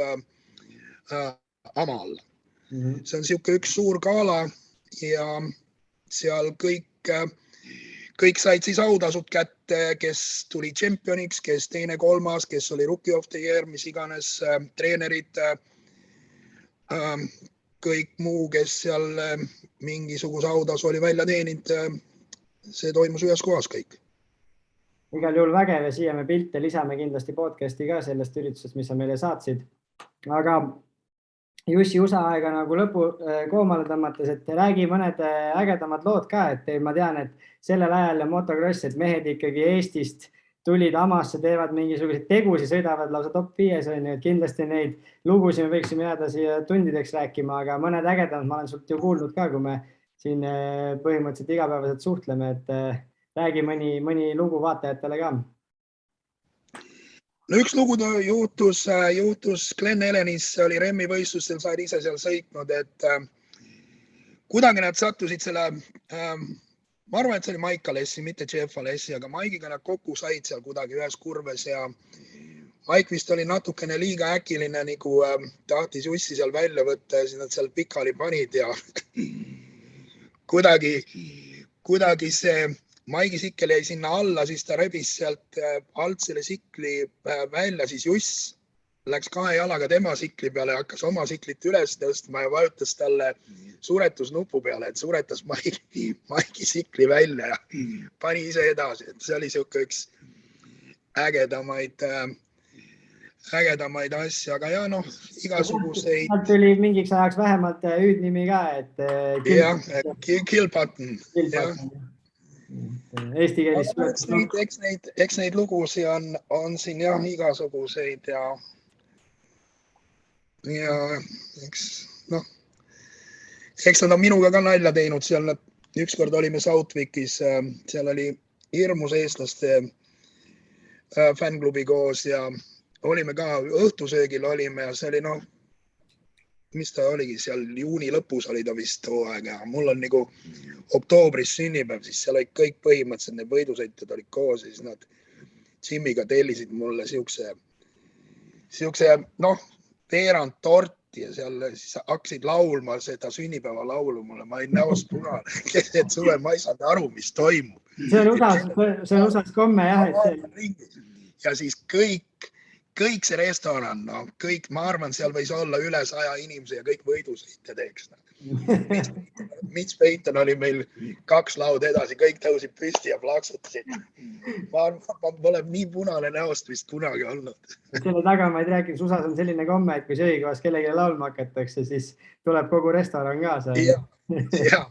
AMA-l. See on siuke üks suur gala ja seal kõik said siis autasud kätte, kes tuli tšempioniks, kes 2., 3., kes oli Rookie of the Year, mis iganes treenerid. kõik muu, kes seal mingisuguse autasu oli välja teeninud, see toimus ühes kohas kõik. Igal juhul vägev ja siia me pilte lisame kindlasti podcasti ka sellest üritusest, mis sa meile saatsid. Aga Jussi USA aega nagu lõpu koomale tõmmates, et räägi mõned ägedamad lood ka, et ma tean, et sellel ajal ja Motokrossi, et mehed ikkagi Eestist tulid AMA-sse, teevad mingisuguseid tegusi, sõidavad lausa top 5, on ju, et kindlasti neid lugusid me võiksime jääda siia tundideks rääkima, aga mõned ägedamad ma olen sult ju kuulnud ka, kui me siin põhimõtteliselt igapäevaselt suhtleme, et räägi mõni lugu vaatajatele ka. No üks lugu juhtus Glen Helenis, oli remmi võistlustel, said ise seal sõitnud, et kuidagi nad sattusid selle, ma arvan, et see oli Maika lessi, mitte Jeffa lessi, aga Maigiga nad kokku said seal kuidagi ühes kurves ja Maik vist oli natukene liiga äkiline, nagu tahtis Jussi seal välja võtta ja siis nad seal pikali panid ja kuidagi see Maigi sikkel jäi sinna alla, siis ta rebis sealt alt selle sikli välja, siis Juss läks 2 jalaga tema sikli peale ja hakkas oma siklit üles tõstma ja vajutas talle suretusnupu peale, et suretas Maigi sikli välja ja pani ise edasi. Et see oli siuke üks ägedamaid asju, aga ja noh, igasuguseid. Nad tuli mingiks ajaks vähemalt hüüdnimi ka, et Kill Button. Eesti keelis. Eks neid lugusi on siin jah igasuguseid ja eks nad on minuga ka nalja teinud, seal ükskord olime Southwickis, seal oli hirmus eestlaste fänklubi koos ja olime ka õhtusöögil olime ja see oli mis ta oligi seal juuni lõpus oli ta vist too aeg ja mul on nagu oktoobris sünnipäev, siis seal olid kõik põhimõtteliselt need võidusõitjad olid koos ja siis nad Jimiga tellisid mulle siukse veerand torti ja seal siis hakkasid laulma seda sünnipäeva laulu mulle, ma olin näost punane, et suve ma ei saanud aru, mis toimub. See on usas komme jah, et ja siis kõik see restoran, kõik, ma arvan, seal võis olla üle 100 inimese ja kõik võidusõitja teeks. Mitch Payton oli meil 2 lauda edasi, kõik tõusid püsti ja plaksutasid. Ma pole nii punane näost vist kunagi olnud. Selle taga ma ei rääkinud, usas on selline komme, et kui söögikohas kellegi laulma hakatakse, siis tuleb kogu restoran kaasa. Jah.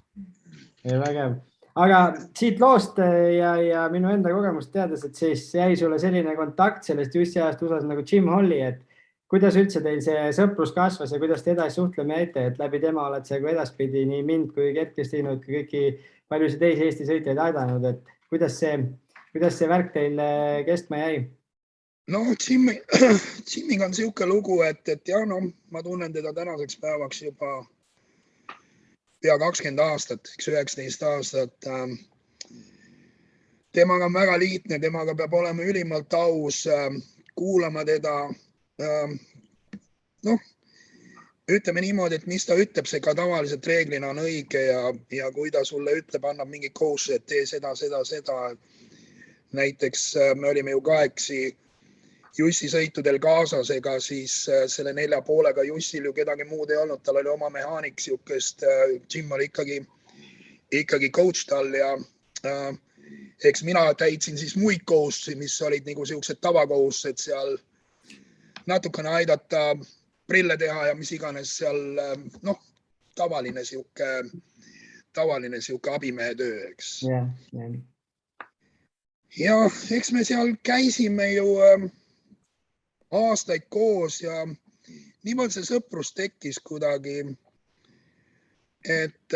Vägev. Aga siit loost ja minu enda kogemust teades, et siis jäi sulle selline kontakt sellest Jussi ajast usas nagu Jim Holley, et kuidas üldse teil see sõprus kasvas ja kuidas te edasi suhtleme jäite, et läbi tema oled see kui edaspidi nii mind kui Kert-Kristiinut kui kõiki paljusid teisi Eesti sõitjaid aidanud, et kuidas see värk teil kestma jäi? No Jimiga on siuke lugu, et jah, ma tunnen teda tänaseks päevaks juba pea 20 aastat, 19 aastat. Temaga on väga liitne, temaga peab olema ülimalt aus, kuulama teda. Ütleme niimoodi, et mis ta ütleb, see ka tavaliselt reeglina on õige ja kui ta sulle ütleb, annab mingi kohustuse, et tee seda. Näiteks me olime ju 8 Jussi sõitudel kaasas, ega siis selle 4,5-ga Jussil ju kedagi muud ei olnud, tal oli oma mehaanik siukest, Jim oli ikkagi coach tal ja eks mina täitsin siis muid kohustusi, mis olid nagu siuksed tavakohustused seal natukene aidata prille teha ja mis iganes seal, tavaline siuke abimehe töö, eks. Ja eks me seal käisime ju aastaid koos ja niimoodi see sõprus tekkis kuidagi, et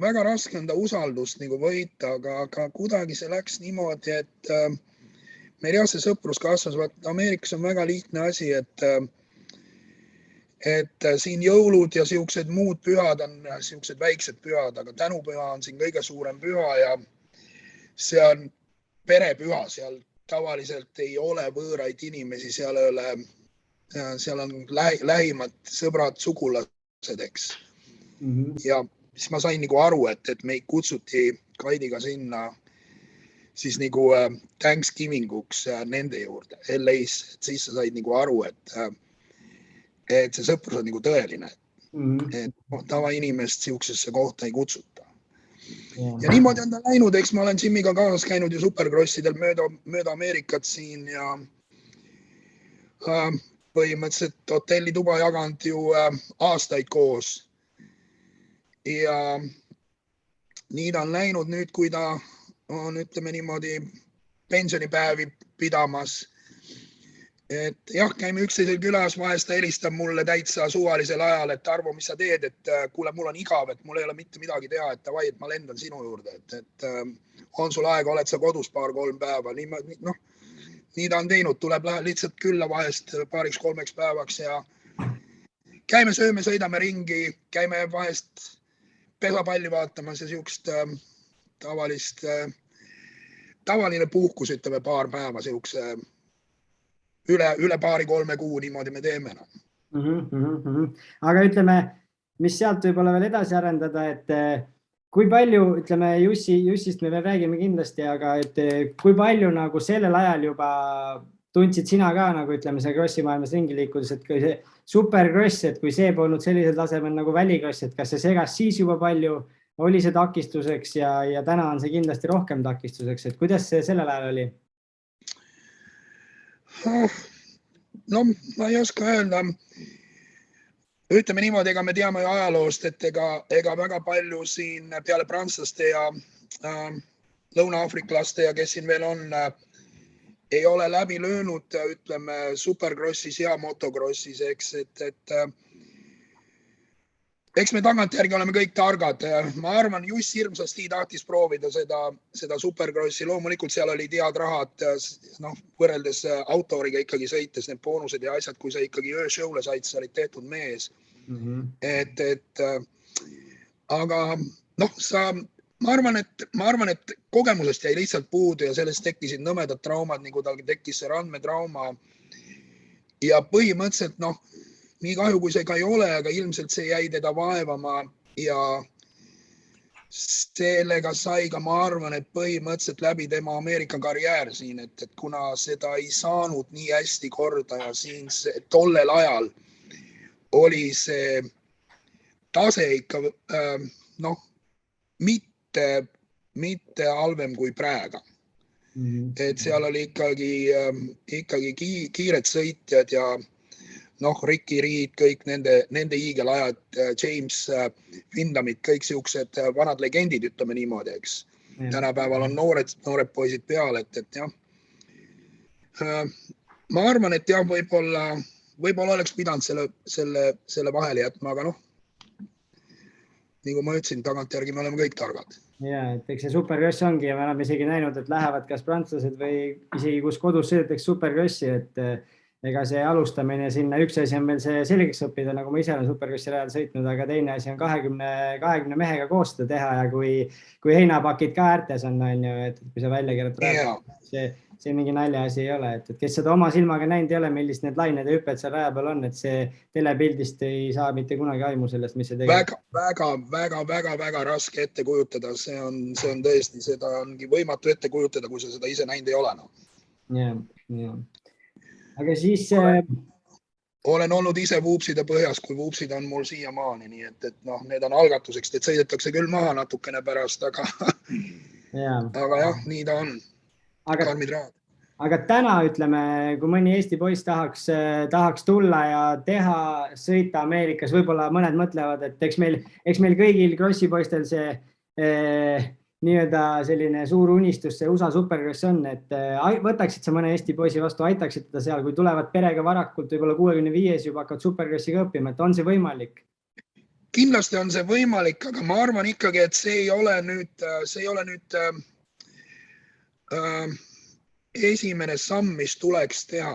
väga raske on ta usaldust nagu võita, aga kuidagi see läks niimoodi, et meil jah, see sõprus kasvas. Ameerikas on väga lihtne asi, et siin jõulud ja siuksed muud pühad on siuksed väiksed pühad, aga tänupüha on siin kõige suurem püha ja see on perepüha, seal tavaliselt ei ole võõraid inimesi, seal on lähimad sõbrad, sugulased, eks. Ja siis ma sain nagu aru, et meid kutsuti Kaidiga sinna siis nagu Thanksgivinguks nende juurde, LA-s, et siis sa said nagu aru, et see sõprus on nagu tõeline, et tavainimest siuksesse kohta ei kutsuta. Ja niimoodi on ta läinud, eks ma olen Jimiga kaasas käinud ju superkrossidel mööda Ameerikat siin ja põhimõtteliselt hotellituba jaganud ju aastaid koos. Ja nii ta on läinud nüüd, kui ta on, ütleme niimoodi, pensionipäevi pidamas. Et jah, käime üksteisel külas, vahest ta helistab mulle täitsa suvalisel ajal, et Tarvo, mis sa teed, et kuule, mul on igav, et mul ei ole mitte midagi teha, et davai, et ma lendan sinu juurde, et on sul aega, oled sa kodus 2-3 päeva. Nii ta on teinud, tuleb lihtsalt külla vahest 2-3 päevaks ja käime sööme, sõidame ringi, käime vahest pesapalli vaatamas ja siukest tavaline puhkus, ütleme 2 päeva siukse üle 2-3 kuu niimoodi me teeme. Aga ütleme, mis sealt võib-olla veel edasi arendada, et kui palju, ütleme, Jussist me veel räägime kindlasti, aga et kui palju nagu sellel ajal juba tundsid sina ka, nagu ütleme, see krossi maailmas ringi liikudes, et kui see superkross, et kui see polnud sellisel tasemel nagu välikross, et kas see segas siis juba palju, oli see takistuseks ja täna on see kindlasti rohkem takistuseks, et kuidas see sellel ajal oli? No ma ei oska öelda. Ütleme niimoodi, ega me teame ju ajaloost, et ega väga palju siin peale prantslaste ja lõuna-afriklaste ja kes siin veel on, ei ole läbi löönud, ütleme, superkrossis ja motokrossis, et eks me tagantjärgi oleme kõik targad. Ma arvan, Juss hirmsasti tahtis proovida seda superkrossi. Loomulikult seal oli tead rahad, võrreldes autoriga ikkagi sõites need boonused ja asjad, kui sa ikkagi ööshowle said, sa olid tehtud mees. Aga ma arvan, et kogemusest jäi lihtsalt puudu ja sellest tekkisid nõmedad traumad, nagu tal tekkis see randmetrauma. Ja põhimõtteliselt, nii kahju, kui see ka ei ole, aga ilmselt see jäi teda vaevama ja sellega sai ka, ma arvan, et põhimõtteliselt läbi tema Ameerika karjäär siin, et kuna seda ei saanud nii hästi korda ja siin tollel ajal oli see tase ikka mitte halvem kui praegu. Et seal oli ikkagi kiired sõitjad ja Ricky Reed, kõik nende hiigelajad, James Windhamid, kõik siuksed vanad legendid, ütleme niimoodi, eks. Tänapäeval on noored poisid peal, et jah. Ma arvan, et jah, võib-olla oleks pidanud selle vahele jätma, aga nagu ma ütlesin, tagantjärgi me oleme kõik targad. Ja, et eks see superkross ongi ja me oleme isegi näinud, et lähevad kas prantslased või isegi kus kodus sõidetakse superkrossi, et ega see alustamine sinna, üks asi on meil see selgeks õppida, nagu ma ise olen superkrossi rajal sõitnud, aga teine asi on 20 mehega koos seda teha ja kui heinapakid ka äärtes on, et kui sa välja keerad praegu, see mingi nalja asi ei ole, et kes seda oma silmaga näinud ei ole, millist need lained ja hüpped seal raja peal on, et see telepildist ei saa mitte kunagi aimu sellest, mis see tegelikult. Väga raske ette kujutada, see on tõesti, seda ongi võimatu ette kujutada, kui sa seda ise näinud ei ole. Ja. Aga siis olen olnud ise vuupside põhjas, kui vuupsid on mul siiamaani, nii et need on algatuseks, et sõidetakse küll maha natukene pärast, aga jah, nii ta on. Aga täna, ütleme, kui mõni Eesti poiss tahaks tulla ja sõita Ameerikas, võib-olla mõned mõtlevad, et eks meil kõigil krossipoistel see nii-öelda selline suur unistus, see USA supercross on, et võtaksid sa mõne Eesti poisi vastu, aitaksid teda seal, kui tulevad perega varakult, võib-olla 65 juba hakkavad supercrossiga õppima, et on see võimalik? Kindlasti on see võimalik, aga ma arvan ikkagi, et see ei ole nüüd esimene samm, mis tuleks teha.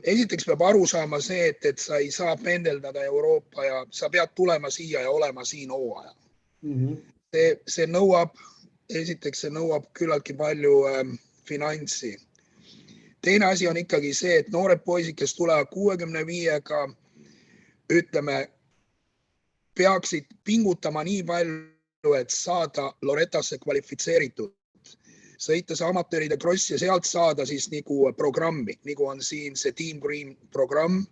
Esiteks peab aru saama see, et sa ei saa pendeldada Euroopa ja sa pead tulema siia ja olema siin hooaja. See nõuab küllaltki palju finantsi. Teine asi on ikkagi see, et noored poisid, kes tulevad 65-ga, ütleme, peaksid pingutama nii palju, et saada Lorettasse kvalifitseeritud. Sõites amatööride cross ja sealt saada siis nagu programmi, nagu on siin see Team Green programm.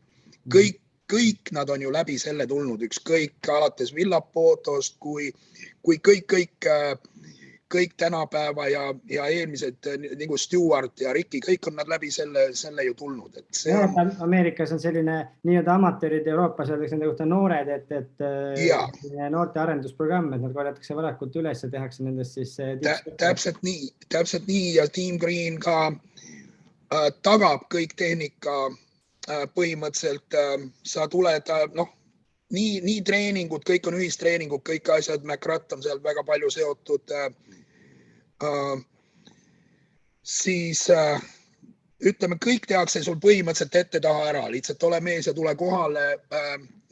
kõik nad on ju läbi selle tulnud, ükskõik alates Villapotost, kui kõik tänapäeva ja eelmised nagu Stewart ja Ricky, kõik on nad läbi selle ju tulnud. Et see on... Ameerikas on selline nii-öelda amatöörid, Euroopas öeldakse nende kohta noored, et noorte arendusprogramm, et nad korjatakse varakult üles ja tehakse nendest siis... Täpselt nii ja Team Green ka tagab kõik tehnika põhimõtteliselt. Sa tuled, nii treeningud, kõik on ühistreeningud, kõik asjad, McRatt on seal väga palju seotud. Siis ütleme, kõik tehakse sul põhimõtteliselt ette taha ära, lihtsalt ole mees ja tule kohale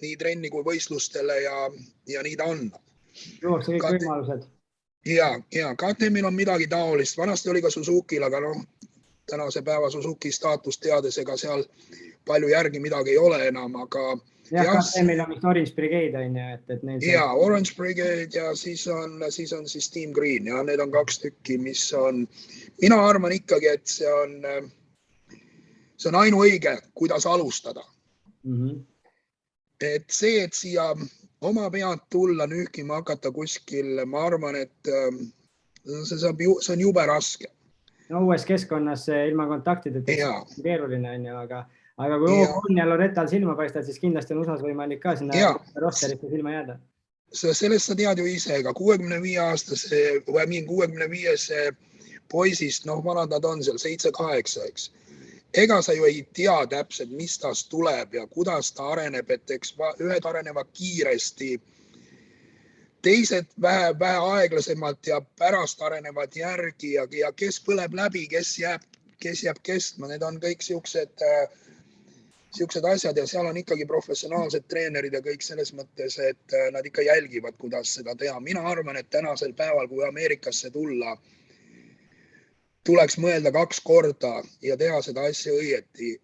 nii trenni kui võistlustele ja nii ta on. Luuakse kõik võimalused. Ja KTM-il on midagi taolist. Vanasti oli ka Suzukil, aga tänase päeva Suzuki staatust teades, ega seal palju järgi midagi ei ole enam, aga KTM-il on vist Orange Brigade on ju, Orange Brigade ja siis on Team Green ja need on 2 tükki, mis on, mina arvan ikkagi, et see on ainuõige, kuidas alustada. Et see, et siia oma pead tulla nühkima hakata kuskil, ma arvan, et see on jube raske. Uues keskkonnas ilma kontaktideta keeruline on ju, aga kui on ja Loretal silma paistad, siis kindlasti on USAs võimalik ka sinna rosterisse silma jääda. Sellest sa tead ju ise, ega 65-aastase või 65 poisist, vanad nad on seal 7-8, eks. Ega sa ju ei tea täpselt, mis tast tuleb ja kuidas ta areneb, et eks ühed arenevad kiiresti, teised vähe aeglasemalt ja pärast arenevad järgi ja kes põleb läbi, kes jääb kestma, need on kõik siuksed asjad ja seal on ikkagi professionaalsed treenerid ja kõik selles mõttes, et nad ikka jälgivad, kuidas seda teha. Mina arvan, et tänasel päeval, kui Ameerikasse tulla, tuleks mõelda 2 korda ja teha seda asja õieti,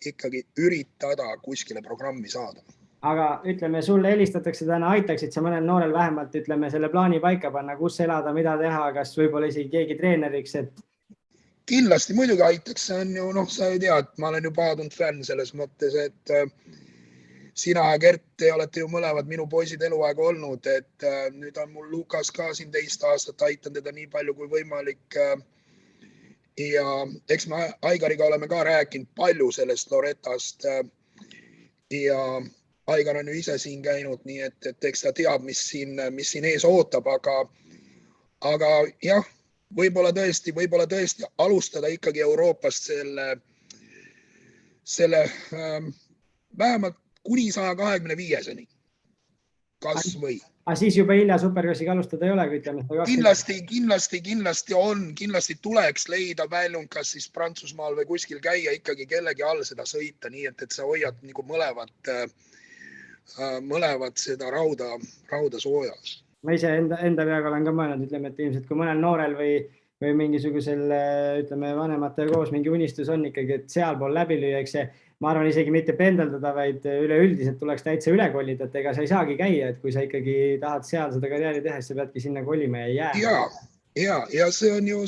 ikkagi üritada kuskile programmi saada. Aga ütleme, sulle helistatakse täna, aitaksid sa mõnel noorel vähemalt, ütleme, selle plaani paika panna, kus elada, mida teha, kas võib-olla isegi keegi treeneriks, et kindlasti muidugi aitaks, see on ju, sa ei tea, et ma olen ju paadunud fänn selles mõttes, et sina ja Gert, te olete ju mõlevad minu poisid eluaeg olnud, et nüüd on mul Lukas ka siin 2 aastat, aitan teda nii palju kui võimalik. Ja eks me Aigariga oleme ka rääkinud palju sellest Loretast ja Aigar on ju ise siin käinud, nii et eks ta teab, mis siin ees ootab, aga jah, võib-olla tõesti alustada ikkagi Euroopast selle vähemalt kuni 125-seni. Kas või? Aga siis juba hilja supercrossiga alustada ei ole, kui ütleme. Kindlasti tuleks leida väljund, kas siis Prantsusmaal või kuskil käia ikkagi kellegi all seda sõita, nii et sa hoiad nagu mõlevad seda rauda soojas. Ma ise enda peaga olen ka mõelnud, ütleme, et ilmselt kui mõnel noorel või mingisugusel, ütleme, vanematel koos mingi unistus on ikkagi, et sealpool läbi lüüa, eks see, ma arvan isegi mitte pendeldada, vaid üleüldiselt tuleks täitsa üle kolida, et ega sa ei saagi käia, et kui sa ikkagi tahad seal seda karjääri teha, siis sa peadki sinna kolima ja jää. Ja see on ju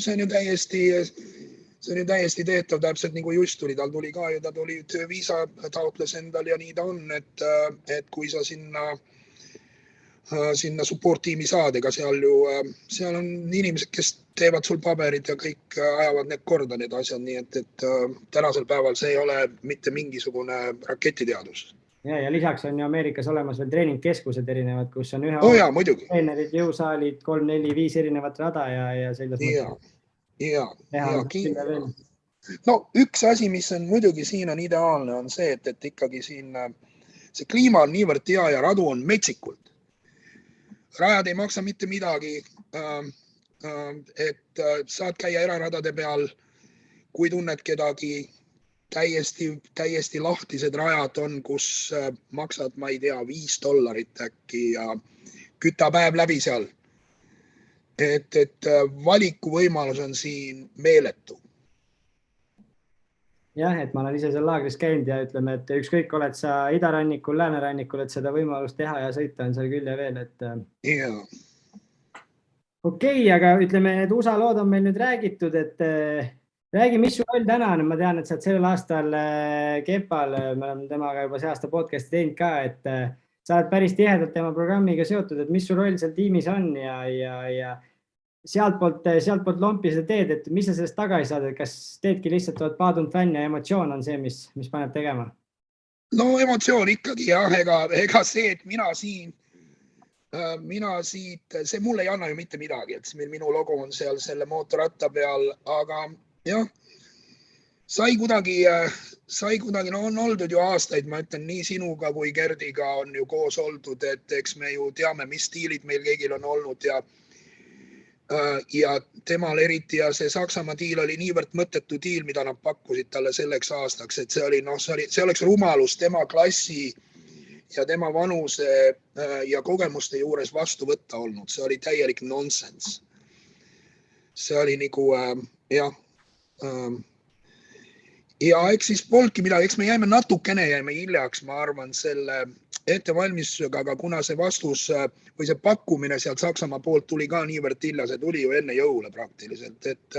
täiesti tehtav, täpselt nagu Juss tuli, tal tuli ka ju, ta tuli tööviisa, taotles endal ja nii ta on, et kui sa sinna support-tiimi saad, ega seal on inimesed, kes teevad sul paberid ja kõik ajavad need korda, need asjad, nii et tänasel päeval see ei ole mitte mingisugune raketiteadus. Ja lisaks on ju Ameerikas olemas veel treeningkeskused erinevad, kus on treenerid, jõusaalid, 3, 4, 5 erinevat rada ja selles mõttes. No üks asi, mis on muidugi siin on ideaalne, on see, et ikkagi siin see kliima on niivõrd hea ja radu on metsikult. Rajad ei maksa mitte midagi, et saad käia eraradade peal, kui tunned kedagi, täiesti lahtised rajad on, kus maksad, ma ei tea, $5 äkki ja kütapäev läbi seal. Et valikuvõimalus on siin meeletu. Jah, et ma olen ise seal laagris käinud ja ütleme, et ükskõik oled sa idarannikul, läänerannikul, et seda võimalust teha ja sõita on seal küll ja veel, et... Okei, aga ütleme, need USA lood on meil nüüd räägitud, et Räägi, mis su roll täna on? Ma tean, et sa oled sellel aastal Kepal, me oleme temaga juba see aasta podcasti teinud ka, et sa oled päris tihedalt tema programmiga seotud, et mis su roll seal tiimis on ja sealtpoolt lompi seda teed, et mis sa sellest tagasi saad, et kas teedki lihtsalt oled paadunud fänn ja emotsioon on see, mis paneb tegema? No emotsioon ikkagi jah, ega see, et mina siit, see mulle ei anna ju mitte midagi, et minu logo on seal selle mootorratta peal, aga jah, sai kuidagi, no on oldud ju aastaid, ma ütlen nii sinuga kui Gerdiga on ju koos oldud, et eks me ju teame, mis stiilid meil kõigil on olnud ja temal eriti ja see Saksamaa diil oli niivõrd mõttetu diil, mida nad pakkusid talle selleks aastaks, et see oleks rumalus tema klassi ja tema vanuse ja kogemuste juures vastu võtta olnud. See oli täielik nonsense. See oli nagu, jah. Ja eks siis polnudki midagi, eks me jäime hiljaks, ma arvan, selle ettevalmistusega, aga kuna see vastus või see pakkumine sealt Saksamaa poolt tuli ka niivõrd hilja, see tuli ju enne jõule praktiliselt, et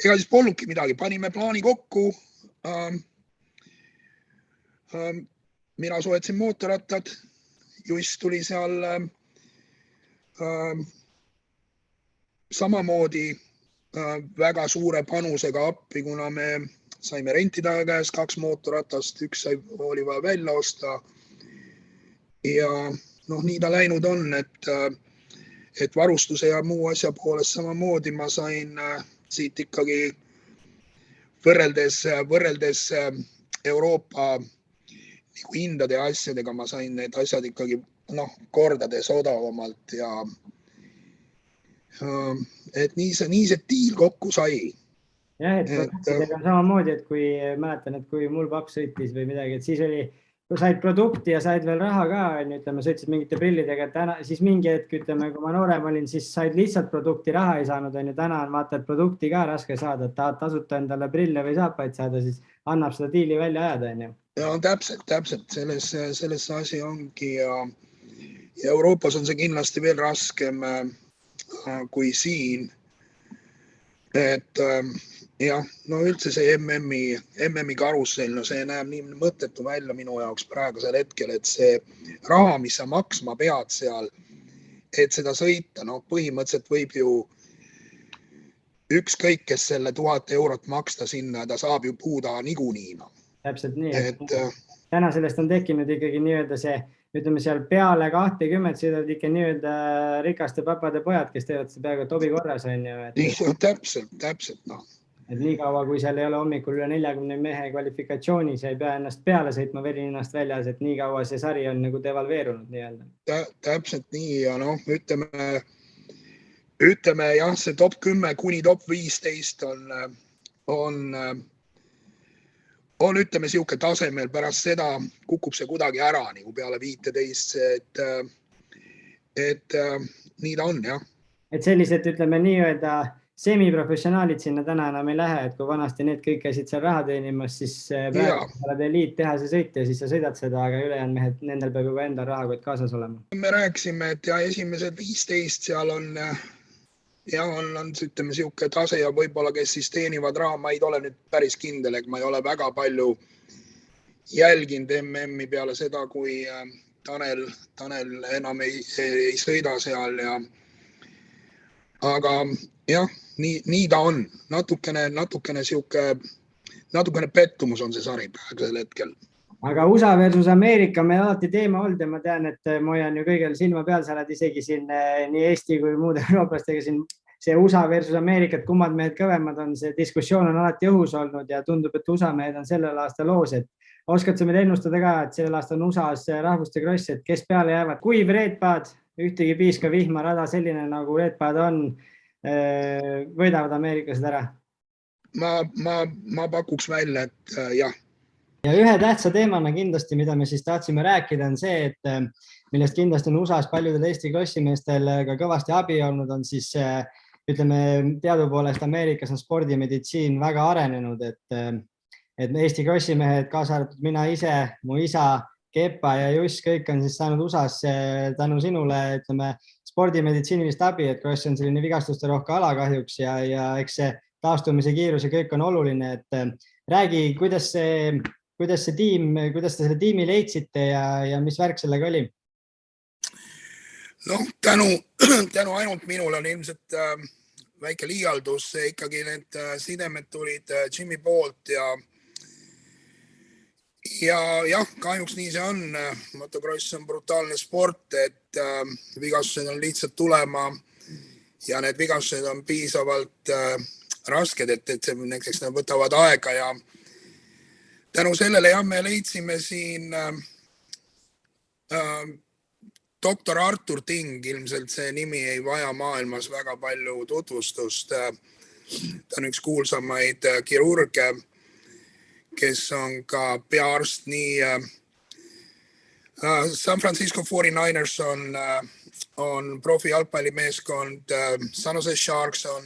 ega siis polnudki midagi, panime plaani kokku, mina soetasin mootorrattad, Juss tuli seal samamoodi väga suure panusega appi, kuna me saime rentida käes 2 mootorratast, üks oli vaja välja osta ja nii ta läinud on, et varustuse ja muu asja poolest samamoodi ma sain siit ikkagi võrreldes Euroopa hindade ja asjadega ma sain need asjad ikkagi kordades odavamalt ja et nii see diil kokku sai. Jah, et protsessidega on samamoodi, et kui mäletan, et kui mul paps sõitis või midagi, et siis oli, kui said produkti ja said veel raha ka, ütleme, sõitsid mingite prillidega, et siis mingi hetk, ütleme, kui ma noorem olin, siis said lihtsalt produkti, raha ei saanud, täna on vaata, et produkti ka raske saada, et tahad tasuta endale prille või saapaid saada, siis annab seda diili välja ajada. Ja täpselt, selles asi ongi ja Euroopas on see kindlasti veel raskem kui siin, et jah, üldse see MM-i karussell, see näeb nii mõttetu välja minu jaoks praegusel hetkel, et see raha, mis sa maksma pead seal, et seda sõita, põhimõtteliselt võib ju ükskõik, kes selle 1000 eurot maksta sinna, ta saab ju puuda niikuinii. Täpselt nii, et täna sellest on tekkinud ikkagi nii-öelda see, ütleme seal peale 20 sõidavad ikka nii-öelda rikaste papade pojad, kes teevad seda peaaegu tobi korras on ju. Täpselt. Et nii kaua, kui seal ei ole hommikul üle 40 mehe kvalifikatsioonis ja ei pea ennast peale sõitma velinast väljas, et nii kaua see sari on nagu devalveerunud nii-öelda. Täpselt nii ja ütleme jah, see top 10 kuni top 15 on ütleme siuke tasemel, pärast seda kukub see kuidagi ära nagu peale 15, et nii ta on, jah. Et sellised, ütleme nii-öelda semiprofessionaalid sinna täna enam ei lähe, et kui vanasti need kõik käisid seal raha teenimas, siis praegu oled eliit teha see sõit ja siis sa sõidad seda, aga ülejäänud mehed, nendel peab juba enda rahakott kaasas olema. Me rääkisime, et esimesed 15 seal on ütleme siuke tase ja võib-olla kes siis teenivad raha, ma ei ole nüüd päris kindel, et ma ei ole väga palju jälginud MM-i peale seda, kui Tanel enam ei sõida seal aga jah, nii ta on. Natukene pettumus on see sari praegusel hetkel. Aga USA versus Ameerika meil alati teema olnud ja ma tean, et ma hoian ju kõigel silma peal, sa oled isegi siin nii Eesti kui muude eurooplastega siin see USA versus Ameerika, et kummad mehed kõvemad on, see diskussioon on alati õhus olnud ja tundub, et USA mehed on sellel aasta loos, et oskad sa meil ennustada ka, et sellel aasta on USA's rahvuste kross, et kes peale jäävad, kuiv reetpaad, ühtegi piiska vihma rada selline nagu reetpaad on, võidavad ameeriklased ära? Ma pakuks välja, et jah. Ja ühe tähtsa teemana kindlasti, mida me siis tahtsime rääkida, on see, et millest kindlasti on USA's paljudel Eesti krossimeestel ka kõvasti abi olnud, on siis ütleme teadupoolest Ameerikas on spordimeditsiin väga arenenud, et Eesti krossimehed, kaasa arvatud mina ise, mu isa, Kepa ja Juss, kõik on siis saanud USA's tänu sinule, ütleme, spordimeditsiinilist abi, et kross on selline vigastuste rohke ala kahjuks ja eks see taastumise kiirus ja kõik on oluline, et räägi, kuidas te selle tiimi leidsite ja mis värk sellega oli? Noh, tänu ainult minul on ilmselt väike liialdus, ikkagi need sidemed tulid Jimmi poolt ja jah, kahjuks nii see on. Motokross on brutaalne sport, et vigastused on lihtsalt tulema ja need vigastused on piisavalt rasked, et näiteks nad võtavad aega ja tänu sellele jah, me leidsime siin doktor Artur Ting, ilmselt see nimi ei vaja maailmas väga palju tutvustust. Ta on üks kuulsamaid kirurge, kes on ka peaarst nii San Francisco 49ers on profi jalgpallimeeskond, San Jose Sharks on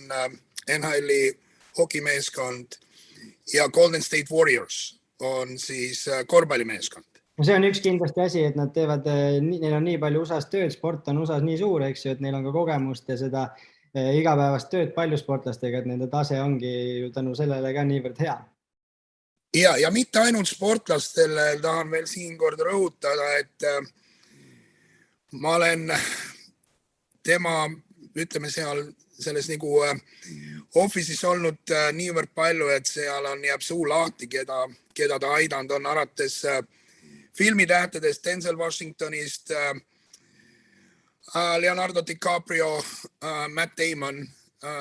NHL-i hokimeeskond ja Golden State Warriors on siis korvpallimeeskond. No see on üks kindlasti asi, et nad teevad, neil on nii palju USA's tööd, sport on USA's nii suur, eks ju, et neil on ka kogemust ja seda igapäevast tööd palju sportlastega, et nende tase ongi ju tänu sellele ka niivõrd hea. Ja mitte ainult sportlastele tahan veel siin kord rõhutada, et ma olen tema, ütleme seal selles nagu office'is olnud niivõrd palju, et seal jääb suu lahti, keda ta aidanud on alates filmitähtedest, Denzel Washingtonist, Leonardo DiCaprio, Matt Damon,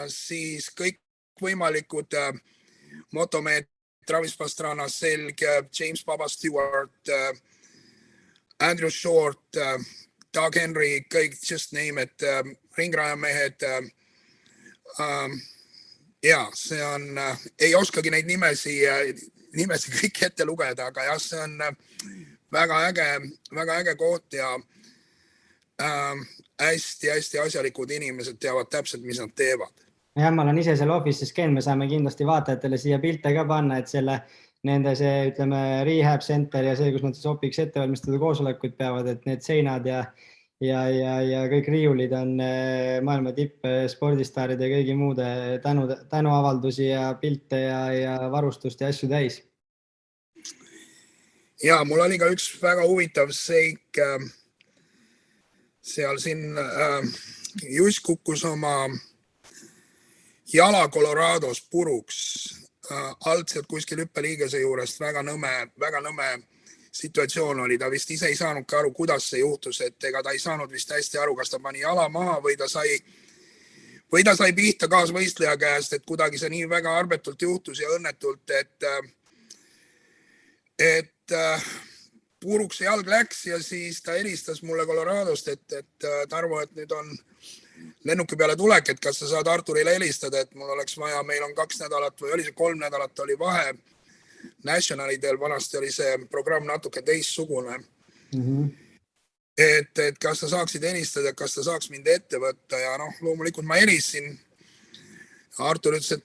siis kõik võimalikud motomehed, Travis Pastrana, Selg, James Baba Stewart, Andrew Short, Doug Henry, kõik just name it, ringrajamehed. Ja see on, ei oskagi neid nimesi kõik ette lugeda, aga jah, see on väga äge koht ja hästi asjalikud inimesed teavad täpselt, mis nad teevad. Ja ma olen ise seal office'is käinud, me saame kindlasti vaatajatele siia pilte ka panna, et nende see, ütleme, rehab center ja see, kus nad siis opiks ette valmistada koosolekuid peavad, et need seinad ja kõik riiulid on maailma tipp spordistaaride ja kõigi muude tänuavaldusi ja pilte ja varustust ja asju täis. Ja mul oli ka üks väga huvitav seik seal siin Juss kukkus oma jala Colorados puruks alt sealt kuskil hüppeliigese juurest. Väga nõme situatsioon oli. Ta vist ise ei saanudki aru, kuidas see juhtus, et ega ta ei saanud vist hästi aru, kas ta pani jala maha või ta sai pihta kaasvõistleja käest, et kuidagi see nii väga arbetult juhtus ja õnnetult, et puruks jalg läks ja siis ta helistas mulle Coloradost, et Tarvo, et nüüd on lennuki peale tulek, et kas sa saad Arturile helistada, et mul oleks vaja, meil on 2 nädalat või oli see 3 nädalat oli vahe Nationalidel, vanasti oli see programm natuke teistsugune. Et kas sa saaksid helistada, kas sa saaks mind ette võtta ja loomulikult ma helisin. Artur ütles,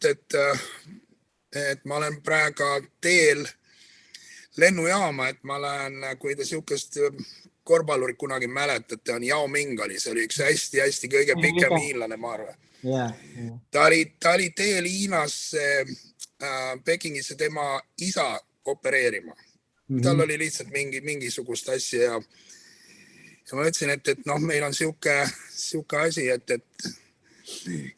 et ma olen praegu teel lennujaama, et ma lähen, kui te siukest korvpallurit kunagi mäletate, on Yao Ming oli, see oli üks hästi kõige pikem hiinlane, ma arvan. Ta oli teel Hiinasse, Pekingisse tema isa opereerima. Tal oli lihtsalt mingisugust asja ja ma ütlesin, et meil on siuke asi, et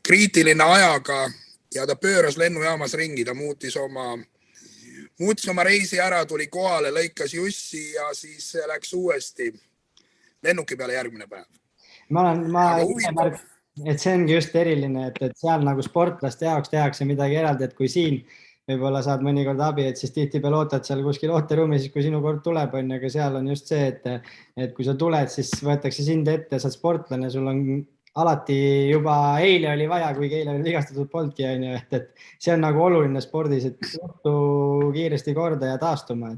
kriitiline ajaga ja ta pööras lennujaamas ringi, ta muutis oma reisi ära, tuli kohale, lõikas Jussi ja siis läks uuesti lennuki peale järgmine päev. Et see ongi just eriline, et seal nagu sportlaste jaoks tehakse midagi eraldi, et kui siin võib-olla saad mõnikord abi, et siis tihtipeale ootad seal kuskil ooteruumi, siis kui sinu kord tuleb, on, aga seal on just see, et kui sa tuled, siis võetakse sind ette, saad sportlane, sul on alati juba eile oli vaja, kuigi eile oli vigastatud polnudki, et see on nagu oluline spordis, et juttu kiiresti korda ja taastuma.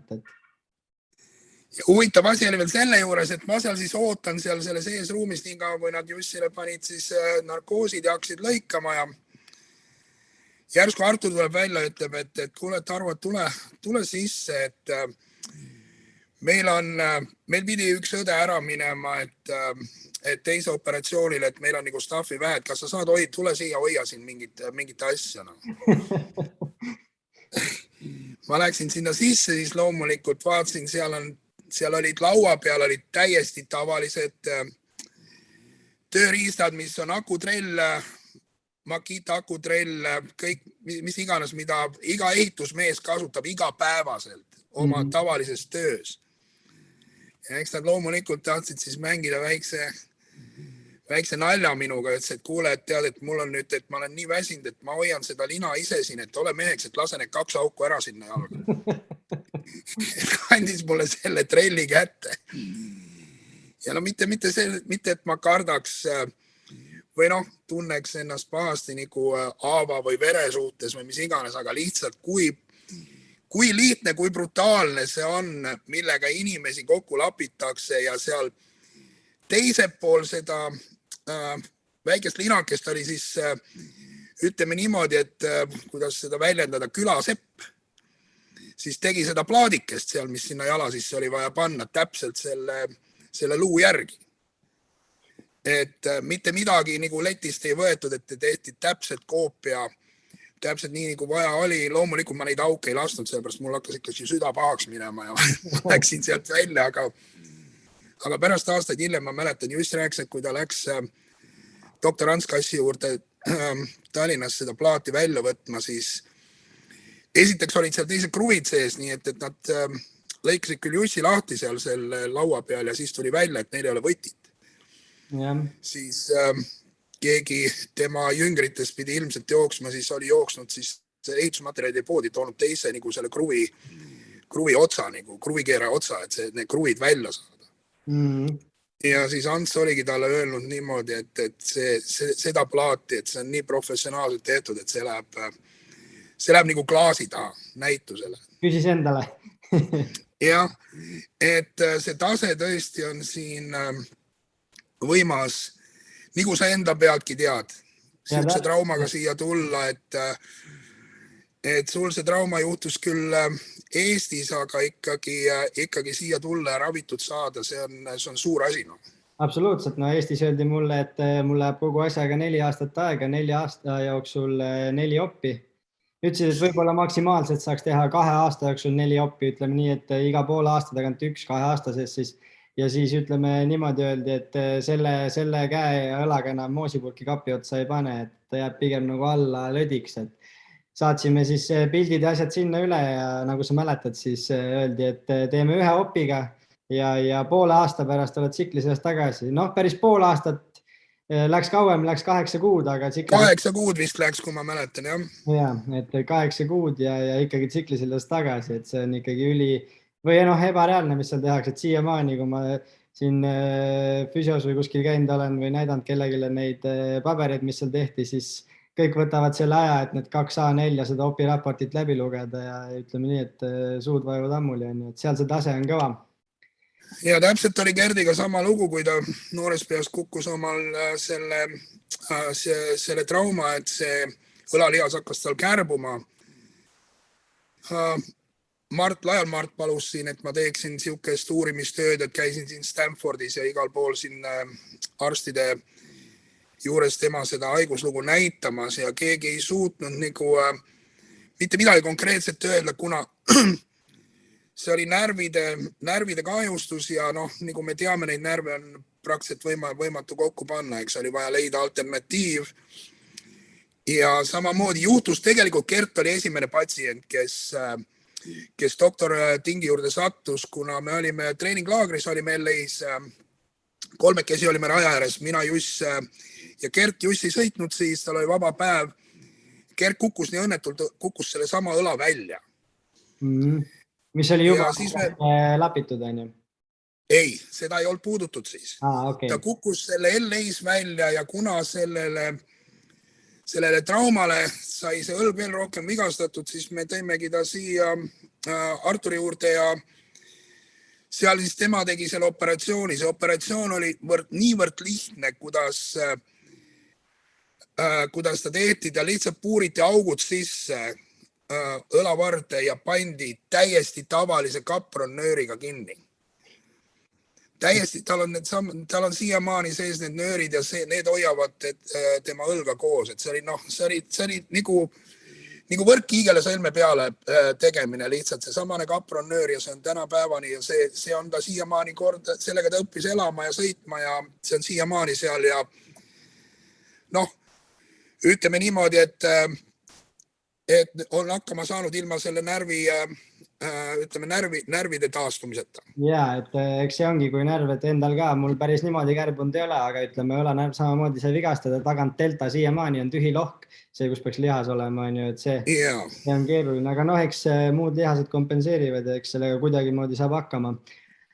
Huvitav asi oli veel selle juures, et ma seal siis ootan seal selles ees ruumis nii kaua, kui nad Jussile panid siis narkoosid ja hakkasid lõikama ja järsku Artur tuleb välja ja ütleb, et kuule Tarvo, tule sisse, et meil pidi üks õde ära minema, et teise operatsioonile, et meil on nagu staffi vähe, et kas sa saad tule siia, hoia siin mingit asja. Ma läksin sinna sisse, siis loomulikult vaatasin, seal olid laua peal, olid täiesti tavalised tööriistad, mis on akutrell, Makita akutrell, kõik, mis iganes, mida iga ehitusmees kasutab igapäevaselt oma tavalises töös. Ja eks nad loomulikult tahtsid siis mängida väikse nalja minuga, et kuule, et tead, et mul on nüüd, et ma olen nii väsinud, et ma hoian seda lina ise siin, et ole meheks, et lase need 2 auku ära sinna jalga. Kandis mulle selle trelli kätte. Ja no mitte, et ma kardaks või tunneks ennast pahasti nagu haava või vere suhtes või mis iganes, aga lihtsalt kui lihtne, kui brutaalne see on, millega inimesi kokku lapitakse ja seal teisel pool seda väikest linakest oli siis, ütleme niimoodi, et kuidas seda väljendada, külasepp, siis tegi seda plaadikest seal, mis sinna jala sisse oli vaja panna täpselt selle luu järgi. Et mitte midagi nagu letist ei võetud, et tehti täpselt koopia, täpselt nii nagu vaja oli. Loomulikult ma neid auke ei lastud, sellepärast mul hakkas ikka süda pahaks minema ja läksin sealt välja, aga pärast aastaid hiljem ma mäletan, Juss rääkis, et kui ta läks doktor Ants Kassi juurde Tallinnas seda plaati välja võtma, siis esiteks olid seal teised kruvid sees, nii et nad lõikasid küll Jussi lahti seal selle laua peal ja siis tuli välja, et neil ei ole võtit. Siis keegi tema jüngritest pidi ilmselt jooksma, siis oli jooksnud siis ehitusmaterjalide poodi, toonud teise nagu selle kruvi otsa, nagu kruvikeera otsa, et need kruvid välja saada. Ja siis Ants oligi talle öelnud niimoodi, et seda plaati, et see on nii professionaalselt tehtud, et see läheb nagu klaasi taha näitusele. Küsis endale. Jah, et see tase tõesti on siin võimas, nagu sa enda pealtki tead, siukse traumaga siia tulla, et sul see trauma juhtus küll Eestis, aga ikkagi siia tulla ja ravitud saada, see on suur asi. Absoluutselt, Eestis öeldi mulle, et mul läheb kogu asjaga 4 aastat aega, 4 aasta jooksul 4 oppi. Ütlesid, et võib-olla maksimaalselt saaks teha 2 aasta jooksul 4 oppi, ütleme nii, et iga poole aasta tagant 1-2 aastases siis. Ja siis ütleme niimoodi öeldi, et selle käe ja õlaga enam moosipulki kapi otsa ei pane, et ta jääb pigem nagu alla lödiks. Saatsime siis pildid ja asjad sinna üle ja nagu sa mäletad, siis öeldi, et teeme 1 opiga ja poole aasta pärast oled tsikli sellest tagasi. Päris pool aastat läks kauem, läks 8 kuud, aga 8 kuud vist läks, kui ma mäletan, jah. Jah, et 8 kuud ja ikkagi tsikli sellest tagasi, et see on ikkagi või ebareaalne, mis seal tehakse, et siiamaani, kui ma siin füsios või kuskil käinud olen või näidanud kellegile neid pabereid, mis seal tehti, siis kõik võtavad selle aja, et need 2 A4 seda opi raportit läbi lugeda ja ütleme nii, et suud vajuvad ammuli, et seal see tase on kõva. Ja täpselt oli Gerdiga sama lugu, kui ta noores peas kukkus omal selle trauma, et see õlalihas hakkas tal kärbuma. Laial Mart palus siin, et ma teeksin siukest uurimistööd, et käisin siin Stanfordis ja igal pool siin arstide juures tema seda haiguslugu näitamas ja keegi ei suutnud nagu mitte midagi konkreetset öelda, kuna see oli närvide kahjustus ja nagu me teame, neid närve on praktiliselt võimatu kokku panna, eks oli vaja leida alternatiiv. Ja samamoodi juhtus tegelikult Gert oli esimene patsient, kes doktor Tingi juurde sattus, kuna me olime treeninglaagris, olime LA-s, 3 olime raja ääres, mina, Juss ja Gert. Juss ei sõitnud siis, tal oli vaba päev. Gert kukkus nii õnnetult, kukkus selle sama õla välja. Mis oli juba lapitud, on ju? Ei, seda ei olnud puudutud siis. Okay. Ta kukkus selle LA-s välja ja kuna sellele traumale sai see õlg veel rohkem vigastatud, siis me tõimegi ta siia Arturi juurde ja seal siis tema tegi selle operatsiooni. See operatsioon oli niivõrd lihtne, kuidas ta tehti, ta lihtsalt puuriti augud sisse õlavarde ja pandi täiesti tavalise kapronööriga kinni. täiesti, tal on siiamaani sees need nöörid ja need hoiavad tema õlga koos, et see oli nagu võrkkiigele sõlme peale tegemine lihtsalt, see samane kapron nöör ja see on tänapäevani ja see on ta siiamaani kord, sellega ta õppis elama ja sõitma ja see on siiamaani seal ja ütleme niimoodi, et on hakkama saanud ilma selle närvide taastumiseta. Ja, et eks see ongi, kui närved endal ka, mul päris niimoodi kärbunud ei ole, aga ütleme, õlanärv samamoodi sai vigastada, tagant delta siiamaani on tühi lohk, see, kus peaks lihas olema, on ju, et see on keeruline, aga eks muud lihased kompenseerivad ja eks sellega kuidagi moodi saab hakkama.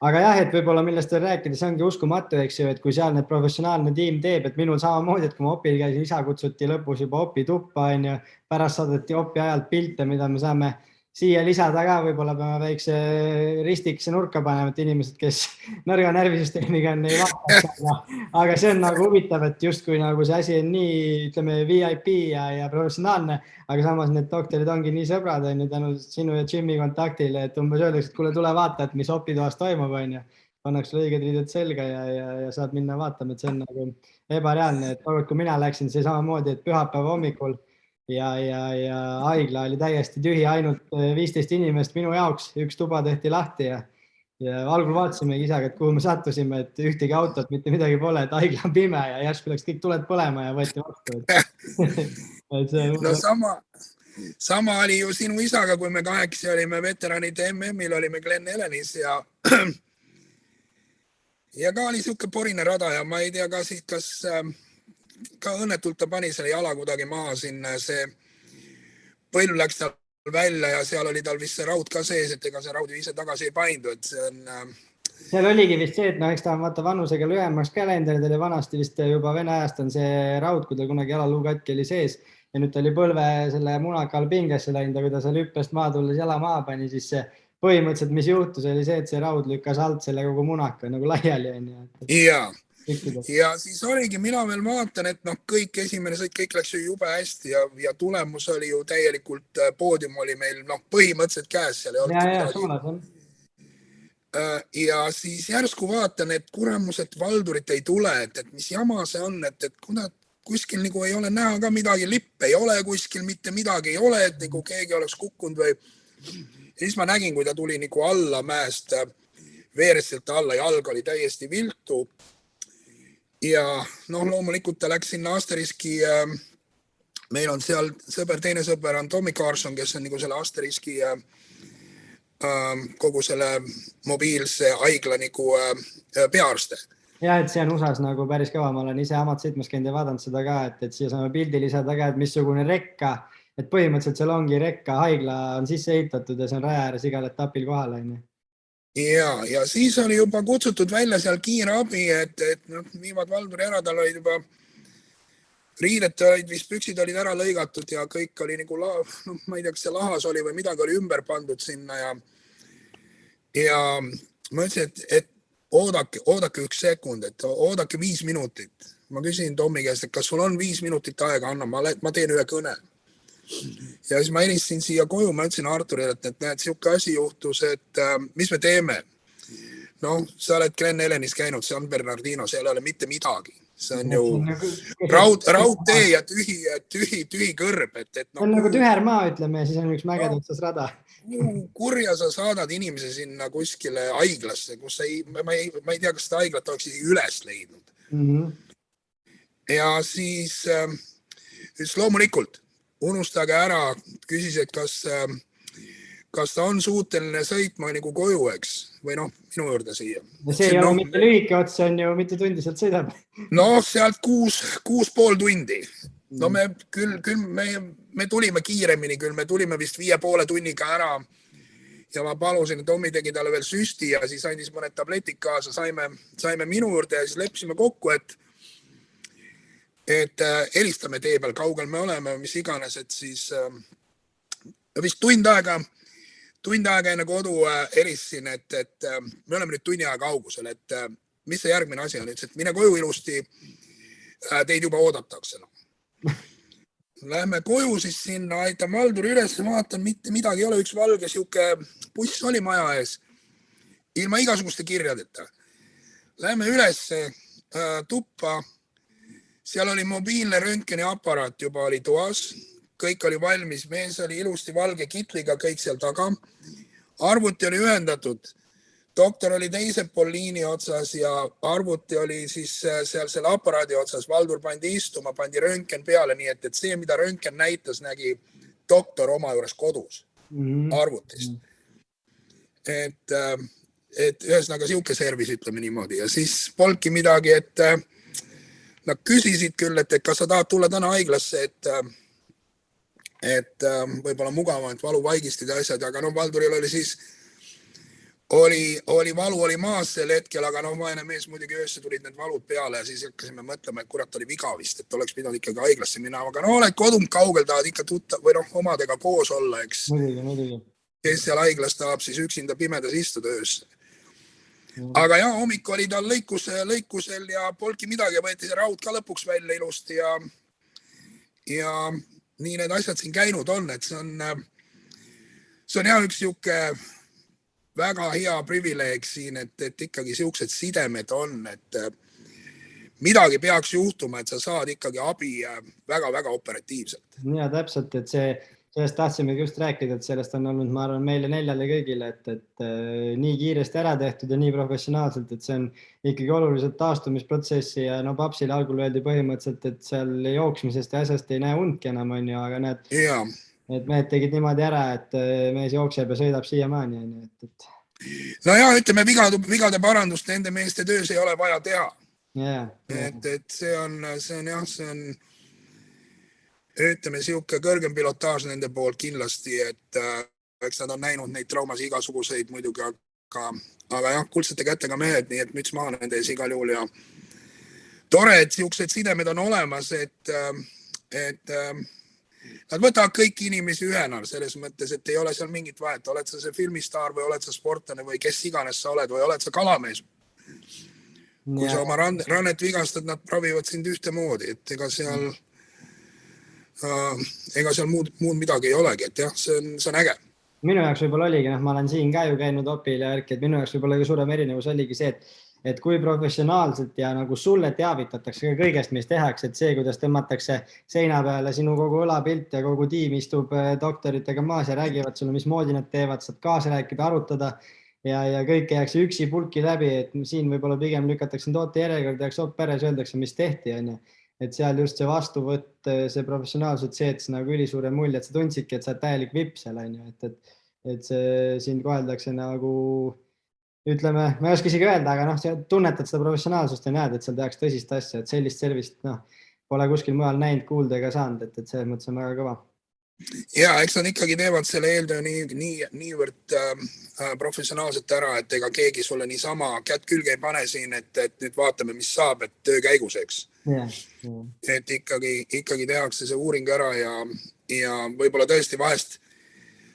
Aga jah, et võib-olla millest veel rääkida, see ongi uskumatu, eks ju, et kui seal need professionaalne tiim teeb, et minul samamoodi, et kui ma opil käisin, isa kutsuti lõpus juba opi tuppa, on ju, pärast saadeti opi ajalt pilte, mida me saame siia lisada ka, võib-olla peame väikse ristikse nurka panema, et inimesed, kes nõrga närvisüsteemiga on, ei vaata, aga see on nagu huvitav, et justkui nagu see asi on nii, ütleme, VIP ja professionaalne, aga samas need doktorid ongi nii sõbrad, on ju, tänu sinu ja Jimmy kontaktile, et umbes öeldakse, et kuule, tule vaata, et mis opitoas toimub, on ju, pannakse õiged riided selga ja saad minna vaatama, et see on nagu ebareaalne, et kui mina läksin, see samamoodi, et pühapäeva hommikul ja haigla oli täiesti tühi, ainult 15 inimest minu jaoks, üks tuba tehti lahti ja algul vaatasime isaga, et kuhu me sattusime, et ühtegi autot, mitte midagi pole, et haigla on pime ja järsku läks kõik tuled põlema ja võeti vastu. Sama oli ju sinu isaga, kui me kahekesi olime veteranide MM-il, olime Glen Helenis ja ka oli siuke porine rada ja ma ei tea kas ka õnnetult ta pani selle jala kuidagi maha sinna, see põlv läks tal välja ja seal oli tal vist see raud ka sees, et ega see raud ise tagasi ei paindu, et see on... Seal oligi vist see, et eks ta on vaata vanusega lühemaks kalenderid oli vanasti vist juba Vene ajast on see raud, kui ta kunagi jalaluu katki oli sees ja nüüd ta oli põlve selle munaka all pingesse läinud ja kui ta seal hüppest maa tulles jala maha pani, siis see põhimõtteliselt, mis juhtus, oli see, et see raud lükkas alt selle kogu munaka nagu laiali. Ja siis oligi, mina veel vaatan, et kõik esimene sõit, kõik läks ju jube hästi ja tulemus oli ju täielikult, poodium oli meil põhimõtteliselt käes seal. Ja siis järsku vaatan, et kuramused valdurit ei tule, et mis jama see on, et kuskil nagu ei ole näha ka midagi, lipp ei ole kuskil, mitte midagi ei ole, et nagu keegi oleks kukkunud või... Ja siis ma nägin, kui ta tuli nagu alla mäest, veereselt alla, jalg oli täiesti viltu. Ja loomulikult ta läks sinna Asteriski, meil on seal teine sõber on Tommy Carson, kes on nagu selle Asteriski kogu selle mobiilse haigla nagu peaarste. Ja, et see on USAs nagu päris kõva, ma olen ise amat sõitmas käinud ja vaadanud seda ka, et siia saame pildi lisada ka, et missugune rekka, et põhimõtteliselt seal ongi rekka, haigla on sisse ehitatud ja see on raja ääres igal etapil kohal. Ja siis oli juba kutsutud välja seal kiirabi, et viivad Valduri ära, tal olid juba riidet olid, vist püksid olid ära lõigatud ja kõik oli nagu, ma ei tea, kas see lahas oli või midagi oli ümber pandud sinna ja ma ütlesin, et oodake üks sekund, et oodake 5 minutit. Ma küsin Tommi käest, et kas sul on 5 minutit aega, anna, ma teen ühe kõne. Ja siis ma helistasin siia koju, ma ütlesin Arturile, et näed, siuke asi juhtus, et mis me teeme? Sa oled Glen Helenis käinud, San Bernardino, seal ei ole mitte midagi. See on ju raudtee ja tühi kõrb. See on nagu tühermaa, ütleme, ja siis on üks mägedutsas rada. Kurja sa saadad inimese sinna kuskile haiglasse, kus ma ei tea, kas seda haiglat oleks üles leidnud. Ja siis loomulikult unustage ära, küsis, et kas ta on suuteline sõitma nagu koju, eks, või minu juurde siia. See ei ole mitte lühike ots, see on ju mitu tundi sealt sõidab. Sealt 6,5 tundi. Me tulime kiiremini küll, me tulime vist 5,5 tunniga ära ja ma palusin, et Tommi tegi talle veel süsti ja siis andis mõned tabletid kaasa, saime minu juurde ja siis leppisime kokku, et helistame tee peal, kaugel me oleme, mis iganes, et siis vist tund aega enne kodu helistasin, et me oleme nüüd tunni aega kaugusel, et mis see järgmine asi on, et mine koju ilusti, teid juba oodatakse. Lähme koju siis sinna, aitan Valduri üles, vaatan, mitte midagi ei ole, üks valge siuke buss oli maja ees, ilma igasuguste kirjadeta. lähme üles tuppa. Seal oli mobiilne röntgeni aparaat juba oli toas. Kõik oli valmis. Mees oli ilusti valge kitliga kõik seal taga. Arvuti oli ühendatud. Doktor oli teise pool liini otsas ja arvuti oli siis seal selle aparaadi otsas. Valdur pandi istuma, pandi röntgen peale, nii et see, mida röntgen näitas, nägi doktor oma juures kodus arvutist. Et ühesõnaga siuke servis, ütleme niimoodi. Ja siis polnudki midagi, et nad küsisid küll, et kas sa tahad tulla täna haiglasse, et võib-olla mugavamalt valuvaigistid ja asjad, aga Valduril oli siis oli valu oli maas sel hetkel, aga vaene mees muidugi öösse tulid need valud peale ja siis hakkasime mõtlema, et kurat oli viga vist, et oleks pidanud ikkagi haiglasse minna, aga oled kodunud kaugel, tahad ikka või omadega koos olla, eks. Kes seal haiglas tahab siis üksinda pimedas istuda öösse. Aga ja hommik oli tal lõikusel ja polnudki midagi, võeti see raud ka lõpuks välja ilusti ja nii need asjad siin käinud on, et see on jah üks siuke väga hea privileeg siin, et ikkagi siuksed sidemed on, et midagi peaks juhtuma, et sa saad ikkagi abi väga-väga operatiivselt. Ja täpselt, et sellest tahtsimegi just rääkida, et sellest on olnud, ma arvan, meile neljale kõigile, et nii kiiresti ära tehtud ja nii professionaalselt, et see on ikkagi oluliselt taastumisprotsessi ja papsile algul öeldi põhimõtteliselt, et seal jooksmisest ja asjast ei näe undki enam, aga näed, et mehed tegid niimoodi ära, et mees jookseb ja sõidab siiamaani. No ja ütleme, vigade parandust nende meeste töös ei ole vaja teha. Et see on ütleme siuke kõrgem pilotaaž nende poolt kindlasti, et eks nad on näinud neid traumas igasuguseid muidugi, aga jah, kuldsete kätega mehed, nii et müts maha nende ees igal juhul ja tore, et siuksed sidemed on olemas, et nad võtavad kõiki inimesi ühena selles mõttes, et ei ole seal mingit vahet. Oled sa see filmistaar või oled sa sportlane või kes iganes sa oled või oled sa kalamees. Kui sa oma rannet vigastad, nad pravivad sind ühtemoodi, et ega seal muud midagi ei olegi, et jah, see on äge. Minu jaoks võib-olla oligi, ma olen siin ka ju käinud opil ja ärki, et minu jaoks võib-olla suurem erinevus oligi see, et kui professionaalselt ja nagu sulle teavitatakse ka kõigest, mis tehakse, et see, kuidas tõmmatakse seina peale sinu kogu õlapilt ja kogu tiim istub doktoritega maas ja räägivad sulle, mismoodi nad teevad, saad kaasa rääkida, arutada ja kõik jääkse üksi pulki läbi, et siin võib-olla pigem lükatakse toote järjekord, jääks peres, öeldakse, mis tehti, et seal just see vastuvõtt, see professionaalselt see, et see nagu ülisuure mulje, et sa tundsidki, et sa oled täielik vipp seal, et see sind koheldakse nagu ütleme, ma ei oska isegi öelda, aga tunnetad seda professionaalsust ja näed, et seal tehakse tõsist asja, et sellist servist pole kuskil mujal näinud, kuulda ega saanud, et selles mõttes on väga kõva. Ja, eks nad ikkagi teevad selle eeltöö niivõrd professionaalselt ära, et ega keegi sulle niisama kätt külge ei pane siin, et nüüd vaatame, mis saab, et töö käigus, eks. Et ikkagi tehakse see uuring ära ja võib-olla tõesti vahest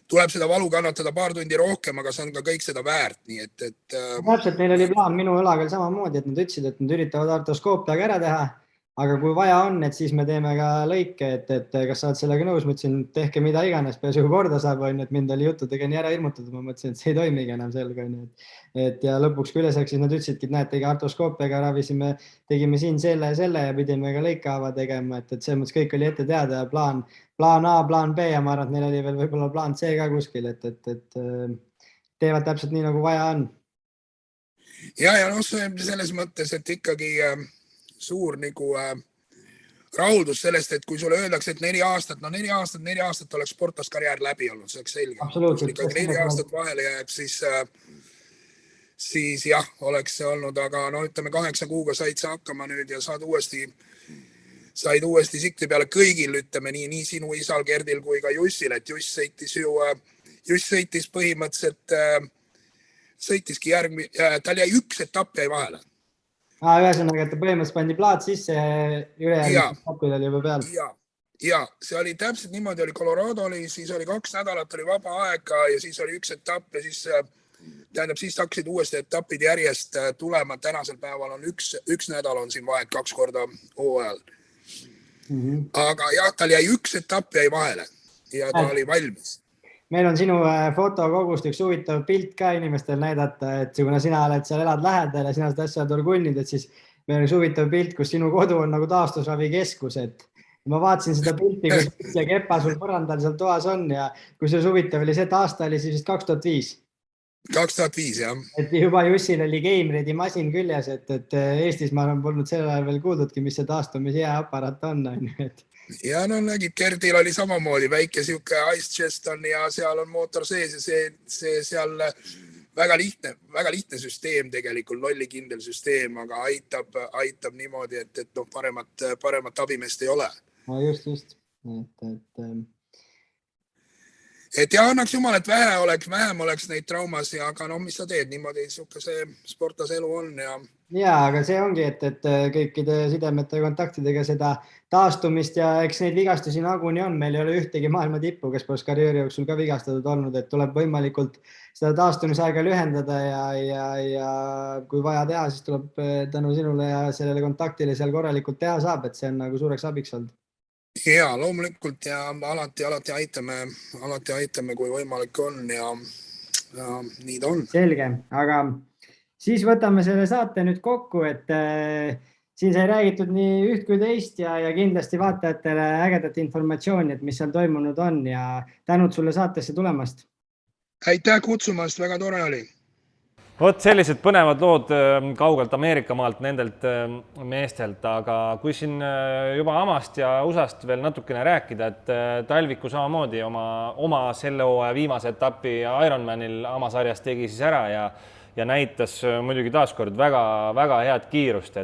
tuleb seda valu kannatada paar tundi rohkem, aga see on ka kõik seda väärt, nii et... Täpselt, neil oli plaan minu õlagal samamoodi, et nad ütlesid, et nad üritavad artroskoopiaga ära teha, aga kui vaja on, et siis me teeme ka lõike, et kas sa oled sellega nõus, mõtlesin, tehke mida iganes, peaasi kui korda saab, et mind oli juttudega nii ära ilmutatud, ma mõtlesin, et see ei toimigi enam selga. Ja lõpuks kui üles siis nad ütlesidki, et näete, artroskoopiaga ravisime, tegime siin selle ja pidime ka lõikaava tegema, et see mõttes kõik oli ette teada ja plaan A, plaan B ja ma arvan, et neil oli veel võib-olla plaan C ka kuskil, et teevad täpselt nii, nagu vaja on. Ja selles mõttes, et ikkagi suur nagu rahuldus sellest, et kui sulle öeldakse, et 4 aastat oleks sportlaskarjäär läbi olnud, see oleks selge. Absoluutselt. Kui 4 aastat vahele jääb, siis jah, oleks see olnud, aga ütleme 8 kuuga said sa hakkama nüüd ja said uuesti sikli peale kõigil, ütleme nii sinu isal Gerdil kui ka Jussil, et Juss sõitis põhimõtteliselt, tal jäi üks etapp jäi vahele. Ühesõnaga, et põhimõtteliselt pandi plaat sisse ja ülejäänud etapil oli juba peal. Ja, see oli täpselt niimoodi, oli Colorado, siis oli 2 nädalat, oli vaba aega ja siis oli üks etapp ja siis hakkasid uuesti etapid järjest tulema. Tänasel päeval on üks nädal on siin vahet 2 korda hooajal. Aga jah, tal jäi üks etapp jäi vahele ja ta oli valmis. meil on sinu fotokogust üks huvitav pilt ka inimestel näidata, et kuna sina oled seal, elad lähedal ja sina seda asja turgunnid, et siis meil on üks huvitav pilt, kus sinu kodu on nagu taastusravikeskus, et ma vaatasin seda pilti, kus kepa sul põrandal seal toas on ja kui see huvitav oli see, et aasta oli siis 2005. 2005, jah. Et juba Jussil oli Game-Ready masin küljes, et Eestis ma olen polnud sel ajal veel kuuldudki, mis see taastumise hea aparaat on. Ja no nägid, Gerdil oli samamoodi väike siuke ice chest on ja seal on mootor sees ja see seal väga lihtne süsteem tegelikult, lollikindel süsteem, aga aitab niimoodi, et no paremat abimest ei ole. No just. Et ja annaks jumal, et vähem oleks neid traumasid, aga no mis sa teed, niimoodi siuke see sportlase elu on ja... Ja, aga see ongi, et kõikide sidemete ja kontaktidega seda taastumist ja eks neid vigastusi naguni on. Meil ei ole ühtegi maailma tippu, kes poleks karjääri jooksul ka vigastatud olnud, et tuleb võimalikult seda taastumisaega lühendada ja kui vaja teha, siis tuleb tänu sinule ja sellele kontaktile seal korralikult teha saab, et see on nagu suureks abiks olnud. Ja, loomulikult ja alati aitame, kui võimalik on ja nii ta on. Selge, aga siis võtame selle saate nüüd kokku, et siin sai räägitud nii üht kui teist ja kindlasti vaatajatele ägedat informatsiooni, et mis seal toimunud on ja tänud sulle saatesse tulemast. Aitäh kutsumast, väga tore oli. Vot sellised põnevad lood kaugelt Ameerika maalt nendelt meestelt, aga kui siin juba AMA-st ja USA-st veel natukene rääkida, et Talviku samamoodi oma selle hooaja viimase etapi Ironmanil AMA sarjas tegi siis ära ja näitas muidugi taaskord väga head kiirust,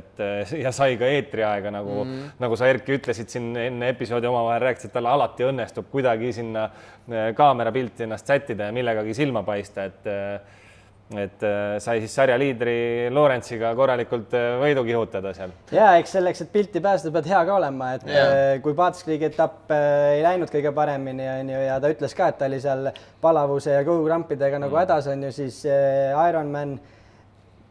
ja sai ka eetriaega, nagu sa Erki ütlesid siin enne episoodi omavahel rääkisid, et talle alati õnnestub kuidagi sinna kaamerapilti ennast sättida ja millegagi silma paista, et sai siis sarja liidri Lawrence'iga korralikult võidu kihutada seal. Ja, eks selleks, et pilti pääseda, pead hea ka olema, et kui Paatskriigi etapp ei läinud kõige paremini ja ta ütles ka, et ta oli seal palavuse ja kõhukrampidega nagu hädas on ju, siis Ironman,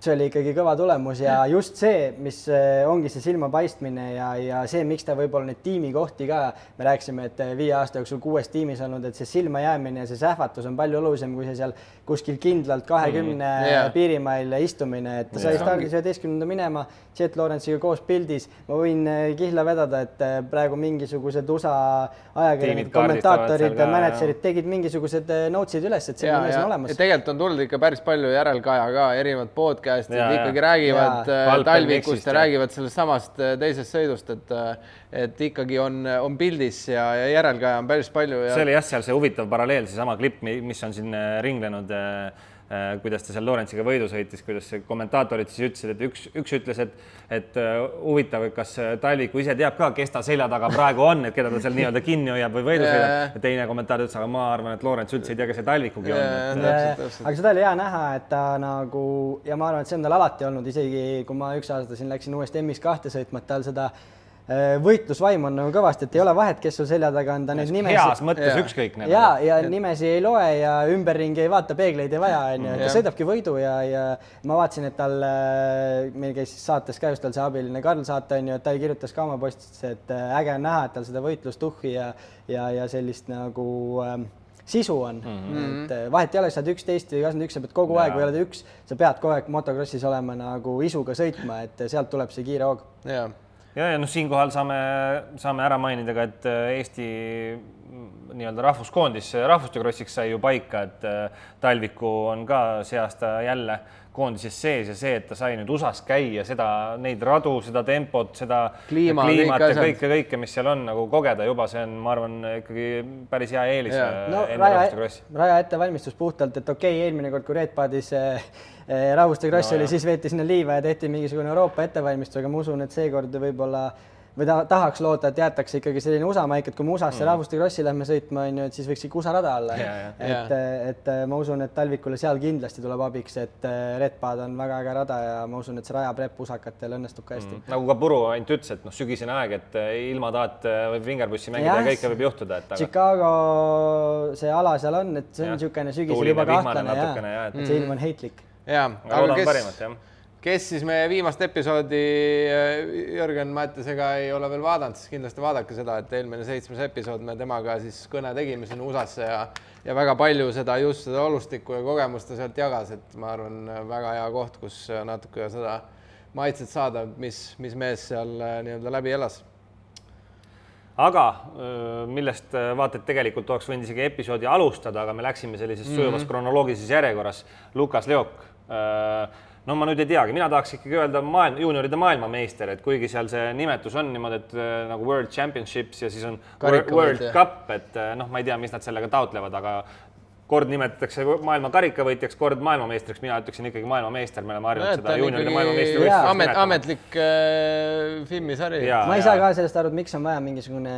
see oli ikkagi kõva tulemus ja just see, mis ongi see silma paistmine ja see, miks ta võib-olla neid tiimikohti ka, me rääksime, et 5 aasta jooksul 6 tiimis olnud, et see silma jäämine ja see sähvatus on palju olulisem, kui see seal kuskil kindlalt 20 piirimail istumine, et ta sai stardis 11. minema, Jet Lawrence'iga koos pildis. Ma võin kihla vedada, et praegu mingisugused USA ajakirjanikud, kommentaatorid, managerid tegid mingisugused notes'id üles, et see mees on olemas. Tegelikult on tulnud ikka päris palju järelkaja ka, erinevad podcastid ikkagi räägivad Talvikust ja räägivad sellest samast teisest sõidust, et ikkagi on pildis ja järelkaja on päris palju. See oli jah seal see huvitav paralleel, see sama klipp, mis on siin ringlenud, kuidas ta seal Lawrence'iga võidu sõitis, kuidas kommentaatorid siis ütlesid, et üks ütles, et huvitav, kas Talviku ise teab ka, kes ta selja taga praegu on, et keda ta seal nii-öelda kinni hoiab või võidu sõidab. Ja teine kommentaator ütles, aga ma arvan, et Lawrence üldse ei tea, kes see Talvikugi on. Aga seda oli hea näha, et ta nagu, ja ma arvan, et see on tal alati olnud, isegi kui ma 1 aasta siin läksin uuesti MX2 sõitma, et tal seda võitlusvaim on nagu kõvasti, et ei ole vahet, kes sul selja taga on, ta neid nimesi... Heas mõttes ükskõik. Ja nimesi ei loe ja ümberringi ei vaata, peegleid ei vaja. Ta sõidabki võidu ja ma vaatasin, et tal, meil käis saates ka just tal see abiline Karl saate, et ta kirjutas ka oma postisse, et äge on näha, et tal seda võitlustuhhi ja sellist nagu sisu on. Vahet ei ole, sa oled 11 või 21, sa pead kogu aeg või oled 1, sa pead kogu aeg Motokrossis olema nagu isuga sõitma, et sealt tuleb see kiire hoog. Ja siinkohal saame ära mainida ka, et Eesti nii-öelda rahvuskoondis rahvustekrossiks sai ju paika, et Talviku on ka see aasta jälle koondises sees ja see, et ta sai nüüd USAs käia, neid radu, seda tempot, seda kliimat ja kõike, mis seal on nagu kogeda juba, see on, ma arvan, ikkagi päris hea eelis enne rahvustekrossi. Raja ettevalmistus puhtalt, et eelmine kord, kui Redpadis rahvustekrossi oli, siis veeti sinna liiva ja tehti mingisugune Euroopa ettevalmistus, aga ma usun, et seekord võib-olla või tahaks loota, et jäetakse ikkagi selline USA maik, et kui me USA-sse rahvustekrossi lähme sõitma, et siis võiks ikka USA rada olla. Et ma usun, et Talvikule seal kindlasti tuleb abiks, et Redpad on väga äge rada ja ma usun, et see raja prep usakatel õnnestub ka hästi. Nagu ka Puru ainult ütles, et sügisene aeg, et ilma taat võib vingerbussi mängida ja kõike võib juhtuda. Chicago see ala seal on, et see on niisugune sügisel juba kahtlane ja see ilm on heitlik. Aga kes siis meie viimast episoodi Jürgen Mattisega ei ole veel vaadanud, siis kindlasti vaadake seda, et eelmine 7. episood me temaga siis kõne tegime sinna USA-sse ja väga palju seda just seda olustikku ja kogemusta sealt jagas, et ma arvan, väga hea koht, kus natuke seda maitset saada, mis mees seal nii-öelda läbi elas. Aga millest vaata, et tegelikult oleks võinud isegi episoodi alustada, aga me läksime sellises sujuvas kronoloogilises järjekorras. Lukas Leok. No ma nüüd ei teagi, mina tahaks ikkagi öelda juunioride maailmameister, et kuigi seal see nimetus on niimoodi, et nagu World Championships ja siis on World Cup, et noh, ma ei tea, mis nad sellega taotlevad, aga kord nimetatakse maailma karikavõitjaks, kord maailmameistriks, mina ütleksin ikkagi maailmameister, me oleme harjunud seda juunioride maailmameistri võistlust ametlik filmisari. Ma ei saa ka sellest aru, et miks on vaja mingisugune,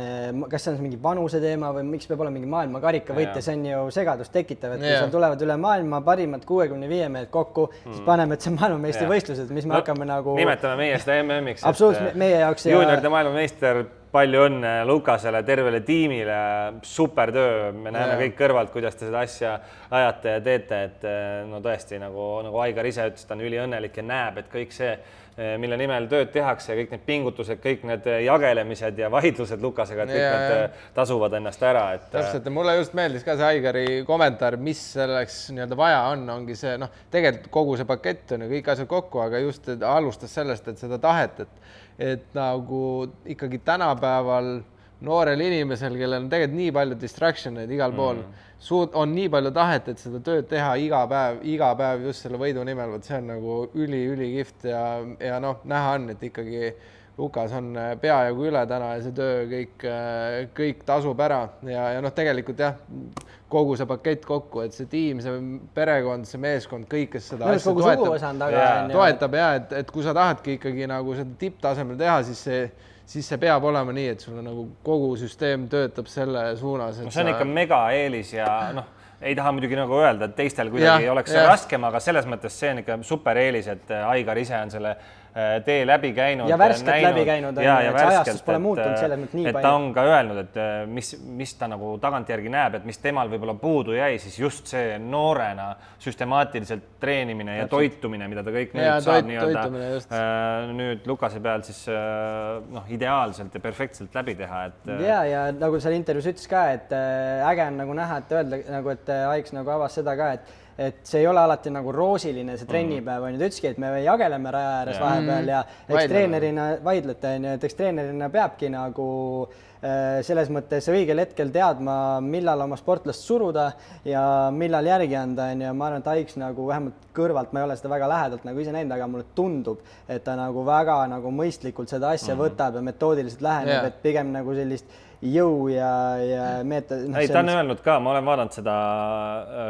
kas see on mingi vanuse teema või miks peab olema mingi maailma karikavõitja, see on ju segadust tekitav, et kui seal tulevad üle maailma parimad 65 mehed kokku, siis paneme, et see on maailmameistri võistlused, mis me hakkame nagu... Nimetame meie seda MM-iks. Absoluutselt, meie jaoks... Juunioride maailmameister, palju õnne Lukasele, tervele tiimile, super töö, me näeme kõik kõrvalt, kuidas te seda asja ajate ja teete, et no tõesti, nagu Aigar ise ütles, ta on üliõnnelik ja näeb, et kõik see, mille nimel tööd tehakse, kõik need pingutused, kõik need jagelemised ja vaidlused Lukasega, et kõik need tasuvad ennast ära. Täpselt, mulle just meeldis ka see Aigari kommentaar, mis selleks nii-öelda vaja ongi see, noh, tegelikult kogu see pakett on ja kõik asjad kokku, aga just alustas sellest, et seda tahet, et nagu ikkagi tänapäeval noorel inimesel, kellel on tegelikult nii palju distractioneid igal pool, on nii palju tahet, et seda tööd teha iga päev just selle võidu nimel, see on nagu ülikihvt ja noh, näha on, et ikkagi Lukas on peajagu üle täna ja see töö kõik tasub ära ja noh, tegelikult jah, kogu see pakett kokku, et see tiim, see perekond, see meeskond, kõik, kes seda asja toetab ja et kui sa tahadki ikkagi nagu seda tipptasemel teha, siis see peab olema nii, et sul nagu kogu süsteem töötab selle suunas. See on ikka mega eelis ja noh, ei taha muidugi nagu öelda, et teistel kuidagi oleks see raskem, aga selles mõttes see on ikka super eelis, et Aigar ise on selle tee läbi käinud. Ja värskelt läbi käinud, see ajastus pole muutunud selles mõttes nii palju. Ta on ka öelnud, et mis ta nagu tagantjärgi näeb, et mis temal võib-olla puudu jäi, siis just see noorena süstemaatiliselt treenimine ja toitumine, mida ta kõik nüüd saab nüüd Lukase peal siis ideaalselt ja perfektselt läbi teha. Ja nagu seal intervjuus ütles ka, et äge on nagu näha, et öelda, et Aiks nagu avas seda ka, et see ei ole alati nagu roosiline see trennipäev on. Ta ütleski, et me jageleme raja ääres vahepeal ja eks treenerina vaidlete, et eks treenerina peabki nagu selles mõttes õigel hetkel teadma, millal oma sportlast suruda ja millal järgi anda. Ja ma arvan, et Aiks nagu vähemalt kõrvalt, ma ei ole seda väga lähedalt nagu ise näinud, aga mulle tundub, et ta nagu väga nagu mõistlikult seda asja võtab ja metoodiliselt läheneb, et pigem nagu sellist jõu ja meeta... Ei, ta on öelnud ka, ma olen vaadanud seda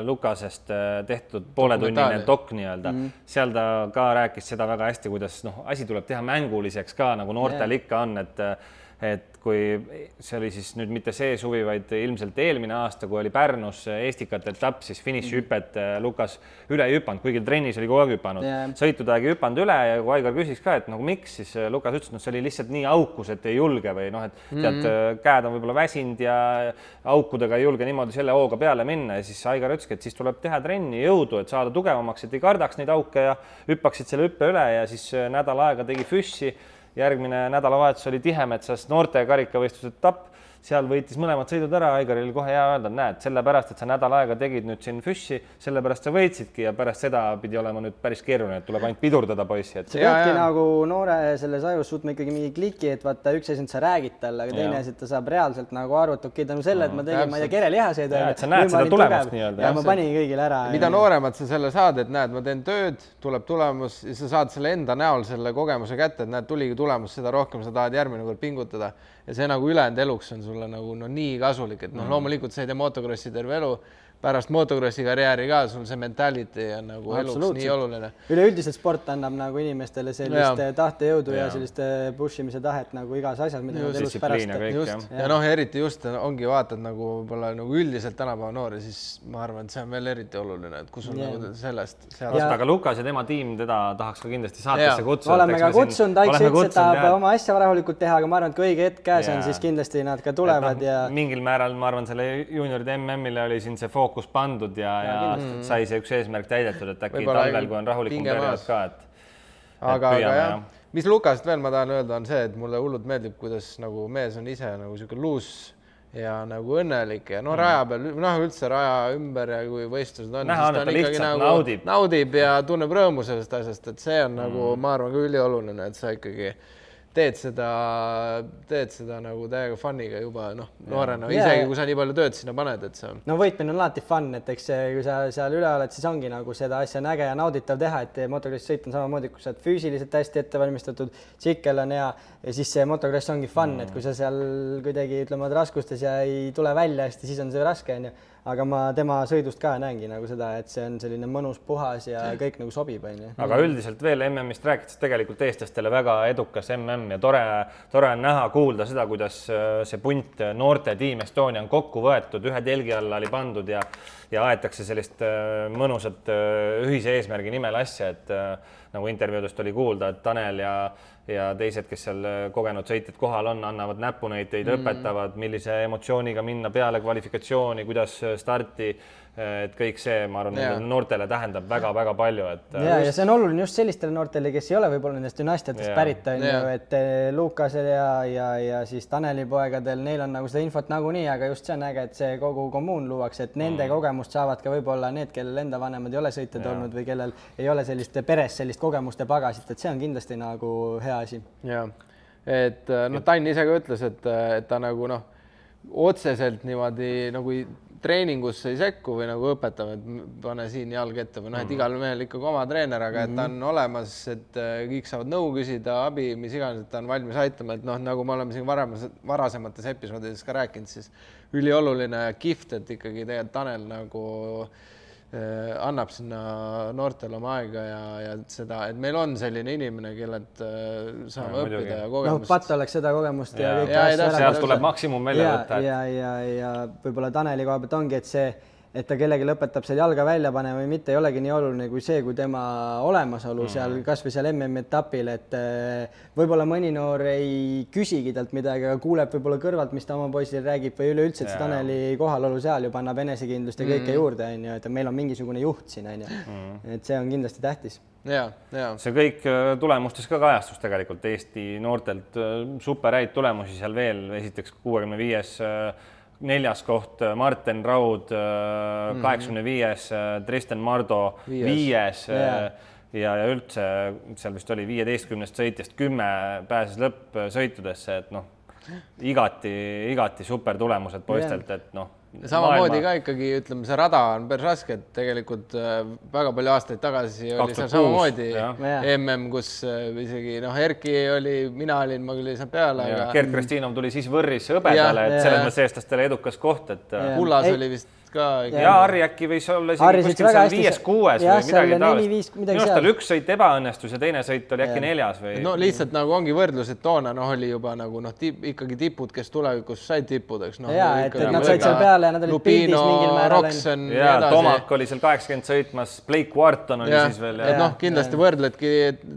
Lukasest tehtud pooletunnine dok nii-öelda. Seal ta ka rääkis seda väga hästi, kuidas asi tuleb teha mänguliseks ka, nagu noortel ikka on, et kui see oli siis nüüd mitte see suvi, vaid ilmselt eelmine aasta, kui oli Pärnus Eestikate etapp, siis finišihüpet Lukas üle ei hüpanud, kuigi trennis oli kogu aeg hüpanud. Sõituda ei hüpanud üle ja kui Aigar küsis ka, et nagu miks, siis Lukas ütles, see oli lihtsalt nii aukus, et ei julge või et tead, käed on võib-olla väsinud ja aukudega ei julge niimoodi selle hooga peale minna ja siis Aigar ütleski, et siis tuleb teha trenni jõudu, et saada tugevamaks, et ei kardaks neid auke ja hüppaksid selle hüppe üle ja siis nädal aega tegi füssi. Järgmine nädalavahetus oli Tihemetsas noorte karikavõistluse etapp, seal võitis mõlemad sõidud ära, Aigaril kohe hea öelda, näed, sellepärast, et sa nädal aega tegid nüüd siin füssi, sellepärast sa võitsidki ja pärast seda pidi olema nüüd päris keeruline, et tuleb ainult pidurdada poissi. See peabki nagu noore selles ajus suutma ikkagi mingi kliki, et vaata üks asi, et sa räägid talle, aga teine asi, et ta saab reaalselt nagu aru, et okei, tänu selle, et ma tegin, ma ei tea, kere lihaseid. Et sa näed seda tulemust nii-öelda. Ja ma panin kõigile ära. Mida nooremad sa selle saad, et näed, ma teen tööd, tuleb tulemus ja sa saad selle enda näol selle kogemuse kätte, et näed, tuligi tulemus, seda rohkem sa tahad järgmine kord pingutada. Ja see nagu ülejäänud eluks on sulle nagu nii kasulik, et loomulikult sa ei tee motokrossi terve elu, pärast motokrossi karjääri ka sul see mentality on nagu eluks nii oluline. Üleüldiselt sport annab nagu inimestele sellist tahtejõudu ja sellist pushimise tahet nagu igas asjas, mida nad elus pärast. Ja eriti just ongi vaatad nagu üldiselt tänapäeva noori, siis ma arvan, et see on veel eriti oluline, et kus on nagu sellest. Aga Lukas ja tema tiim, teda tahaks ka kindlasti saatesse kutsuda. Oleme ka kutsunud, Aiks ütles, et tahab oma asja rahulikult teha, aga ma arvan, et kui õige hetk käes on, siis kindlasti nad ka tulevad. Mingil määral, ma arvan, selle juunioride MM-ile oli siin see fookus pandud ja sai see üks eesmärk täidetud, et äkki talvel, kui on rahulikum periood ka, aga jah, mis Lukast veel ma tahan öelda on see, et mulle hullult meeldib, kuidas nagu mees on ise nagu siuke luus ja nagu õnnelik ja raja peal, üldse raja ümber ja kui võistlused on, näha on, et ta lihtsalt naudib ja tunneb rõõmu sellest asjast, et see on nagu, ma arvan, ka ülioluline, et sa ikkagi teed seda nagu täiega fun'iga juba noorena, isegi kui sa nii palju tööd sinna paned, et see on. No võitmine on alati fun, et eks kui sa seal üle oled, siis ongi nagu seda asja on äge ja nauditav teha, et motocross sõit on samamoodi, kui sa oled füüsiliselt hästi ettevalmistatud, tsikkel on hea ja siis see motocross ongi fun, et kui sa seal kuidagi ütleme raskustes ja ei tule välja hästi, siis on see raske, on ju. Aga ma tema sõidust ka näengi nagu seda, et see on selline mõnus, puhas ja kõik nagu sobib. Aga üldiselt veel MM-ist rääkides tegelikult eestlastele väga edukas MM ja tore on näha, kuulda seda, kuidas see punt noorte Team Estonia on kokku võetud, ühe telgi alla oli pandud ja aetakse sellist mõnusat ühise eesmärgi nimel asja, et nagu intervjuudest oli kuulda, et Tanel ja teised, kes seal kogenud sõitjad kohal on, annavad näpunäiteid, õpetavad, millise emotsiooniga minna peale kvalifikatsiooni, kuidas starti, et kõik see, ma arvan, noortele tähendab väga-väga palju. Ja see on oluline just sellistele noortele, kes ei ole võib-olla nendest dünastiatest pärit, et Lukasel ja siis Taneli poegadel, neil on nagu seda infot nagunii, aga just see on äge, et see kogu kommuun luuakse, et nende kogemust saavad ka võib-olla need, kellel enda vanemad ei ole sõitjad olnud või kellel ei ole sellist peres sellist kogemuste pagasit, et see on kindlasti nagu hea asi. Ja, et Tann ise ka ütles, et ta nagu otseselt niimoodi nagu treeningusse ei sekku või nagu õpetab, et pane siin jalg ette või et igal mehel ikkagi oma treener, aga et ta on olemas, et kõik saavad nõu küsida, abi, mis iganes, et ta on valmis aitama, et nagu me oleme siin varasemates episoodides ka rääkinud, siis ülioluline gift, et ikkagi tegelikult Tanel nagu annab sinna noortele oma aega ja seda, et meil on selline inimene, kellelt saame õppida ja kogemust. Pat oleks seda kogemust ja kõik sealt tuleb maksimum välja võtta. Ja võib-olla Taneli koha pealt ongi, et ta kellegi lõpetab seal jalga välja panema või mitte, ei olegi nii oluline kui see, kui tema olemasolu seal kas või seal MM-etapil, et võib-olla mõni noor ei küsigi talt midagi, aga kuuleb võib-olla kõrvalt, mis ta oma poisil räägib või üleüldse, et see Taneli kohalolu seal juba annab enesekindlust ja kõike juurde, et meil on mingisugune juht siin, et see on kindlasti tähtis. See kõik tulemustes ka kajastus tegelikult Eesti noortelt super häid tulemusi seal veel, esiteks 65 4. koht Martin Raud, 85. Tristan Mardo 5. Ja üldse seal vist oli 15 sõitjast 10 pääses lõppsõitudesse, et igati super tulemused poistelt, et samamoodi ka ikkagi, ütleme, see rada on päris raske, et tegelikult väga palju aastaid tagasi oli seal samamoodi MM, kus isegi Erki oli, mina olin, ma küll ei saanud peale. Gert Kristinov tuli siis võrris hõbedale, et selles mõttes eestlastele edukas koht, et Kullas oli vist ka. Ja Harri äkki võis olla isegi kuskil seal 5-6 või midagi taolist. Minu arust tal üks sõit ebaõnnestus ja teine sõit oli äkki 4. või? No lihtsalt nagu ongi võrdlus, et toona oli juba nagu ikkagi tipud, kes tulevikus said tippudeks. Et nad said seal peale ja nad olid pildis mingil määral. Ja Tomak oli seal 80 sõitmas, Blake Wharton oli siis veel. Kindlasti võrdledki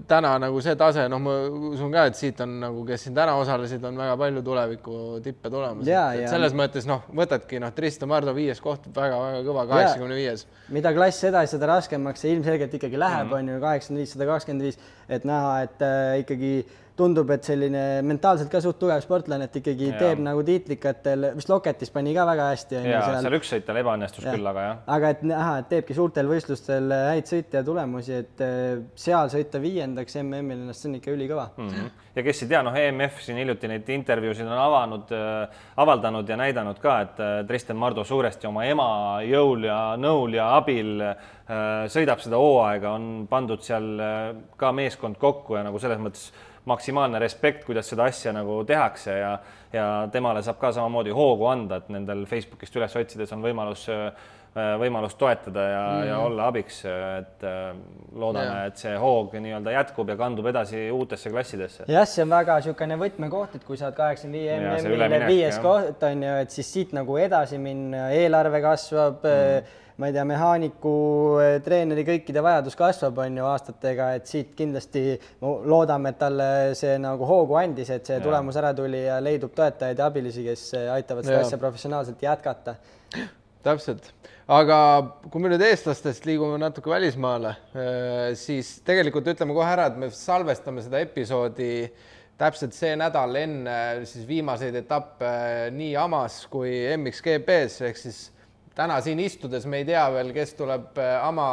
täna nagu see tase, ma usun ka, et siit on nagu, kes siin täna osalesid, on väga palju tuleviku tippe tulemas. Selles mõttes võtadki Tristan Mardo 5. koht väga-väga kõva, 85. Mida klass edasi, seda raskemaks see ilmselgelt ikkagi läheb, on ju 85, 125, et näha, et ikkagi tundub, et selline mentaalselt ka suht tugev sportlane, et ikkagi teeb nagu tiitlikatel, vist Loketis pani ka väga hästi. Seal üks sõit tal ebaõnnestus küll, aga jah. Aga et näha, et teebki suurtel võistlustel häid sõite ja tulemusi, et seal sõita 5. MM-il ennast, see on ikka ülikõva. Ja kes ei tea, EMF siin hiljuti neid intervjuusid on avaldanud ja näidanud ka, et Tristan Mardo suuresti oma ema jõul ja nõul ja abil sõidab seda hooaega, on pandud seal ka meeskond kokku ja nagu selles mõttes maksimaalne respekt, kuidas seda asja nagu tehakse ja temale saab ka samamoodi hoogu anda, et nendel Facebookist üles otsides on võimalus toetada ja olla abiks, et loodame, et see hoog nii-öelda jätkub ja kandub edasi uutesse klassidesse. Jah, see on väga niisugune võtmekoht, et kui saad 85 MM-ile 5. koht, on ju, et siis siit nagu edasi minna, eelarve kasvab, ma ei tea, mehaaniku, treeneri, kõikide vajadus kasvab, on ju, aastatega, et siit kindlasti loodame, et talle see nagu hoogu andis, et see tulemus ära tuli ja leidub toetajaid ja abilisi, kes aitavad seda asja professionaalselt jätkata. täpselt. Aga kui me nüüd eestlastest liigume natuke välismaale, siis tegelikult ütleme kohe ära, et me salvestame seda episoodi täpselt see nädal enne siis viimaseid etappe nii AMAs kui MXGPs, ehk siis täna siin istudes me ei tea veel, kes tuleb AMA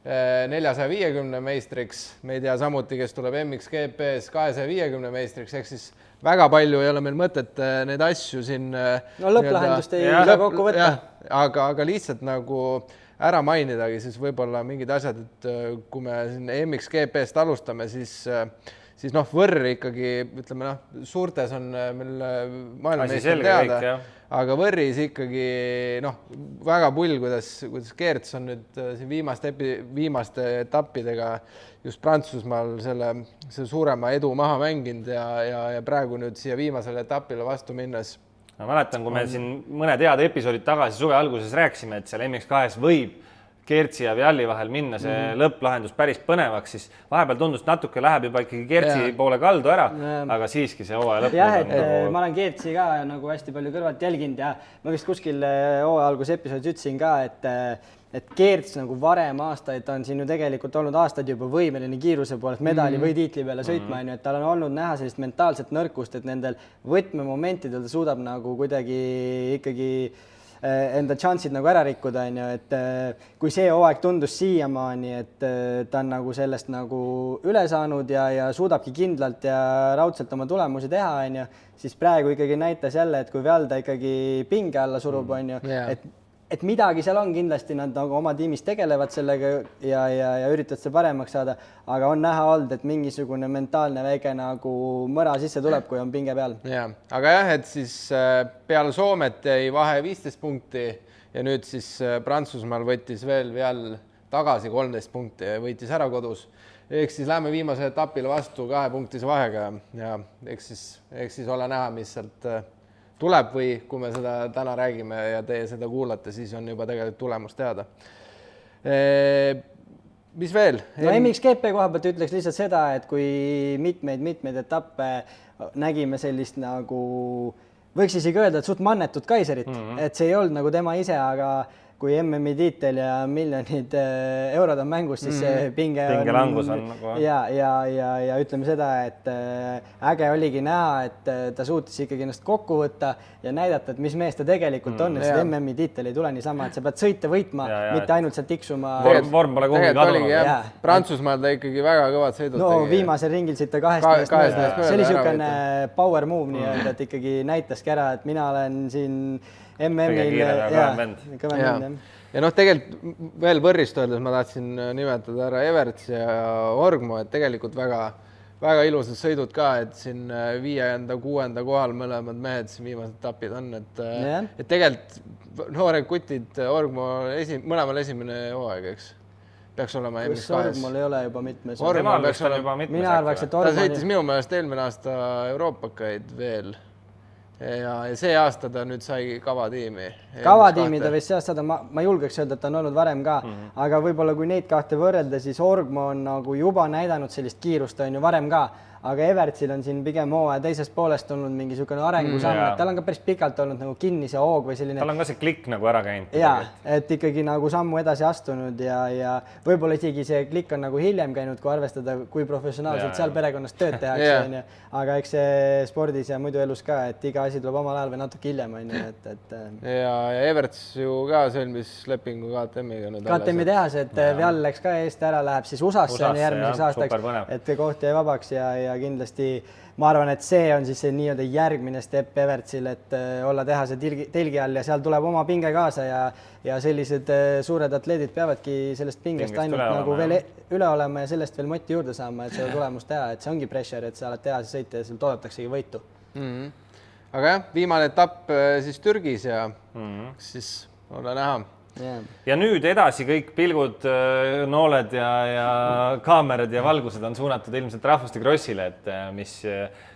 450 meistriks, me ei tea samuti, kes tuleb MXGPs 250 meistriks, ehk siis väga palju ei ole meil mõtet neid asju siin lõpplahendust ei saa kokku võtta. Aga lihtsalt nagu ära mainidagi siis võib-olla mingid asjad, et kui me siin MXGP-st alustame, siis võrr ikkagi, ütleme suurtes on meil maailmameister teada, aga võrris ikkagi väga pull, kuidas Keerts on nüüd siin viimaste etappidega just Prantsusmaal selle suurema edu maha mänginud ja praegu nüüd siia viimasele etapile vastu minnes. Ma mäletan, kui me siin mõned head episoodid tagasi suve alguses rääkisime, et seal MX2-s võib Keertsi ja Vialli vahel minna see lõpplahendus päris põnevaks, siis vahepeal tundus, natuke läheb juba ikkagi Keertsi poole kaldu ära, aga siiski see hooaja lõpp. Jah, et ma olen Keertsi ka nagu hästi palju kõrvalt jälginud ja ma vist kuskil hooaja alguses episoodis ütlesin ka, et Keerts nagu varem aastaid on siin ju tegelikult olnud aastaid juba võimeline kiiruse poolest medali või tiitli peale sõitma, et tal on olnud näha sellist mentaalset nõrkust, et nendel võtmemomentidel ta suudab nagu kuidagi ikkagi enda šansid nagu ära rikkuda, et kui see hooaeg tundus siiamaani, et ta on nagu sellest nagu üle saanud ja suudabki kindlalt ja raudselt oma tulemusi teha, siis praegu ikkagi näitas jälle, et kui Vialda ikkagi pinge alla surub, et midagi seal on kindlasti, nad nagu oma tiimis tegelevad sellega ja üritavad see paremaks saada, aga on näha olnud, et mingisugune mentaalne väike nagu mõra sisse tuleb, kui on pinge peal. Aga jah, et siis peale Soomet jäi vahe 15 punkti ja nüüd siis Prantsusmaal võttis veel tagasi 13 punkti ja võitis ära kodus. Ehk siis lähme viimase etapile vastu 2 punktise vahega ja eks siis ole näha, mis sealt tuleb või kui me seda täna räägime ja teie seda kuulate, siis on juba tegelikult tulemus teada. Mis veel? No MXGP koha pealt ütleks lihtsalt seda, et kui mitmeid etappe nägime sellist nagu, võiks isegi öelda, et suht mannetut Kaiserit, et see ei olnud nagu tema ise, aga kui MM-i tiitel ja miljonid eurod on mängus, siis see pingelangus on nagu... Ja ütleme seda, et äge oligi näha, et ta suutis ikkagi ennast kokku võtta ja näidata, et mis mees ta tegelikult on, et see MM-i tiitel ei tule niisama, et sa pead sõita võitma, mitte ainult seal tiksuma. Vorm pole kuhugi kadunud. Prantsusmaal ta ikkagi väga kõvad sõidud tegi. No viimasel ringil sõita 2 meest mööda. See oli niisugune power move nii-öelda, et ikkagi näitaski ära, et mina olen siin MM-il ja tegelikult veel võrrist öeldes ma tahtsin nimetada ära Everts ja Orgmo, et tegelikult väga ilusad sõidud ka, et siin 5. 6. kohal mõlemad mehed siin viimased etapid on, et tegelikult noored kutid Orgmo mõlemal esimene hooaeg, eks? Peaks olema MX2. Orgmol ei ole juba mitmes. Mina arvaks, et ta sõitis minu meelest eelmine aasta Euroopakaid veel. Ja see aasta ta nüüd sai kavatiimi. Kavatiimi ta võis see aasta saada, ma julgeks öelda, et ta on olnud varem ka, aga võib-olla kui neid kahte võrrelda, siis Orgmo on nagu juba näidanud sellist kiirust, on ju varem ka, aga Evertsil on siin pigem hooaja teisest poolest olnud mingi niisugune arengusamm, et tal on ka päris pikalt olnud nagu kinni see hoog või selline... Tal on ka see klikk nagu ära käinud. Jaa, et ikkagi nagu sammu edasi astunud ja võib-olla isegi see klikk on nagu hiljem käinud, kui arvestada, kui professionaalselt seal perekonnas tööd tehakse, aga eks see spordis ja muidu elus ka, et iga asi tuleb omal ajal või natuke hiljem. Ja Everts ju ka sõlmis lepingu KTM-iga nüüd. KTM-i tehas, et Vial läks ka eest ära, läheb siis USA-sse järgmiseks aastaks, et koht jäi vabaks ja kindlasti ma arvan, et see on siis see nii-öelda järgmine step Evertsil, et olla tehase telgi all ja seal tuleb oma pinge kaasa ja sellised suured atleedid peavadki sellest pingest ainult nagu veel üle olema ja sellest veel moti juurde saama, et seda tulemust teha, et see ongi pressure, et sa oled tehase sõita ja seal toodataksegi võitu. Aga jah, viimane etapp siis Türgis ja siis ole näha. Ja nüüd edasi kõik pilgud, nooled ja kaamerad ja valgused on suunatud ilmselt Rahvustekrossile, et mis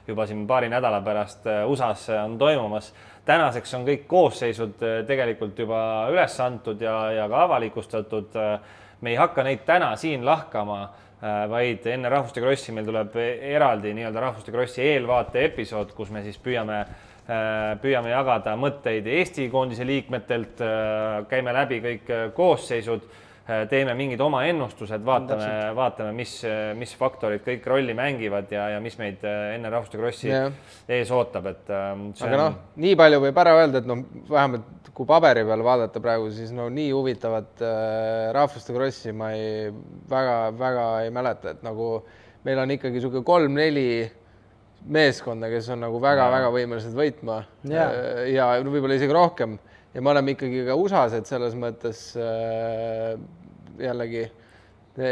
juba siin paari nädala pärast USAs on toimumas. Tänaseks on kõik koosseisud tegelikult juba üles antud ja ka avalikustatud. Me ei hakka neid täna siin lahkama, vaid enne Rahvustekross'i meil tuleb eraldi nii-öelda Rahvustekross'i eelvaate episood, kus me siis püüame püüame jagada mõtteid Eesti koondise liikmetelt, käime läbi kõik koosseisud, teeme mingid oma ennustused, vaatame, mis faktorid kõik rolli mängivad ja mis meid enne Rahvustekrossi ees ootab. Aga nii palju võib ära öelda, et vähemalt kui paberi peal vaadata praegu, siis nii huvitavat Rahvustekrossi ma väga ei mäleta, et nagu meil on ikkagi 3-4 meeskonda, kes on nagu väga võimelised võitma ja võib-olla isegi rohkem. Ja me oleme ikkagi ka USA-sed selles mõttes jällegi.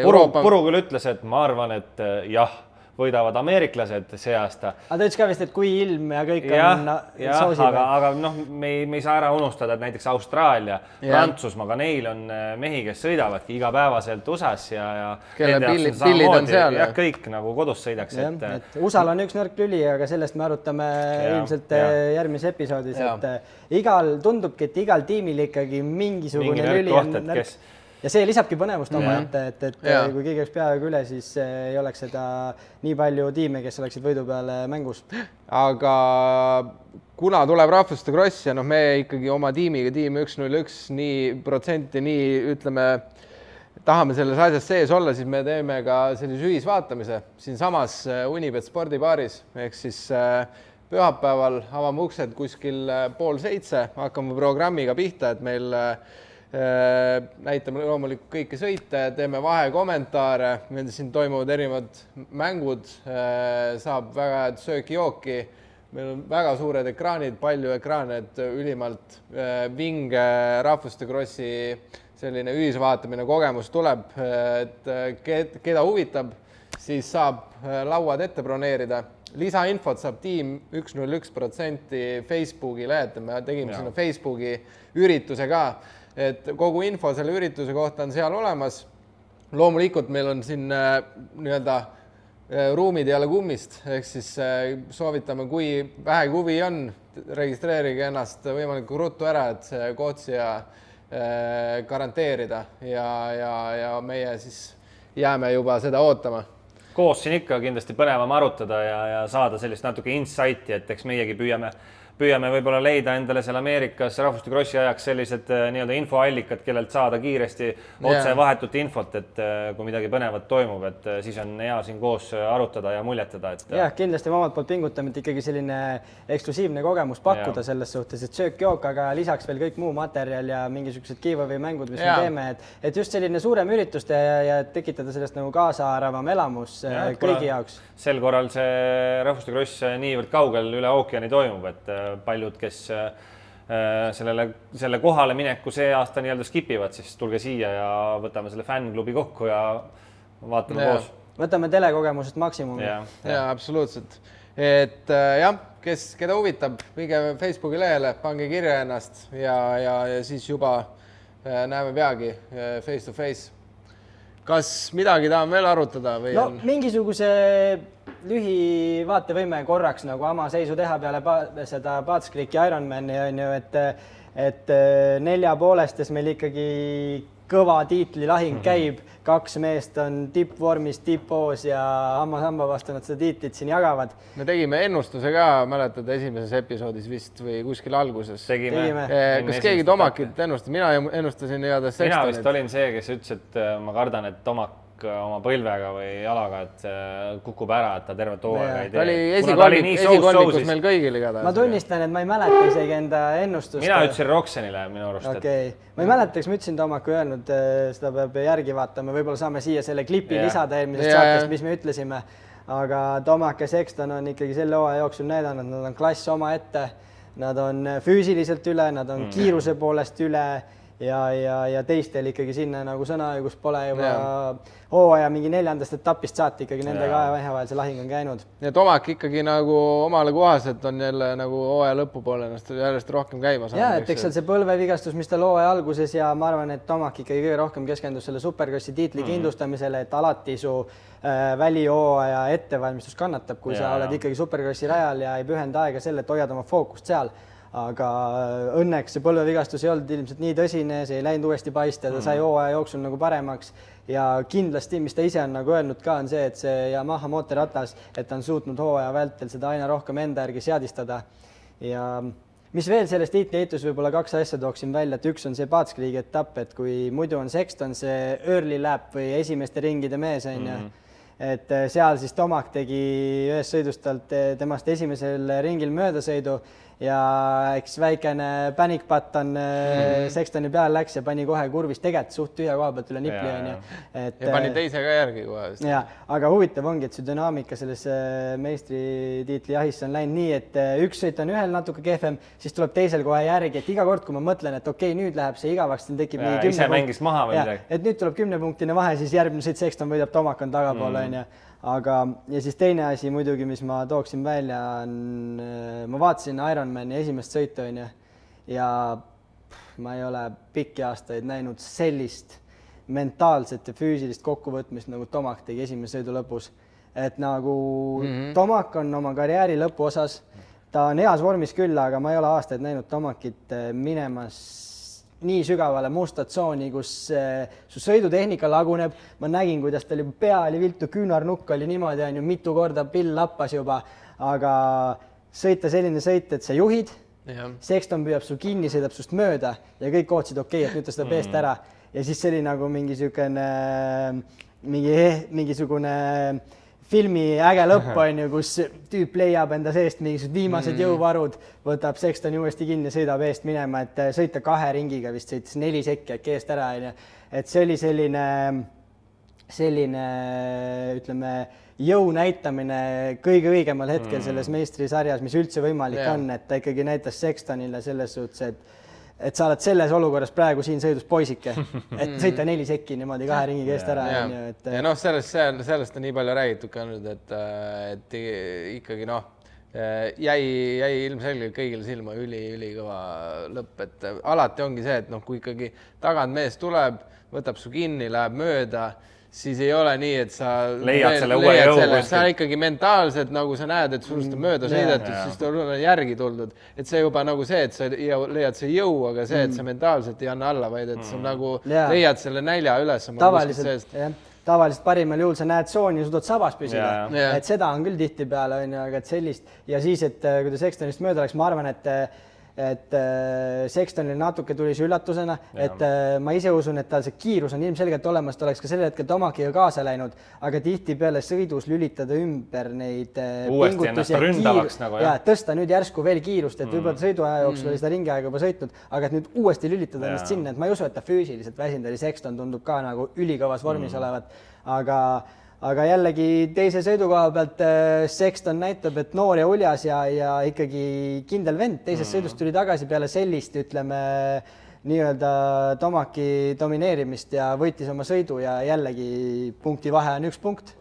Puru küll ütles, et ma arvan, et jah, võidavad ameeriklased see aasta. Aga ta ütles ka vist, et kui ilm ja kõik on soosib. Aga me ei saa ära unustada, et näiteks Austraalia, Prantsusmaa, ka neil on mehi, kes sõidavadki igapäevaselt USA-s ja kelle pillid on seal. Ja kõik nagu kodus sõidaks. USA-l on üks nõrk lüli, aga sellest me arutame ilmselt järgmises episoodis. Tundubki, et igal tiimil ikkagi mingisugune lüli on nõrk. Ja see lisabki põnevust oma, et kui keegi oleks peaaegu üle, siis ei oleks seda nii palju tiime, kes oleksid võidu peale mängus. Aga kuna tuleb Rahvustekrossi ja me ikkagi oma tiimiga, tiim 101, nii ütleme, tahame selles asjas sees olla, siis me teeme ka sellise ühisvaatamise siin samas Unibet spordibaaris, ehk siis pühapäeval avame uksed kuskil 6:30, hakkame programmiga pihta, et meil näitame loomulikult kõiki sõite, teeme vahekommentaare, siin toimuvad erinevad mängud, saab väga head sööki-jooki, meil on väga suured ekraanid, palju ekraane, et ülimalt vinge Rahvustekrossi selline ühisvaatamine kogemus tuleb, et keda huvitab, siis saab lauad ette broneerida. Lisainfot saab tiim 101% Facebooki lehet, me tegime sinna Facebooki ürituse ka, et kogu info selle ürituse kohta on seal olemas. Loomulikult meil on siin nii-öelda ruumid jälle kummist, ehk siis soovitame, kui vähe huvi on, registreerige ennast võimalikult ruttu ära, et see koht siia garanteerida ja meie siis jääme juba seda ootama. Koos siin ikka kindlasti põnevam arutada ja saada sellist natuke insighti, et eks meiegi püüame võib-olla leida endale seal Ameerikas Rahvustekrossi ajaks sellised nii-öelda infoallikad, kellelt saada kiiresti otse vahetut infot, et kui midagi põnevat toimub, et siis on hea siin koos arutada ja muljetada. Jah, kindlasti me omalt poolt pingutame, et ikkagi selline eksklusiivne kogemus pakkuda selles suhtes, et söök-jook, aga lisaks veel kõik muu materjal ja mingisugused giveaway mängud, mis me teeme, et just selline suurem üritus ja tekitada sellest nagu kaasaarvam elamus kõigi jaoks. Sel korral see Rahvustekrossi niivõrd kaugel üle ookeani toimub, et paljud, kes selle kohale mineku see aasta nii-öelda skipivad, siis tulge siia ja võtame selle fännklubi kokku ja vaatame koos. Võtame telekogemusest maksimumi. Ja, absoluutselt. Et jah, keda huvitab, minge Facebooki lehele, pange kirja ennast ja siis juba näeme peagi face to face. Kas midagi tahame veel arutada? Või on? Mingisuguse lühivaatevõime korraks nagu AMA seisu teha peale seda Patskriki Ironmani on ju, et 4,5 meil ikkagi kõva tiitlilahing käib, 2 meest on tippvormis, tippoos ja hamma vastu nad seda tiitlit siin jagavad. Me tegime ennustuse ka, mäletad, esimeses episoodis vist või kuskil alguses. Tegime. Kas keegi Tomakit ennustas? Mina ennustasin nii-öelda Sextonit. Mina vist olin see, kes ütles, et ma kardan, et Tomak oma põlvega või jalaga, et kukub ära, et ta tervet hooaega ei tee. Ta oli esikolmikus meil kõigil igatahes. Ma tunnistan, et ma ei mäleta isegi enda ennustust. Mina ütlesin Roxenile minu arust. Ma ei mäleta, kas ma ütlesin Tomaku öelnud, seda peab järgi vaatama. Võib-olla saame siia selle klipi lisada eelmisest saatest, mis me ütlesime. Aga Tomak ja Sexton on ikkagi selle hooaja jooksul näidanud, nad on klass oma ette, nad on füüsiliselt üle, nad on kiiruse poolest üle ja teistel ikkagi sinna nagu sõnaõigus pole juba hooaja mingi 4. etapist saati ikkagi nendega aja vahel see lahing on käinud. Ja Tomak ikkagi nagu omale kohaselt on jälle nagu hooaja lõpupoole ennast järjest rohkem käima saanud. Ja, et eks seal see põlvevigastus, mis tal hooaja alguses ja ma arvan, et Tomak ikkagi kõige rohkem keskendus selle superkrossi tiitli kindlustamisele, et alati su välihooaja ettevalmistus kannatab, kui sa oled ikkagi superkrossi rajal ja ei pühenda aega selle, et hoiad oma fookust seal. Aga õnneks see põlvevigastus ei olnud ilmselt nii tõsine, see ei läinud uuesti paista, ta sai hooaja jooksul nagu paremaks ja kindlasti, mis ta ise on nagu öelnud ka, on see, et see AMA mootorratas, et ta on suutnud hooaja vältel seda aina rohkem enda järgi seadistada ja mis veel sellest tiitli heitus võib-olla 2 asja tooksin välja, et üks on see Paatskriigi etapp, et kui muidu on Sexton see early lap või esimeste ringide mees, on ju, et seal siis Tomak tegi ühest sõidust talt temast esimesel ringil möödasõidu ja eks väikene panic button Sextoni peale läks ja pani kohe kurvis tegelikult suht tühja koha pealt üle nipli, on ju. Ja pani teise ka järgi kohe. Ja, aga huvitav ongi, et see dünaamika selles meistritiitli jahisse on läinud nii, et üks sõit on ühel natuke kehvem, siis tuleb teisel kohe järgi, et iga kord, kui ma mõtlen, et okei, nüüd läheb see igavaks, tekib ja, ise mängis maha või midagi. Et nüüd tuleb 10-punktine vahe, siis järgmine sõit Sexton võidab, Tomak on tagapool, on ju. Aga ja siis teine asi muidugi, mis ma tooksin välja, on, ma vaatasin Ironmani esimest sõitu, on ju, ja ma ei ole pikki aastaid näinud sellist mentaalset ja füüsilist kokkuvõtmist, nagu Tomak tegi esimese sõidu lõpus. Et nagu Tomak on oma karjääri lõpuosas, ta on heas vormis küll, aga ma ei ole aastaid näinud Tomakit minemas nii sügavale musta tsooni, kus su sõidutehnika laguneb. Ma nägin, kuidas tal juba pea oli viltu, küünarnukk oli niimoodi, on ju, mitu korda pill lappas juba, aga sõita selline sõit, et sa juhid, Sexton püüab sul kinni, sõidab sust mööda ja kõik ootsid okei, et nüüd ta seda eest ära. Ja siis see oli nagu mingisugune filmi äge lõpp, on ju, kus tüüp leiab enda seest mingisugused viimased jõuvarud, võtab Sextoni uuesti kinni, sõidab eest minema, et sõita 2 ringiga vist sõitis 4 sekki äkki eest ära, on ju. Et see oli selline, ütleme, jõu näitamine kõige õigemal hetkel selles meistrisarjas, mis üldse võimalik on, et ta ikkagi näitas Sextonile selles suhtes, et sa oled selles olukorras praegu siin sõidus poisike, et sõita 4 sekki niimoodi 2 ringiga eest ära. Ja noh, sellest on nii palju räägitud ka nüüd, et ikkagi jäi ilmselgelt kõigile silma ülikõva lõpp, et alati ongi see, et kui ikkagi tagant mees tuleb, võtab su kinni, läheb mööda, siis ei ole nii, et sa leiad selle uue jõu. Sa ikkagi mentaalselt, nagu sa näed, et sulust on mööda sõidetud, siis ta on järgi tuldud. Et see juba nagu see, et sa leiad see jõu, aga see, et sa mentaalselt ei anna alla, vaid et sa nagu leiad selle nälja üles. Tavaliselt parimal juhul sa näed tsooni ja suudad sabas püsida. Et seda on küll tihtipeale, aga et sellist. Ja siis, et kui ta Sextonist mööda läks, ma arvan, et Sextonile natuke tuli see üllatusena, et ma ise usun, et tal see kiirus on ilmselgelt olemas, ta oleks ka sellel hetkel Tomakiga kaasa läinud, aga tihti peale sõidus lülitada ümber neid pingutusi ja tõsta nüüd järsku veel kiirust, et võib-olla sõiduaja jooksul oli seda ringiaega juba sõitnud, aga et nüüd uuesti lülitada ennast sinna, et ma ei usu, et ta füüsiliselt väsinud oli, Sexton tundub ka nagu ülikõvas vormis olevat, aga jällegi teise sõidukoha pealt Sexton näitab, et noor ja uljas ja ikkagi kindel vend. Teisest sõidust tuli tagasi peale sellist, ütleme, nii-öelda Tomaki domineerimist ja võitis oma sõidu ja jällegi punkti vahe on 1 punkt.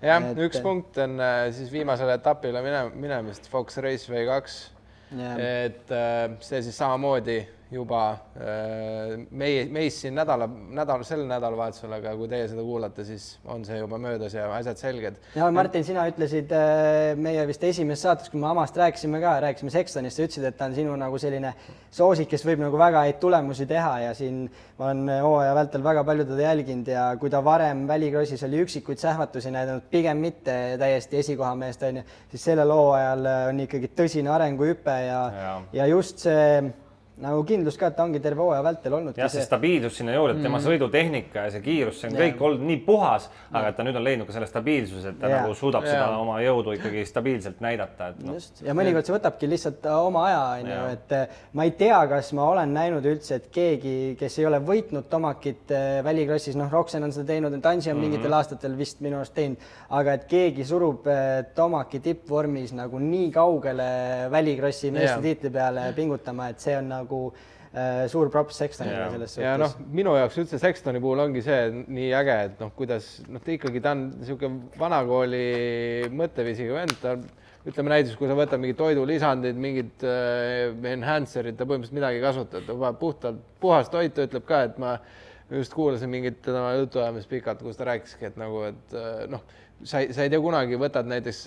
Jah, 1 punkt on siis viimasele etapile minemist Fox Raceway 2. Et see siis samamoodi juba meis siin sel nädalavahetusel, aga kui teie seda kuulate, siis on see juba möödas ja asjad selged. Ja Martin, sina ütlesid meie vist esimeses saates, kui me Amast rääkisime Sextonist, sa ütlesid, et ta on sinu nagu selline soosik, kes võib nagu väga häid tulemusi teha ja siin ma olen hooaja vältel väga palju teda jälginud ja kui ta varem välikrossis oli üksikuid sähvatusi näidanud, pigem mitte täiesti esikohameest, siis sellel hooajal on ikkagi tõsine arenguhüpe ja just see nagu kindlus ka, et ta ongi terve hooaja vältel olnud. Ja see stabiilsus sinna juurde, et tema sõidutehnika ja see kiirus, see on kõik olnud nii puhas, aga et ta nüüd on leidnud ka selle stabiilsus, et ta nagu suudab seda oma jõudu ikkagi stabiilselt näidata. Ja mõnikord see võtabki lihtsalt oma aja, et ma ei tea, kas ma olen näinud üldse, et keegi, kes ei ole võitnud Tomakit välikrossis, Roxen on seda teinud, Tansi on mingitel aastatel vist minu arust teinud, aga et keegi surub Tomaki tippvormis nagu nii kaugele välikrossi meistritiitli peale pingutama, et see on nagu suur props Sextonile selles suhtes. Ja minu jaoks üldse Sextoni puhul ongi see nii äge, et kuidas ta ikkagi ta on niisugune vanakooli mõtteviisiga vend, ta ütleme näiteks, kui sa võtad mingid toidulisandid, mingid enhancerid, ta põhimõtteliselt midagi kasutab, puhas toitu ütleb ka, et ma just kuulasin mingit tema jutuajamis pikalt, kus ta rääkiski, et nagu, et sa ei tea kunagi, võtad näiteks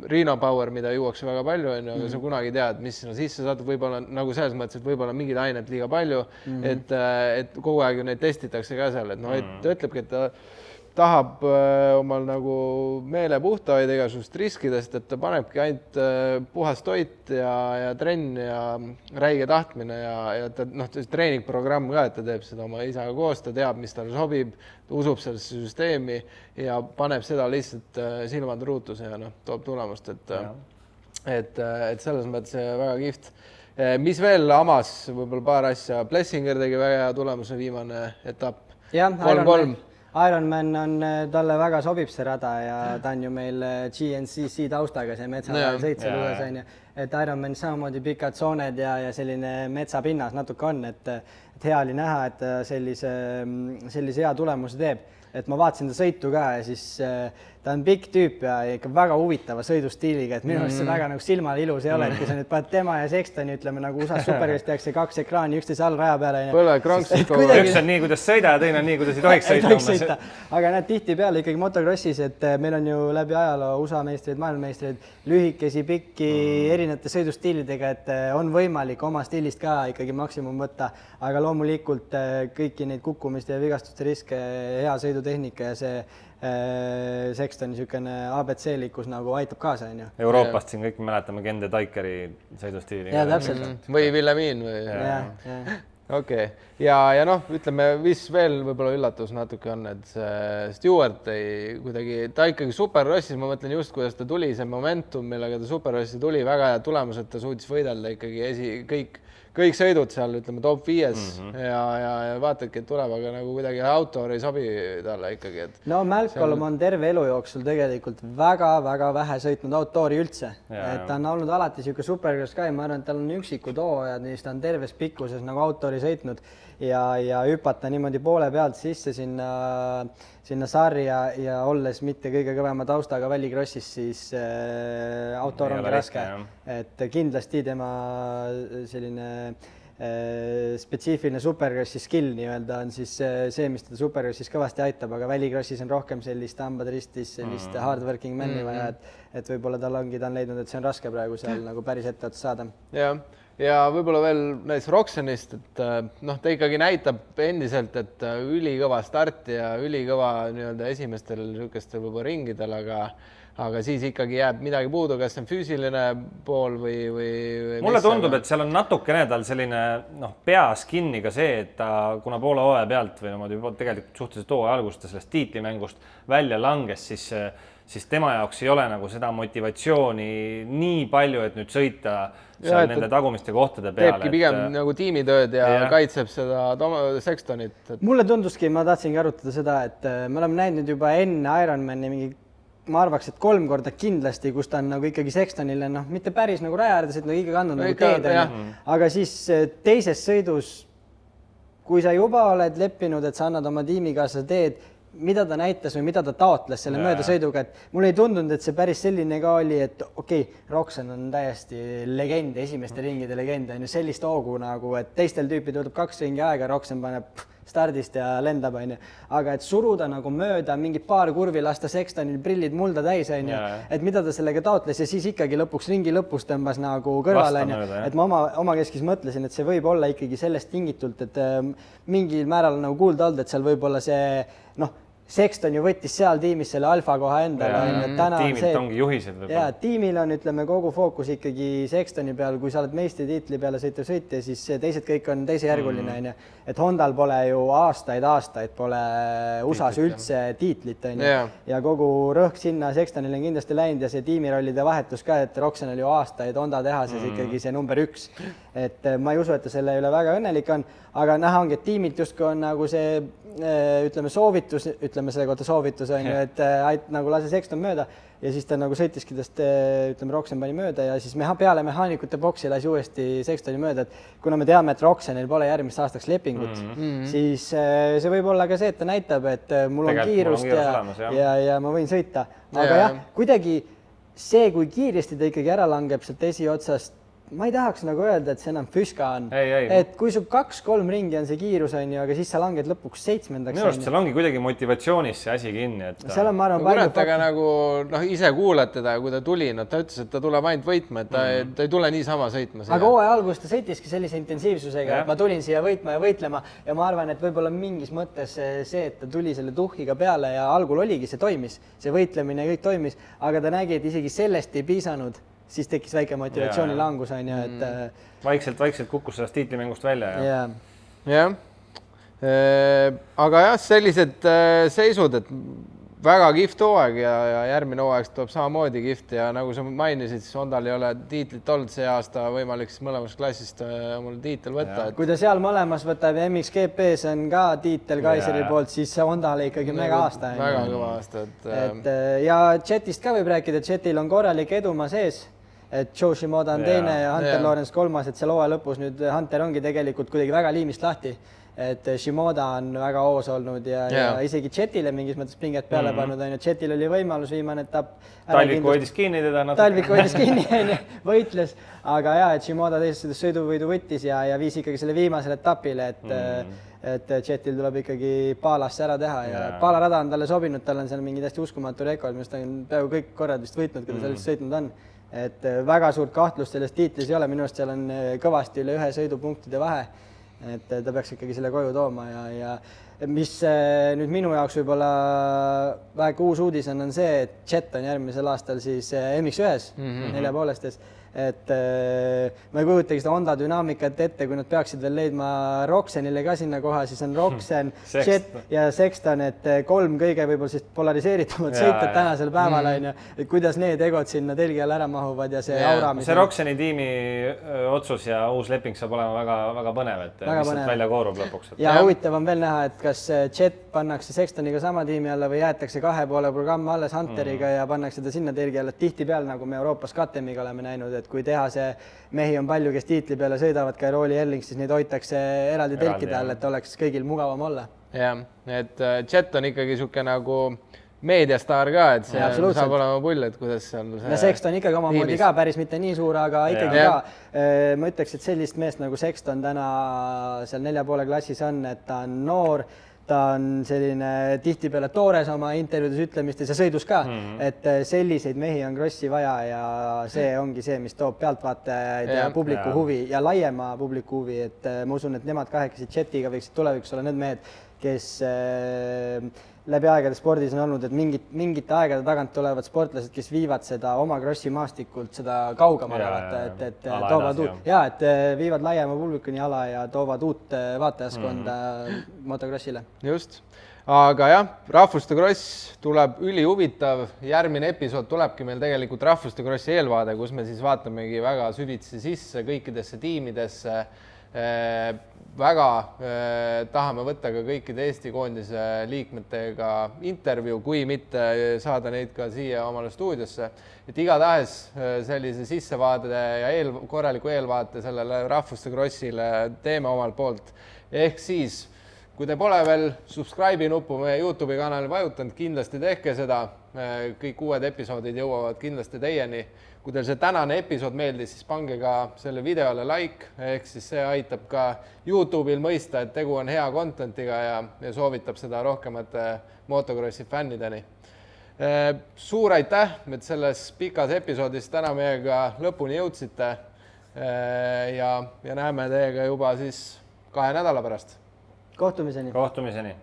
Rhino Power, mida juuakse väga palju, aga sa kunagi tead, mis sinna sisse saad, võib-olla nagu selles mõttes, et võib-olla mingid ained liiga palju, et kogu aeg neid testitakse ka seal, et ta ütlebki, et tahab omal nagu meele puhta hoida igasugust riskidest, et ta panebki ainult puhas toit ja trenn ja räige tahtmine ja ta treeningprogramm ka, et ta teeb seda oma isaga koos, ta teab, mis talle sobib, usub sellesse süsteemi ja paneb seda lihtsalt silmad ruutuse ja toob tulemust, et selles mõttes väga kihvt. Mis veel AMAs, võib-olla paar asja, Blessinger tegi väga hea tulemuse viimane etapp. Jah, 3-3. Ironman on, talle väga sobib see rada ja ta on ju meil GNCC taustaga, see metsapäev sõit seal uues on ju, et Ironman samamoodi pikad sooned ja selline metsapinnas natuke on, et hea oli näha, et sellise hea tulemuse teeb. Et ma vaatasin ta sõitu ka ja siis ta on pikk tüüp ja ikka väga huvitava sõidustiiliga, et minu arust see väga nagu silmale ilus ei ole, et kui sa nüüd paned tema ja Sextoni, ütleme nagu USA Supercrossi tehakse 2 ekraani üksteise all raja peale. Üks on nii, kuidas sõida ja teine on nii, kuidas ei tohiks sõita. Aga näed tihti peale ikkagi Motokrossis, et meil on ju läbi ajaloo USA meistrid, maailmameistrid, lühikesi, pikki erinevate sõidustiilidega, et on võimalik oma stiilist ka ikkagi maksimum võtta, aga loomulikult kõiki neid kukkumiste ja vigastuste riske, hea sõidutehnika ja see Sextoni niisugune ABC-likkus nagu aitab kaasa. Euroopast siin kõik mäletame Kende Taikeri sõidustiili. Ja täpselt. Või Villemiin või? Okei. Ja ütleme, mis veel võib-olla üllatus natuke on, et Stewart ei kuidagi, ta ikkagi Superkrossis, ma mõtlen just, kuidas ta tuli, see momentum, millega ta Superkrossi tuli, väga hea tulemus, et ta suutis võidelda ikkagi kõik sõidud seal, ütleme, top 5 ja vaatadki, et tuleb, aga nagu kuidagi autor ei sobi talle ikkagi. No Malcolm on terve elu jooksul tegelikult väga-väga vähe sõitnud autori üldse. Et ta on olnud alati siuke Supercross ka ja ma arvan, et tal on üksikud hooajad, nii ta on terves pikkuses nagu autori sõitnud ja hüpata niimoodi poole pealt sisse sinna sarja ja olles mitte kõige kõvema taustaga välikrossis, siis autor ongi raske. Et kindlasti tema selline spetsiifiline Superkrossi skill nii-öelda on siis see, mis teda Superkrossis kõvasti aitab, aga välikrossis on rohkem sellist hambad ristis, sellist hard working man'i vaja, et võib-olla ta on leidnud, et see on raske praegu seal nagu päris etteotsa saada. Ja võib-olla veel näiteks Roxenist, et ta ikkagi näitab endiselt, et ülikõva start ja ülikõva nii-öelda esimestel niisugustel võib-olla ringidel, aga siis ikkagi jääb midagi puudu, kas see on füüsiline pool või mulle tundub, et seal on natukene tal selline peas kinni ka see, et ta kuna poole hooaja pealt või tegelikult suhteliselt hooaja algust sellest tiitlimängust välja langes, siis tema jaoks ei ole nagu seda motivatsiooni nii palju, et nüüd sõita seal nende tagumiste kohtade peale. Teebki pigem nagu tiimitööd ja kaitseb seda Sextonit. Mulle tunduski, ma tahtsingi arutada seda, et me oleme näinud juba enne Ironmani mingi, ma arvaks, et 3 korda kindlasti, kus ta on nagu ikkagi Sextonile, mitte päris nagu raja äärdes, et nagu ikkagi andnud nagu teed. Aga siis teises sõidus, kui sa juba oled leppinud, et sa annad oma tiimikaasa teed, mida ta näitas või mida ta taotles selle möödasõiduga, et mulle ei tundunud, et see päris selline ka oli, et Roxen on täiesti legend, esimeste ringide legend, on ju sellist hoogu nagu, et teistel tüüpidel võtab 2 ringi aega, Roxen paneb stardist ja lendab, on ju. Aga et suruda nagu mööda mingi paar kurvi, lasta Sextonil prillid mulda täis, on ju, et mida ta sellega taotles ja siis ikkagi lõpuks ringi lõpus tõmbas nagu kõrvale, on ju. Et ma oma keskis mõtlesin, et see võib olla ikkagi sellest tingitult, et mingil määral nagu kuulda olnud, et seal võib olla see, Sexton ju võttis seal tiimis selle alfa koha endale. Tiimilt ongi juhised võib-olla. Ja tiimil on, ütleme, kogu fookus ikkagi Sextoni peal, kui sa oled meistritiitli peale sõitev sõitja, siis teised kõik on teisejärguline, on ju. Et Hondal pole ju aastaid pole USAs üldse tiitlit, on ju. Ja kogu rõhk sinna Sextonile on kindlasti läinud ja see tiimirollide vahetus ka, et Roxen oli ju aastaid Honda tehases ikkagi see number 1. Et ma ei usu, et ta selle üle väga õnnelik on, aga näha ongi, et tiimilt justkui on nagu see ütleme soovitus, ütleme selle kohta soovitus on ju, et nagu lase Sexton mööda ja siis ta nagu sõitiski tast, ütleme, Roxen pani mööda ja siis peale mehaanikute boksi lasi uuesti Sextoni mööda, et kuna me teame, et Roxenil pole järgmist aastaks lepingut, siis see võib olla ka see, et ta näitab, et mul on kiirust ja ma võin sõita. Aga jah, kuidagi see, kui kiiresti ta ikkagi ära langeb sealt esiotsast, ma ei tahaks nagu öelda, et see enam füska on. Ei. Et kui sul 2-3 ringi on see kiirus, on ju, aga siis sa langed lõpuks 7. Minu arust seal ongi kuidagi motivatsioonis see asi kinni. Et seal on, ma arvan, kurat, aga nagu ise kuulad teda, kui ta tuli, ta ütles, et ta tuleb ainult võitma, et ta ei tule niisama sõitma. Aga hooaja alguses ta sõitiski sellise intensiivsusega, et ma tulin siia võitma ja võitlema ja ma arvan, et võib-olla mingis mõttes see, et ta tuli selle tuhhiga peale ja algul oligi, see toimis, see võitlemine ja kõik toimis, aga ta nägi, et isegi sellest ei piisanud, siis tekkis väike motivatsiooni langus, on ju, et vaikselt kukkus sellest tiitlimängust välja. Jah. Aga jah, sellised seisud, et väga kihvt hooaeg ja järgmine hooaeg tuleb samamoodi kihvt ja nagu sa mainisid, siis Hondal ei ole tiitlit olnud see aasta, võimalik siis mõlemast klassist mul tiitel võtta. Kui ta seal mõlemas võtab ja MXGP-s on ka tiitel Kaiseri poolt, siis Hondal ikkagi mega aasta. Väga kõva aasta. Ja Jetist ka võib rääkida, et Jetil on korralik edumaa sees, et Juss Laansoost on teine ja Hunter Lawrence kolmas, et seal hooaja lõpus nüüd Hunter ongi tegelikult kuidagi väga liimist lahti. Et Shimoda on väga hoos olnud ja isegi Jetile mingis mõttes pinget peale pannud, on ju. Jetil oli võimalus viimane etapp. Talvik hoidis kinni teda. Talvik hoidis kinni, võitles, aga et Shimoda teisest sõiduvõidu võttis ja viis ikkagi selle viimasele etapile, et Jetil tuleb ikkagi Paalasse ära teha ja Paalarada on talle sobinud, tal on seal mingi täiesti uskumatu rekord, mis ta on peaaegu kõik korrad vist võitnud, kui ta sellest sõitnud on. Et väga suurt kahtlust selles tiitlis ei ole, minu arust seal on kõvasti üle 1 sõidupunktide vahe. Et ta peaks ikkagi selle koju tooma ja mis nüüd minu jaoks võib-olla väga uus uudis on see, et Jet on järgmisel aastal siis MX1-s 4,5-stes. Et ma ei kujutagi seda Honda dünaamikat ette, kui nad peaksid veel leidma Roxenile ka sinna koha, siis on Roxen, Jet ja Sexton, et 3 kõige võib-olla siis polariseeritumad sõitjad tänasel päeval on ju, et kuidas need egod sinna telgi all ära mahuvad ja see aura, mis see Roxeni tiimi otsus ja uus leping saab olema väga põnev, et lihtsalt välja koorub lõpuks. Ja huvitav on veel näha, et kas Jet pannakse Sextoniga sama tiimi alla või jäetakse 2,5 programm alles Hunteriga ja pannakse ta sinna telgi alla, tihti peal, nagu me Euroopas KTM-iga oleme näinud, et kui teha see mehi on palju, kes tiitli peale sõidavad ka rooli Elling, siis neid hoitakse eraldi telkide all, et oleks kõigil mugavam olla. Jah, et Jet on ikkagi siuke nagu meediastaar ka, et see saab olema pull, et kuidas seal ja Sexton ikkagi omamoodi ka päris mitte nii suur, aga ikkagi ka ma ütleks, et sellist meest nagu Sexton täna seal 4,5 klassis on, et ta on noor, ta on selline tihtipeale toores oma intervjuudes ütlemistes ja sõidus ka, et selliseid mehi on krossi vaja ja see ongi see, mis toob pealtvaatajaid ja publiku huvi ja laiema publiku huvi, et ma usun, et nemad kahekesi Jetiga võiksid tulevikus olla need mehed, kes läbi aegade spordis on olnud, et mingite aegade tagant tulevad sportlased, kes viivad seda oma krossi maastikult seda kaugemale, et toovad uut ja et viivad laiema publikuni ala ja toovad uut vaatajaskonda motokrossile. Just, aga jah, rahvuste kross tuleb ülihuvitav, järgmine episood tulebki meil tegelikult rahvuste krossi eelvaade, kus me siis vaatamegi väga süvitsi sisse kõikidesse tiimidesse, väga tahame võtta ka kõikide Eesti koondise liikmetega intervjuu, kui mitte saada neid ka siia omale stuudiosse. Et igatahes sellise sissevaade ja korraliku eelvaate sellele rahvuste krossile teeme omalt poolt. Ehk siis, kui te pole veel subscribe'i nuppu meie YouTube'i kanali vajutanud, kindlasti tehke seda. Kõik uued episoodid jõuavad kindlasti teieni. Kui teil see tänane episood meeldis, siis pange ka selle videole like, ehk siis see aitab ka YouTube'il mõista, et tegu on hea contentiga ja soovitab seda rohkemate Motokrossi fännideni. Suur aitäh, et selles pikas episoodis täna meiega lõpuni jõudsite ja näeme teiega juba siis 2 nädala pärast. Kohtumiseni. Kohtumiseni.